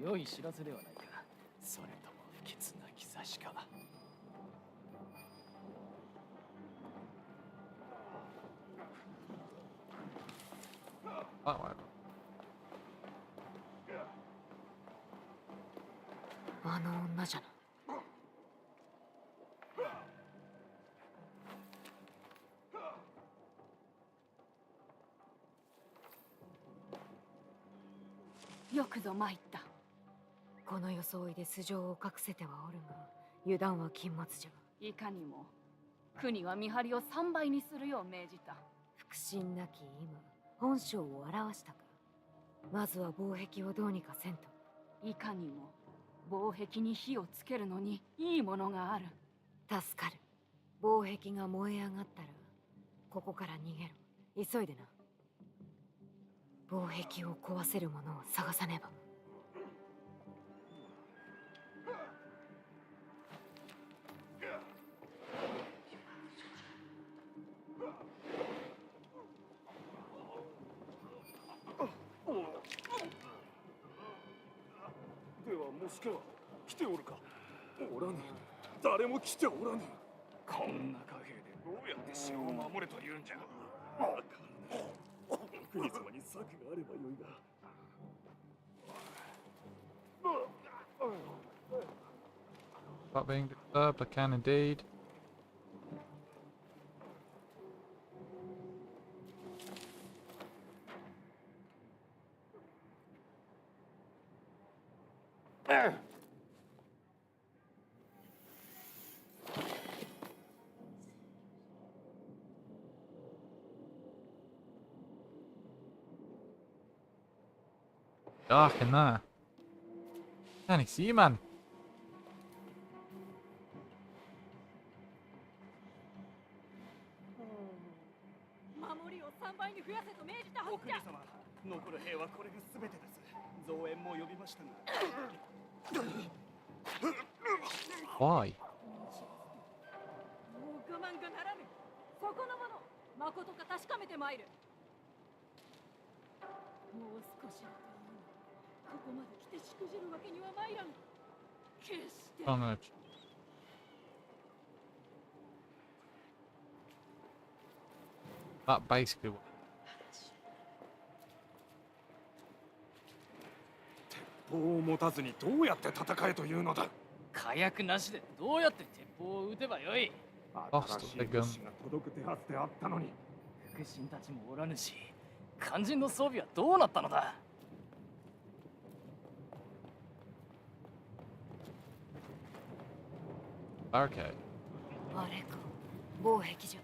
良い知らせではないか。それとも不吉な兆しか。 Oh, whatever. あの女じゃな。よくぞ参った。この装いで素性を隠せてはおるが、油断は禁物じゃ。いかにも国は見張りを3倍にするよう命じた。腹心なき今、本性を表したか。まずは防壁をどうにかせんと。いかにも防壁に火をつけるのにいいものがある。助かる。防壁が燃え上がったら、ここから逃げろ。急いでな。防壁を壊せるものを探さねば。ではモスケは来ておるか。おらぬ。誰も来ておらぬ。こんな貨幣でどうやって城を守れと言うんじゃ。わからない。国様に策があればよいが。 Stop being disturbed, I can indeed. Dark in there. Can't see you, man. を3倍に増やせと命じたはずじゃ。様、残る兵はこれが全てです。増援も呼びましたが。 Why? もう我慢がならぬ。そこの者、まことか確かめてまいる。もう少しだというの。ここまで来てしくじるわけには参らぬ。決して。 Oh no. That basically. 砲を持たずにどうやって戦えというのだ。火薬なしでどうやって鉄砲を撃てばよい。Lost 新しい the 物 gun. 資が届く手はずであったのに。腹心たちもおらぬし、肝心の装備はどうなったのだ。 Okay. あれか、防壁じゃ。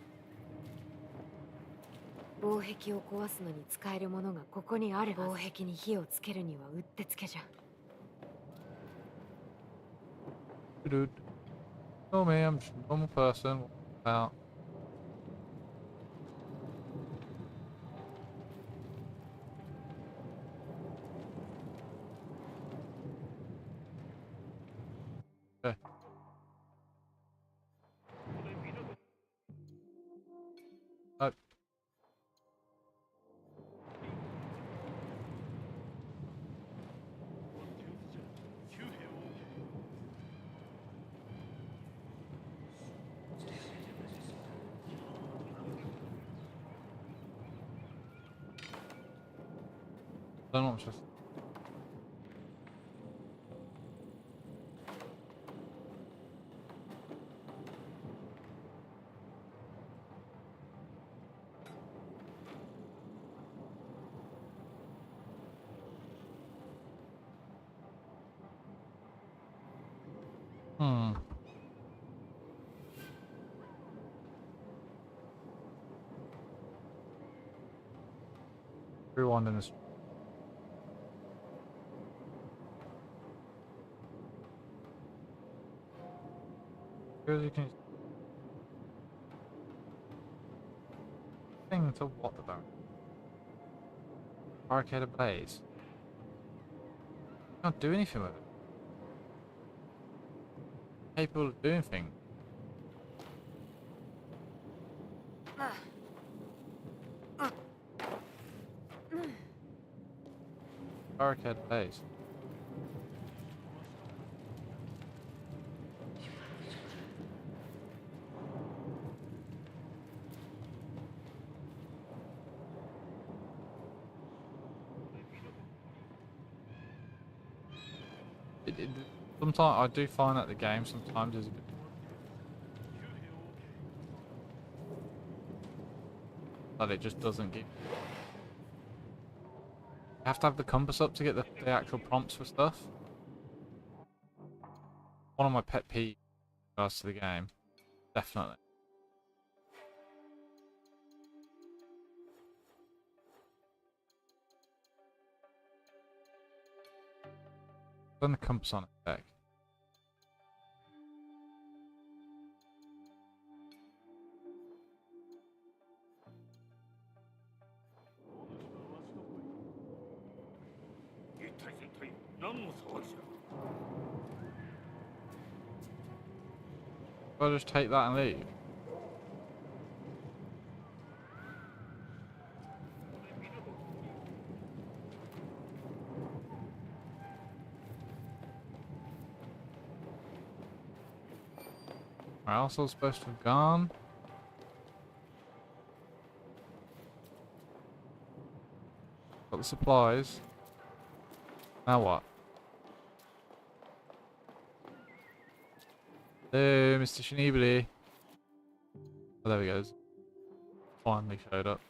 防壁を壊すのに使えるものがここにある。防壁に火をつけるにはうってつけじゃ。 Dude. Oh me, I'm just a normal person. Out. Okay. Oh. Don't know what's just. Hmm. Rewind in this. Here you can. Thing to what about? Arcade Ablaze. Can't do anything with it. Capable of doing things. Arcade Ablaze. Sometimes I do find that the game sometimes is a bit. That it just doesn't give. You have to have the compass up to get the actual prompts for stuff. One of my pet peeves in regards to the game. Definitely. Turn the compass on its back. I'll just take that and leave. Where else I was supposed to have gone? Got the supplies. Now what? Hello, Mr. Shinibili. Oh, there he goes. Finally showed up.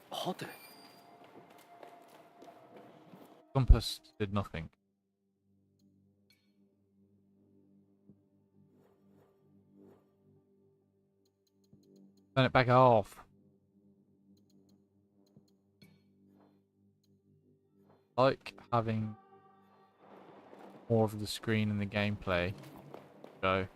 Compass did nothing. Turn it back off. I like having more of the screen in the gameplay. So.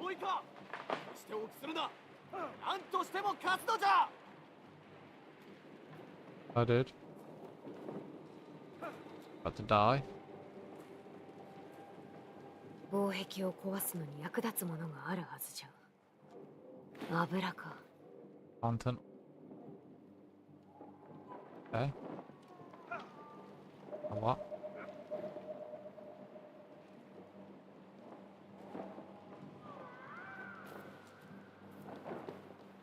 良いか、しておくするな。何としても勝つのじゃ。 I did. About to die. 防壁を壊すのに役立つものがあるはずじゃ。油か。Content. Okay. A what?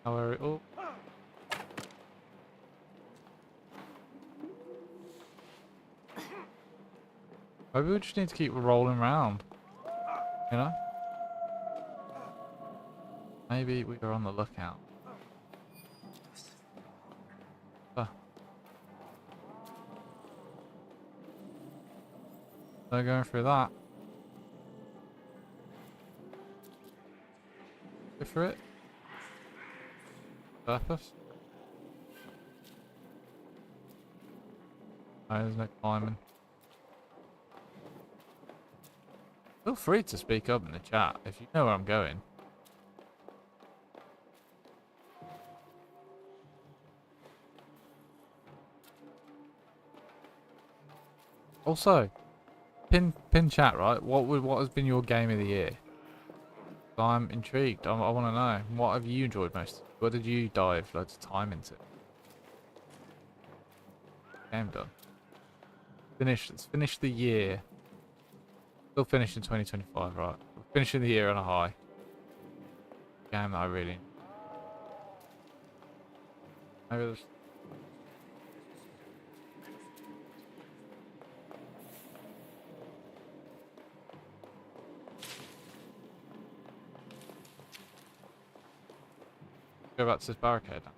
However, oh. Maybe we just need to keep rolling around. You know? Maybe we are on the lookout. They're going through that. Go for it. Purpose. No, there's no climbing. Feel free to speak up in the chat if you know where I'm going. Also, pin chat, right? What has been your game of the year? I'm intrigued. I want to know. What have you enjoyed most? What did you dive loads of time into? Game done. Let's finish the year. Still finished in 2025, right? We're finishing the year on a high. Game that I really. Maybe there's. Go back to this barricade now.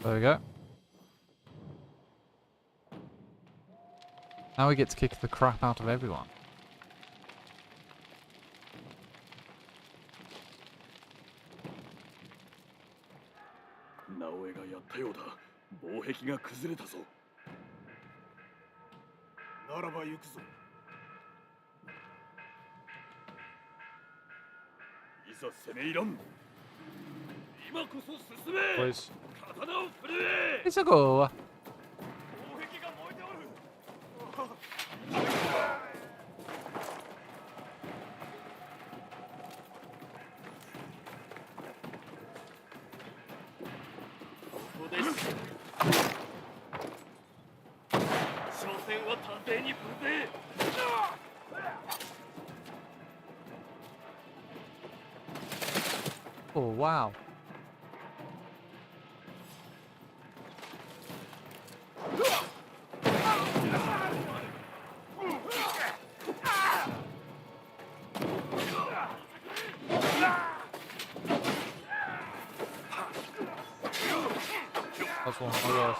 There we go. Now we get to kick the crap out of everyone. 直江がやったようだ。防壁が崩れたぞ。ならば行くぞ。いざ攻め入らん。今こそ進め。 Boys. 刀を振るえ。 It's a go. 防壁が燃えておる。ここです所詮は多勢に無勢。 Oh wow. That's one. Oh yes.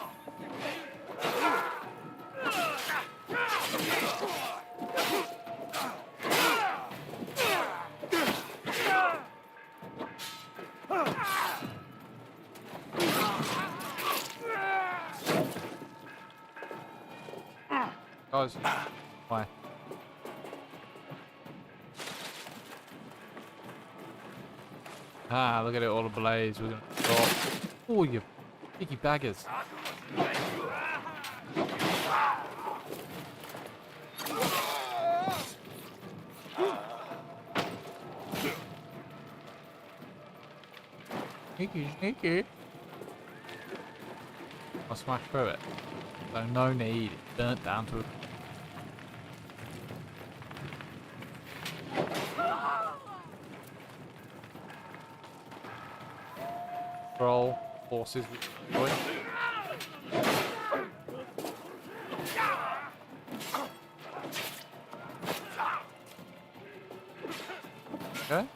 Guys, why? Ah, look at it all ablaze. We're gonna stop. Oh, you picky baggers. Sneaky, sneaky. I'll smash through it. So no need. It's burnt down to a... Roll forces. Okay.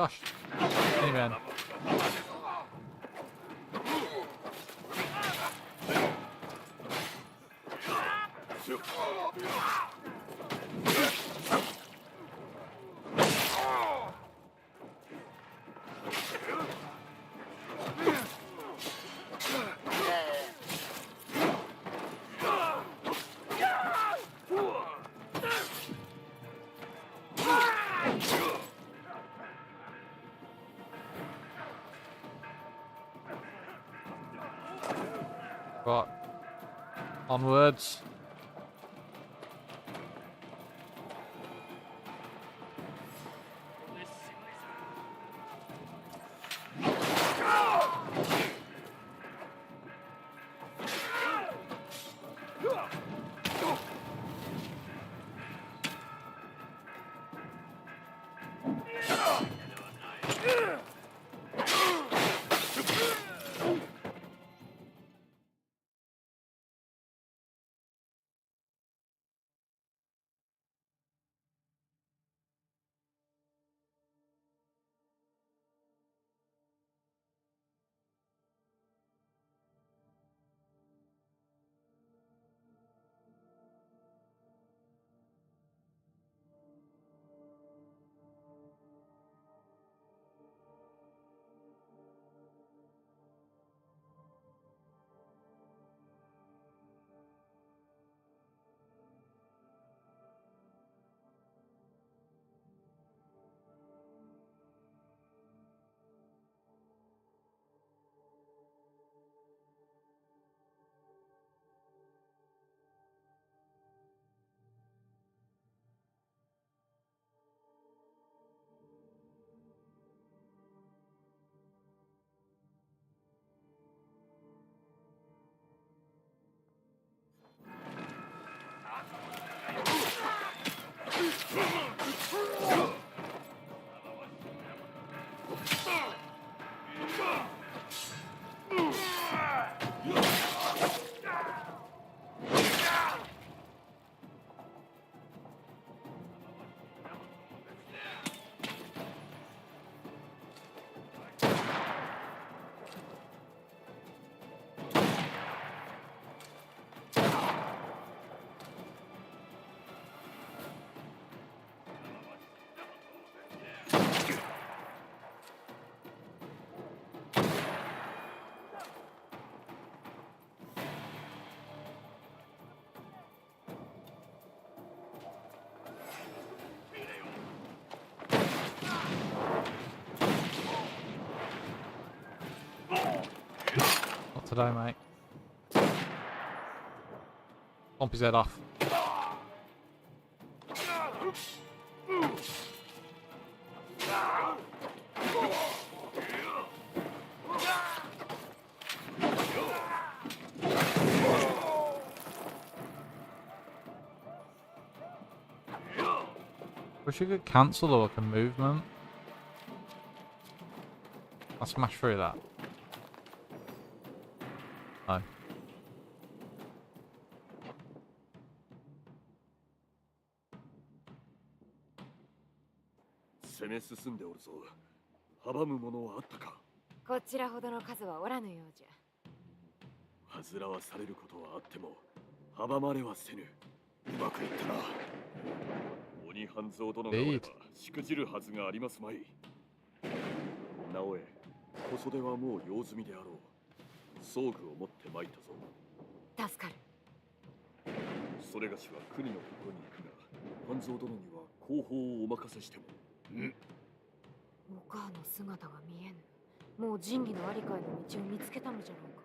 Gosh. Minivan. Right. Onwards. Not today, mate. Bump his head off. Wish you could cancel the like a movement. I'll smash through that. No. 攻め進んでおるぞ。阻むものはあったか。こちらほどの数はおらぬようじゃ。煩わされることはあっても阻まれはせぬ。うまくいったな。鬼半蔵殿がおればしくじるはずがありますまい。直江、小袖はもう用済みであろう。装具を持って参ったぞ。助かる。それがしは国のところに行くが、半蔵殿には後方をお任せしても。お母の姿が見えぬ。もう仁義のありかへの道を見つけたのじゃろうか。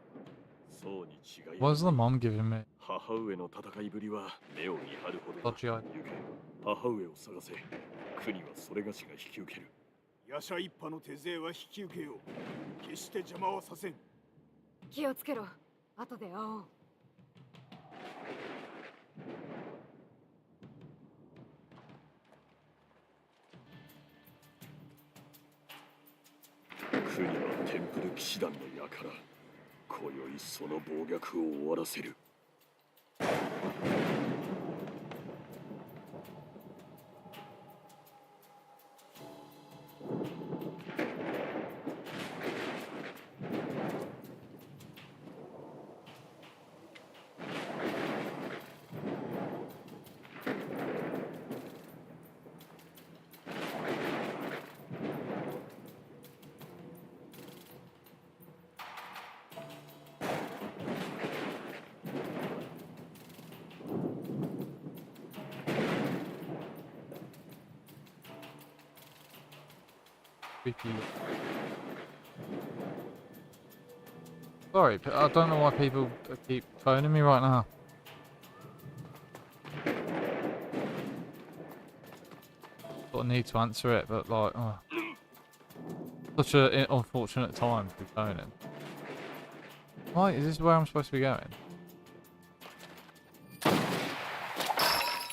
そうに違い What is the mom giving me? 母上の戦いぶりは目を見張るほどだ。 Dodgy eye. 行け、母上を探せ。国はそれがしが引き受ける。夜叉一派の手勢は引き受けよう。決して邪魔はさせん。気をつけろ。後で会おう。国はテンプル騎士団の輩。今宵その暴虐を終わらせる。Vicky. Sorry, I don't know why people keep phoning me right now. Sort of need to answer it, but like, oh, such an unfortunate time to be phoning. Why is this where I'm supposed to be going?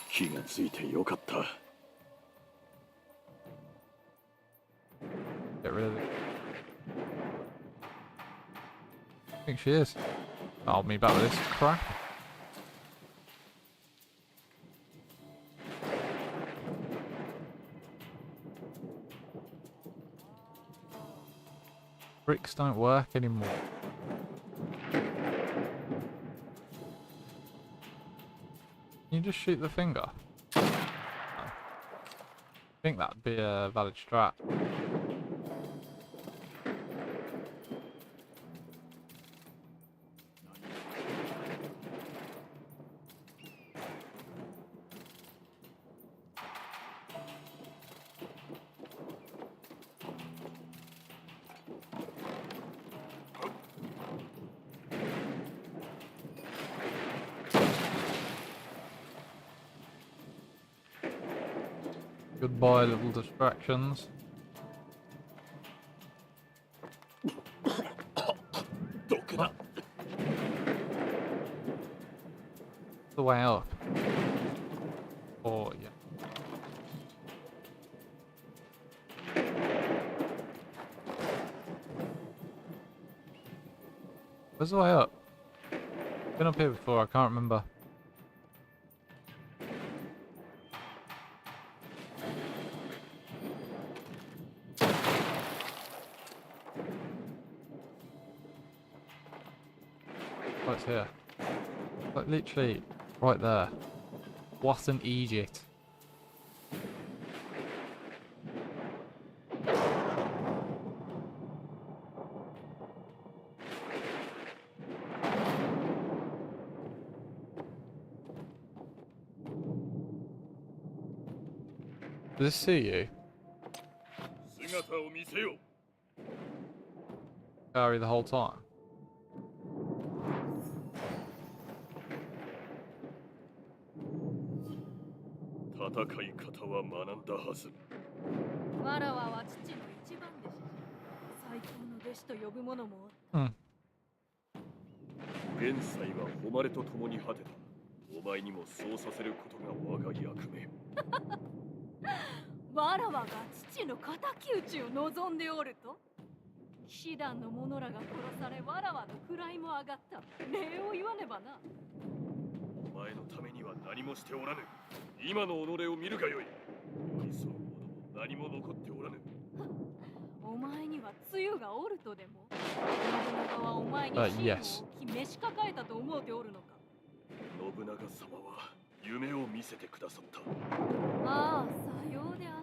気がついてよかった。 Get rid of it. I think she is. I'll be back with this crap. Bricks don't work anymore. Can you just shoot the finger? No. I think that'd be a valid strat. Goodbye, little distractions. 毒だ。 The way up. Oh, yeah. Where's the way up? Been up here before, I can't remember. Oh, it's here. Like literally right there. What an Egypt. Does this see you? 姿を見せよ。 Carry the whole time. 戦い方は学んだはず。わらわは父の一番弟子。最高の弟子と呼ぶ者もおった。現在は誉れと共に果てた。お前にもそうさせることが我が役目。わらわが父の敵討ちを望んでおると、騎士団の者らが殺され、わらわの位も上がった。礼を言わねばな。お前のためには何もしておらぬ。今の己を見るがよい。理想も何も残っておらぬ。お前には露がおるとでも。信長はお前に真を置き召し抱えたと思うておるのか。信長様は夢を見せてくださった。ああ、さようであっ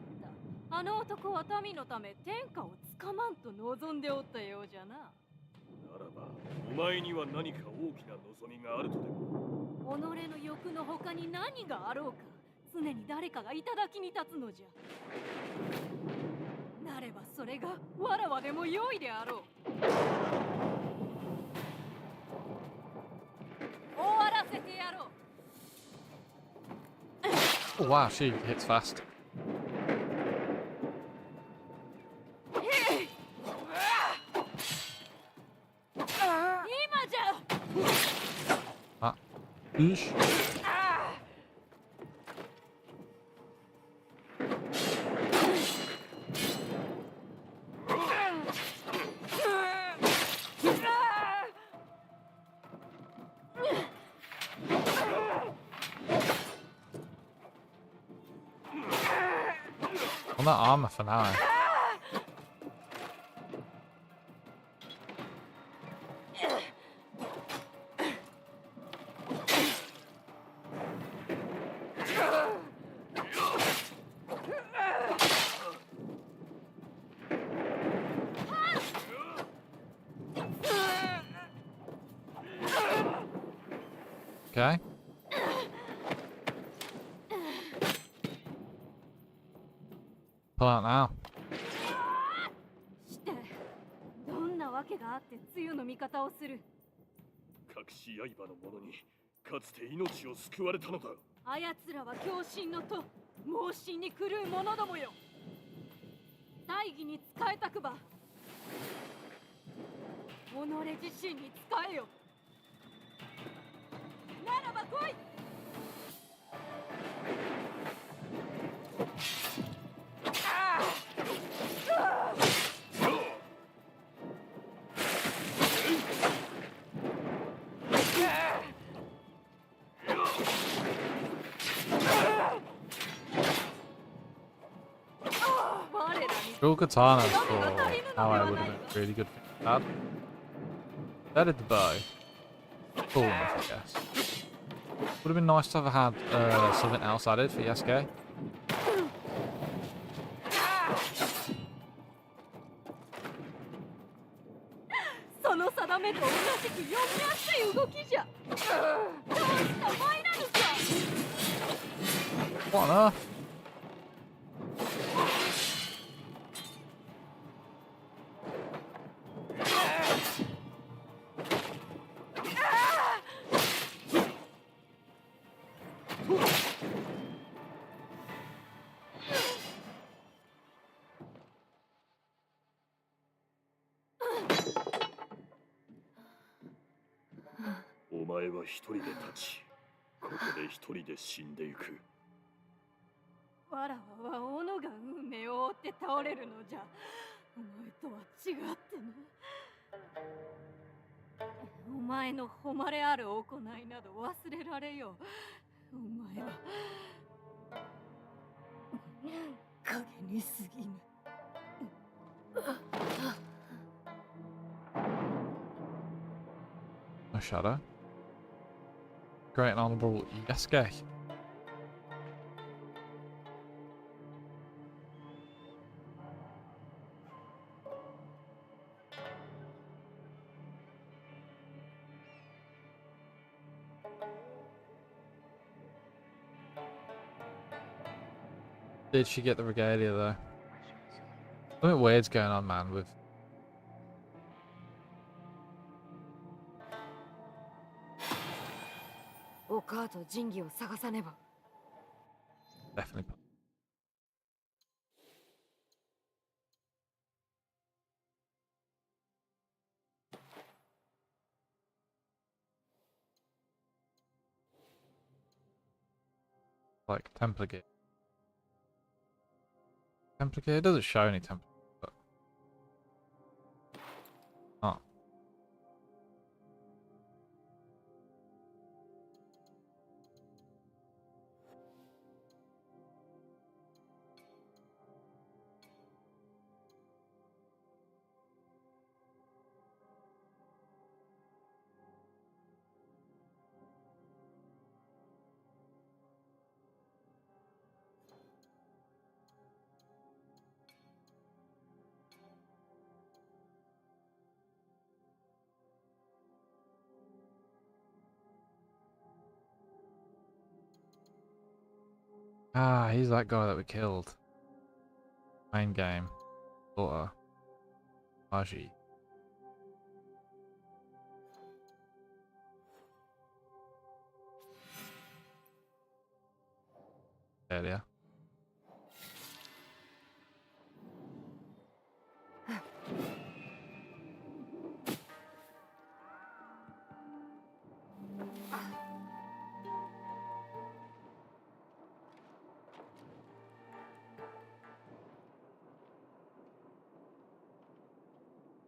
た。あの男は民のため天下をつかまんと望んでおったようじゃな。ならば、お前には何か大きな望みがあるとでも。己の欲の他に何があろうか、常に誰かが頂に立つのじゃ。なればそれがわらわでも良いであろう。終わらせてやろう。Oh wow, she hits fast. Oosh. On that armor for now. Okay. Pull out now. 訳があって露の味方をする。隠し刃の者にかつて命を救われたのだ。あやつらは狂信のと猛信に狂う者どもよ。大義に仕えたくば己自身に仕えよ。ならば来い。Dual katana for ally would have been really good for that. That did the bow. Cool enough, I guess. Would have been nice to have had something else added for Yasuke. その定めと同じく読みやすい動きじゃ。どうしたまいなのか。 What on earth?「お前は一人で立ち、ここで一人で死んでいく。わらわは斧が運命を追って倒れるのじゃ。お前とは違ってな。お前の誉れある行いなど忘れられよ。お前は影に過ぎぬ。 No shadow. Great and honourable Yasuke. Did she get the regalia though? Something weird's going on, man, with definitely. Like Templar gear. Templar gear? It doesn't show any Templar, but oh. Ah, he's that guy that we killed. Main game. Daughter. Aji. Earlier.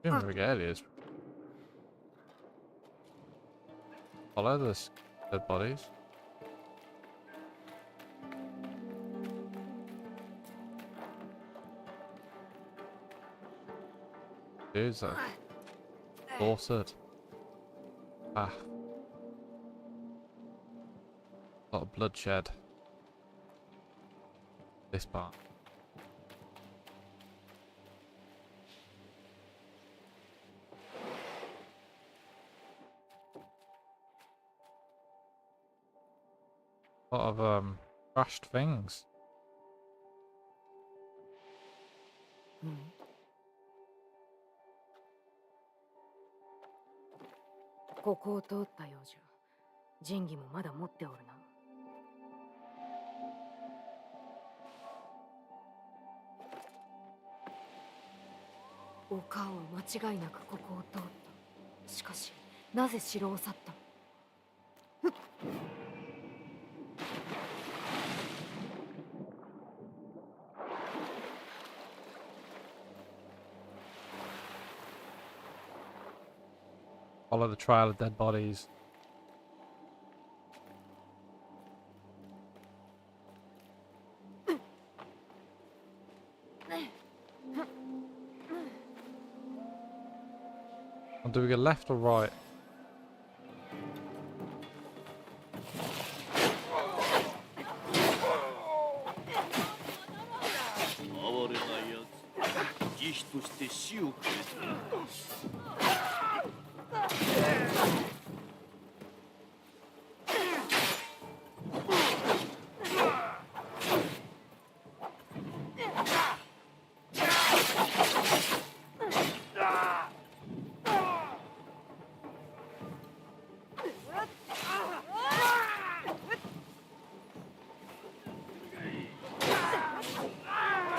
Regalias. Follow the dead bodies. Dude's that Dorset. Ah. A lot of bloodshed. This part. A lot of crashed things. ここを通ったようじゃ。神器もまだ持っておるな。丘は間違いなくここを通った。しかし、なぜ城を去った？Follow the trail of dead bodies. And do we go left or right?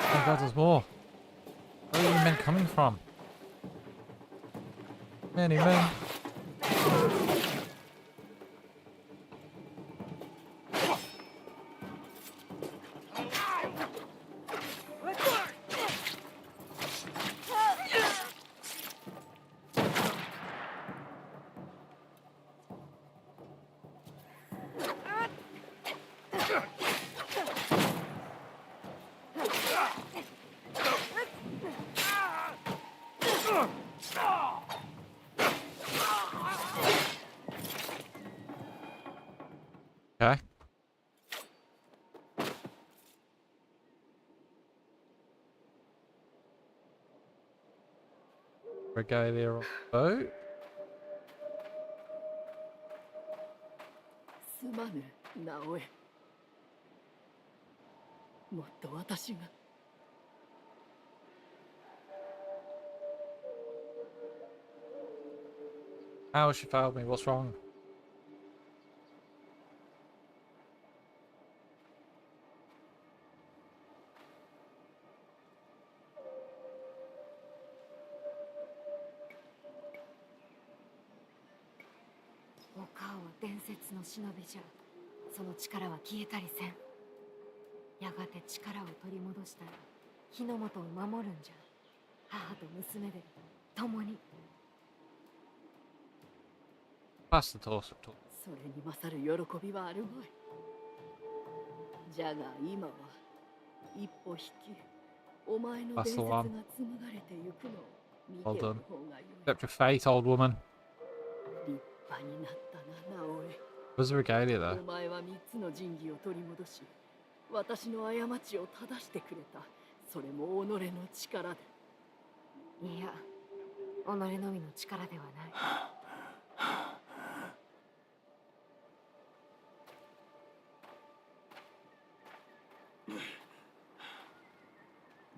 Oh god, there's more. Where are you men coming from? Many men. Okay. Regalia on boat. すまぬ、直江。もっと私が。How has she failed me? What's wrong? 丘は伝説の忍びじゃ。その力は消えたりせん。やがて力を取り戻したら日の本を守るんじゃ。母と娘で共に。Pass the torso. それに勝る喜びはあるまい。じゃが今は一歩引き、お前の伝説が紡がれてゆくのを見ておる方がよい。 Accept your fate, old woman. 立派になったな、直江。 Where's the regalia お though? 前は三つの神器を取り戻し、私の過ちを正してくれた。それも己の力で。いや、己のみの力ではない。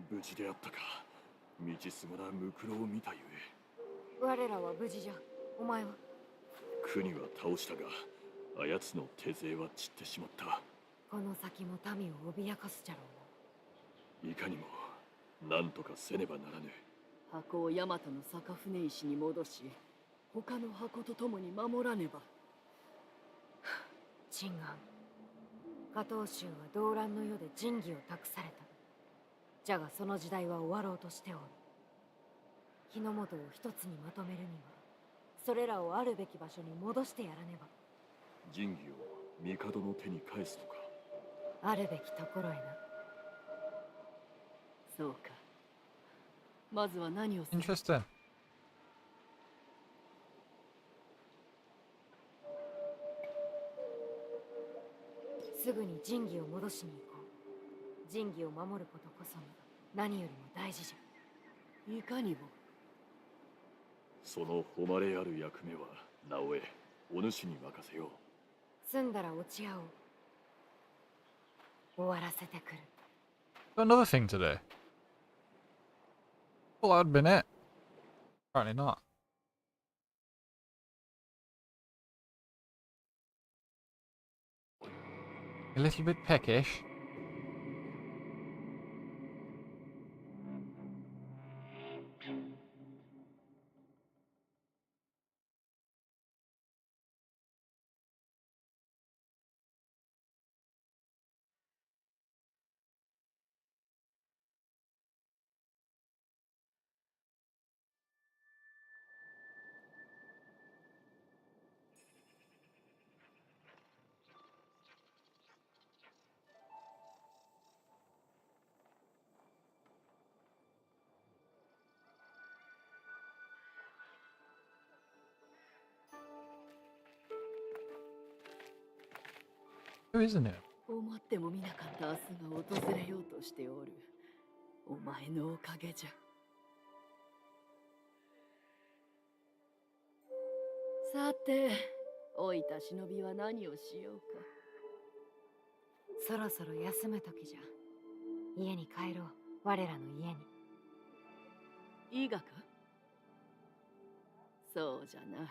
無事であったか。道すがらムクロを見たゆえ。我らは無事じゃ。お前は？国は倒したが、あやつの手勢は散ってしまった。この先も民を脅かすじゃろうな。いかにも何とかせねばならぬ。箱をヤマトの坂船石に戻し、他の箱と共に守らねば。陳願、加藤衆は動乱の世で神器を託された。じゃがその時代は終わろうとしておる。日の本を一つにまとめるには、それらをあるべき場所に戻してやらねば。神器を帝の手に返すのか。あるべきところへな。そうか。まずは何をする？ Interesting. すぐに神器を戻しに行こう。神器を守ることこそが何よりも大事じゃ。いかにも。その誉れある役目は直江、お主に任せよう。済んだら落ち合おう。終わらせてくる。 Got another thing to do. Well, that would have been it. Apparently not. A little bit peckish. Who isn't it? 思ってもみなかった明日が訪れようとしておる。お前のおかげじゃ。さて、老いた忍びは何をしようか。そろそろ休む時じゃ。家に帰ろう。我らの家に。いいがか？そうじゃな。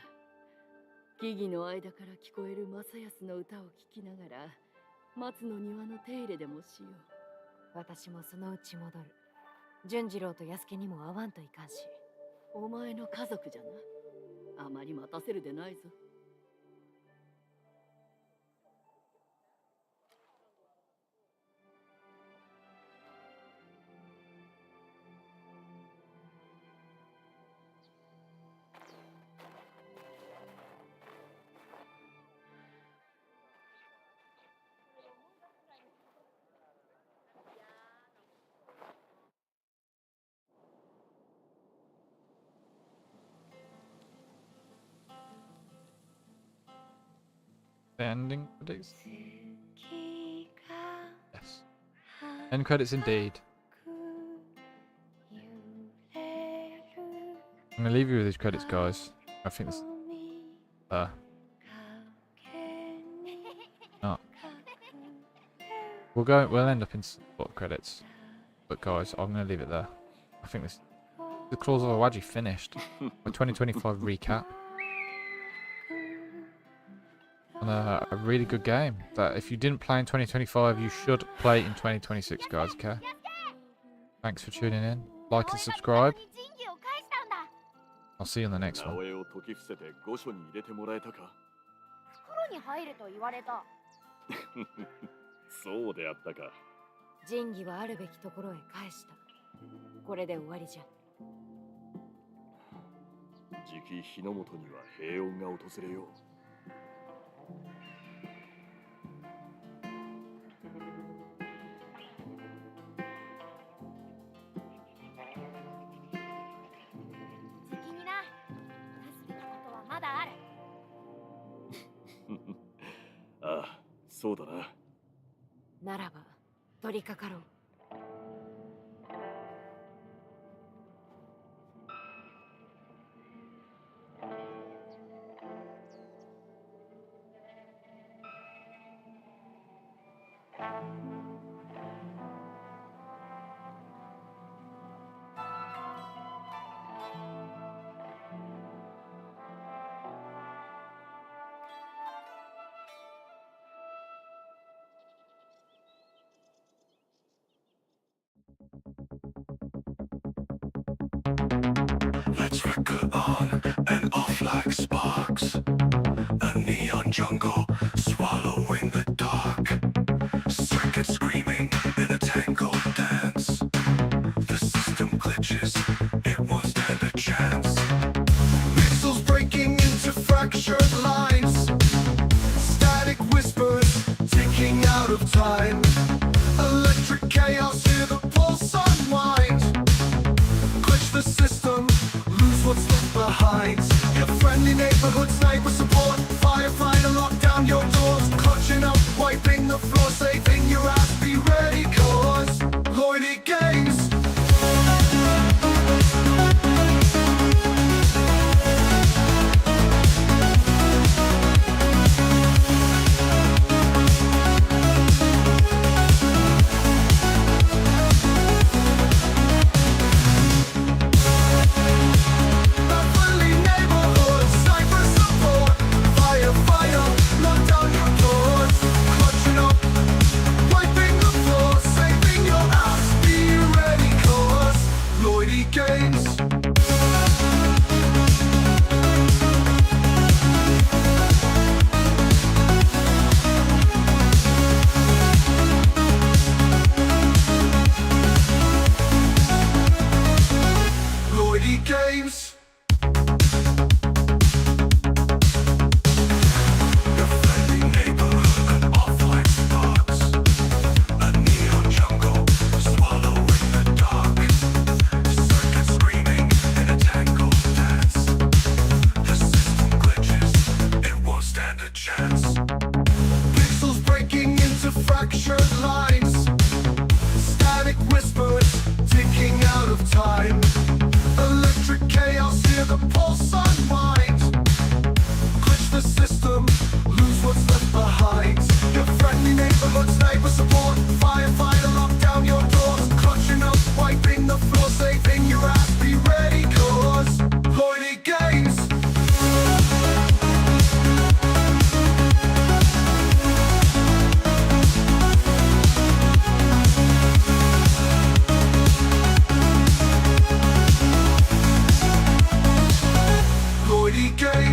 木々の間から聞こえる正康の歌を聴きながら、松の庭の手入れでもしよう。私もそのうち戻る。純次郎と安家にも会わんといかんし。お前の家族じゃな。あまり待たせるでないぞ。The ending credits? Yes. End credits indeed. I'm gonna leave you with these credits, guys. I think this. No. We'll end up in spot credits. But guys, I'm gonna leave it there. I think this. The Claws of Awaji finished. A 2025 recap. And a really good game that if you didn't play in 2025, you should play in 2026, guys. Okay. Thanks for tuning in. Like and subscribe. I'll see you on the next one. 直江を解き伏せて御所に入れてもらえたか。袋に入れと言われた。そうであったか。仁義はあるべきところへ返した。これで終わりじゃ。じき日の本には平穏が訪れよう。責にな。なすべきことはまだある。ああ、そうだな。ならば取り掛かろう。Let's flicker on and off like sparks. A neon jungle swallowing the dark. Circuit screaming in a tangled dance. The system glitches, it won't stand a chance. Pixels breaking into fractured lines. Static whispers ticking out of time. Electric chaos, hear the pulse unwind. Glitch the system, lose what's left behind. Your friendly neighborhood sniper support. Firefighter, lock down your doors. Clutching up, wiping the floor, saving your ass. Be ready, cause Lloydie Games. Friendly neighborhood sniper support. sides. Your friendly neighborhood's neighbor support. Firefighter, lock down your doors. Clutching up, wiping the floor, saving your ass. Be ready, cause Lloydie Games. Lloydie Games.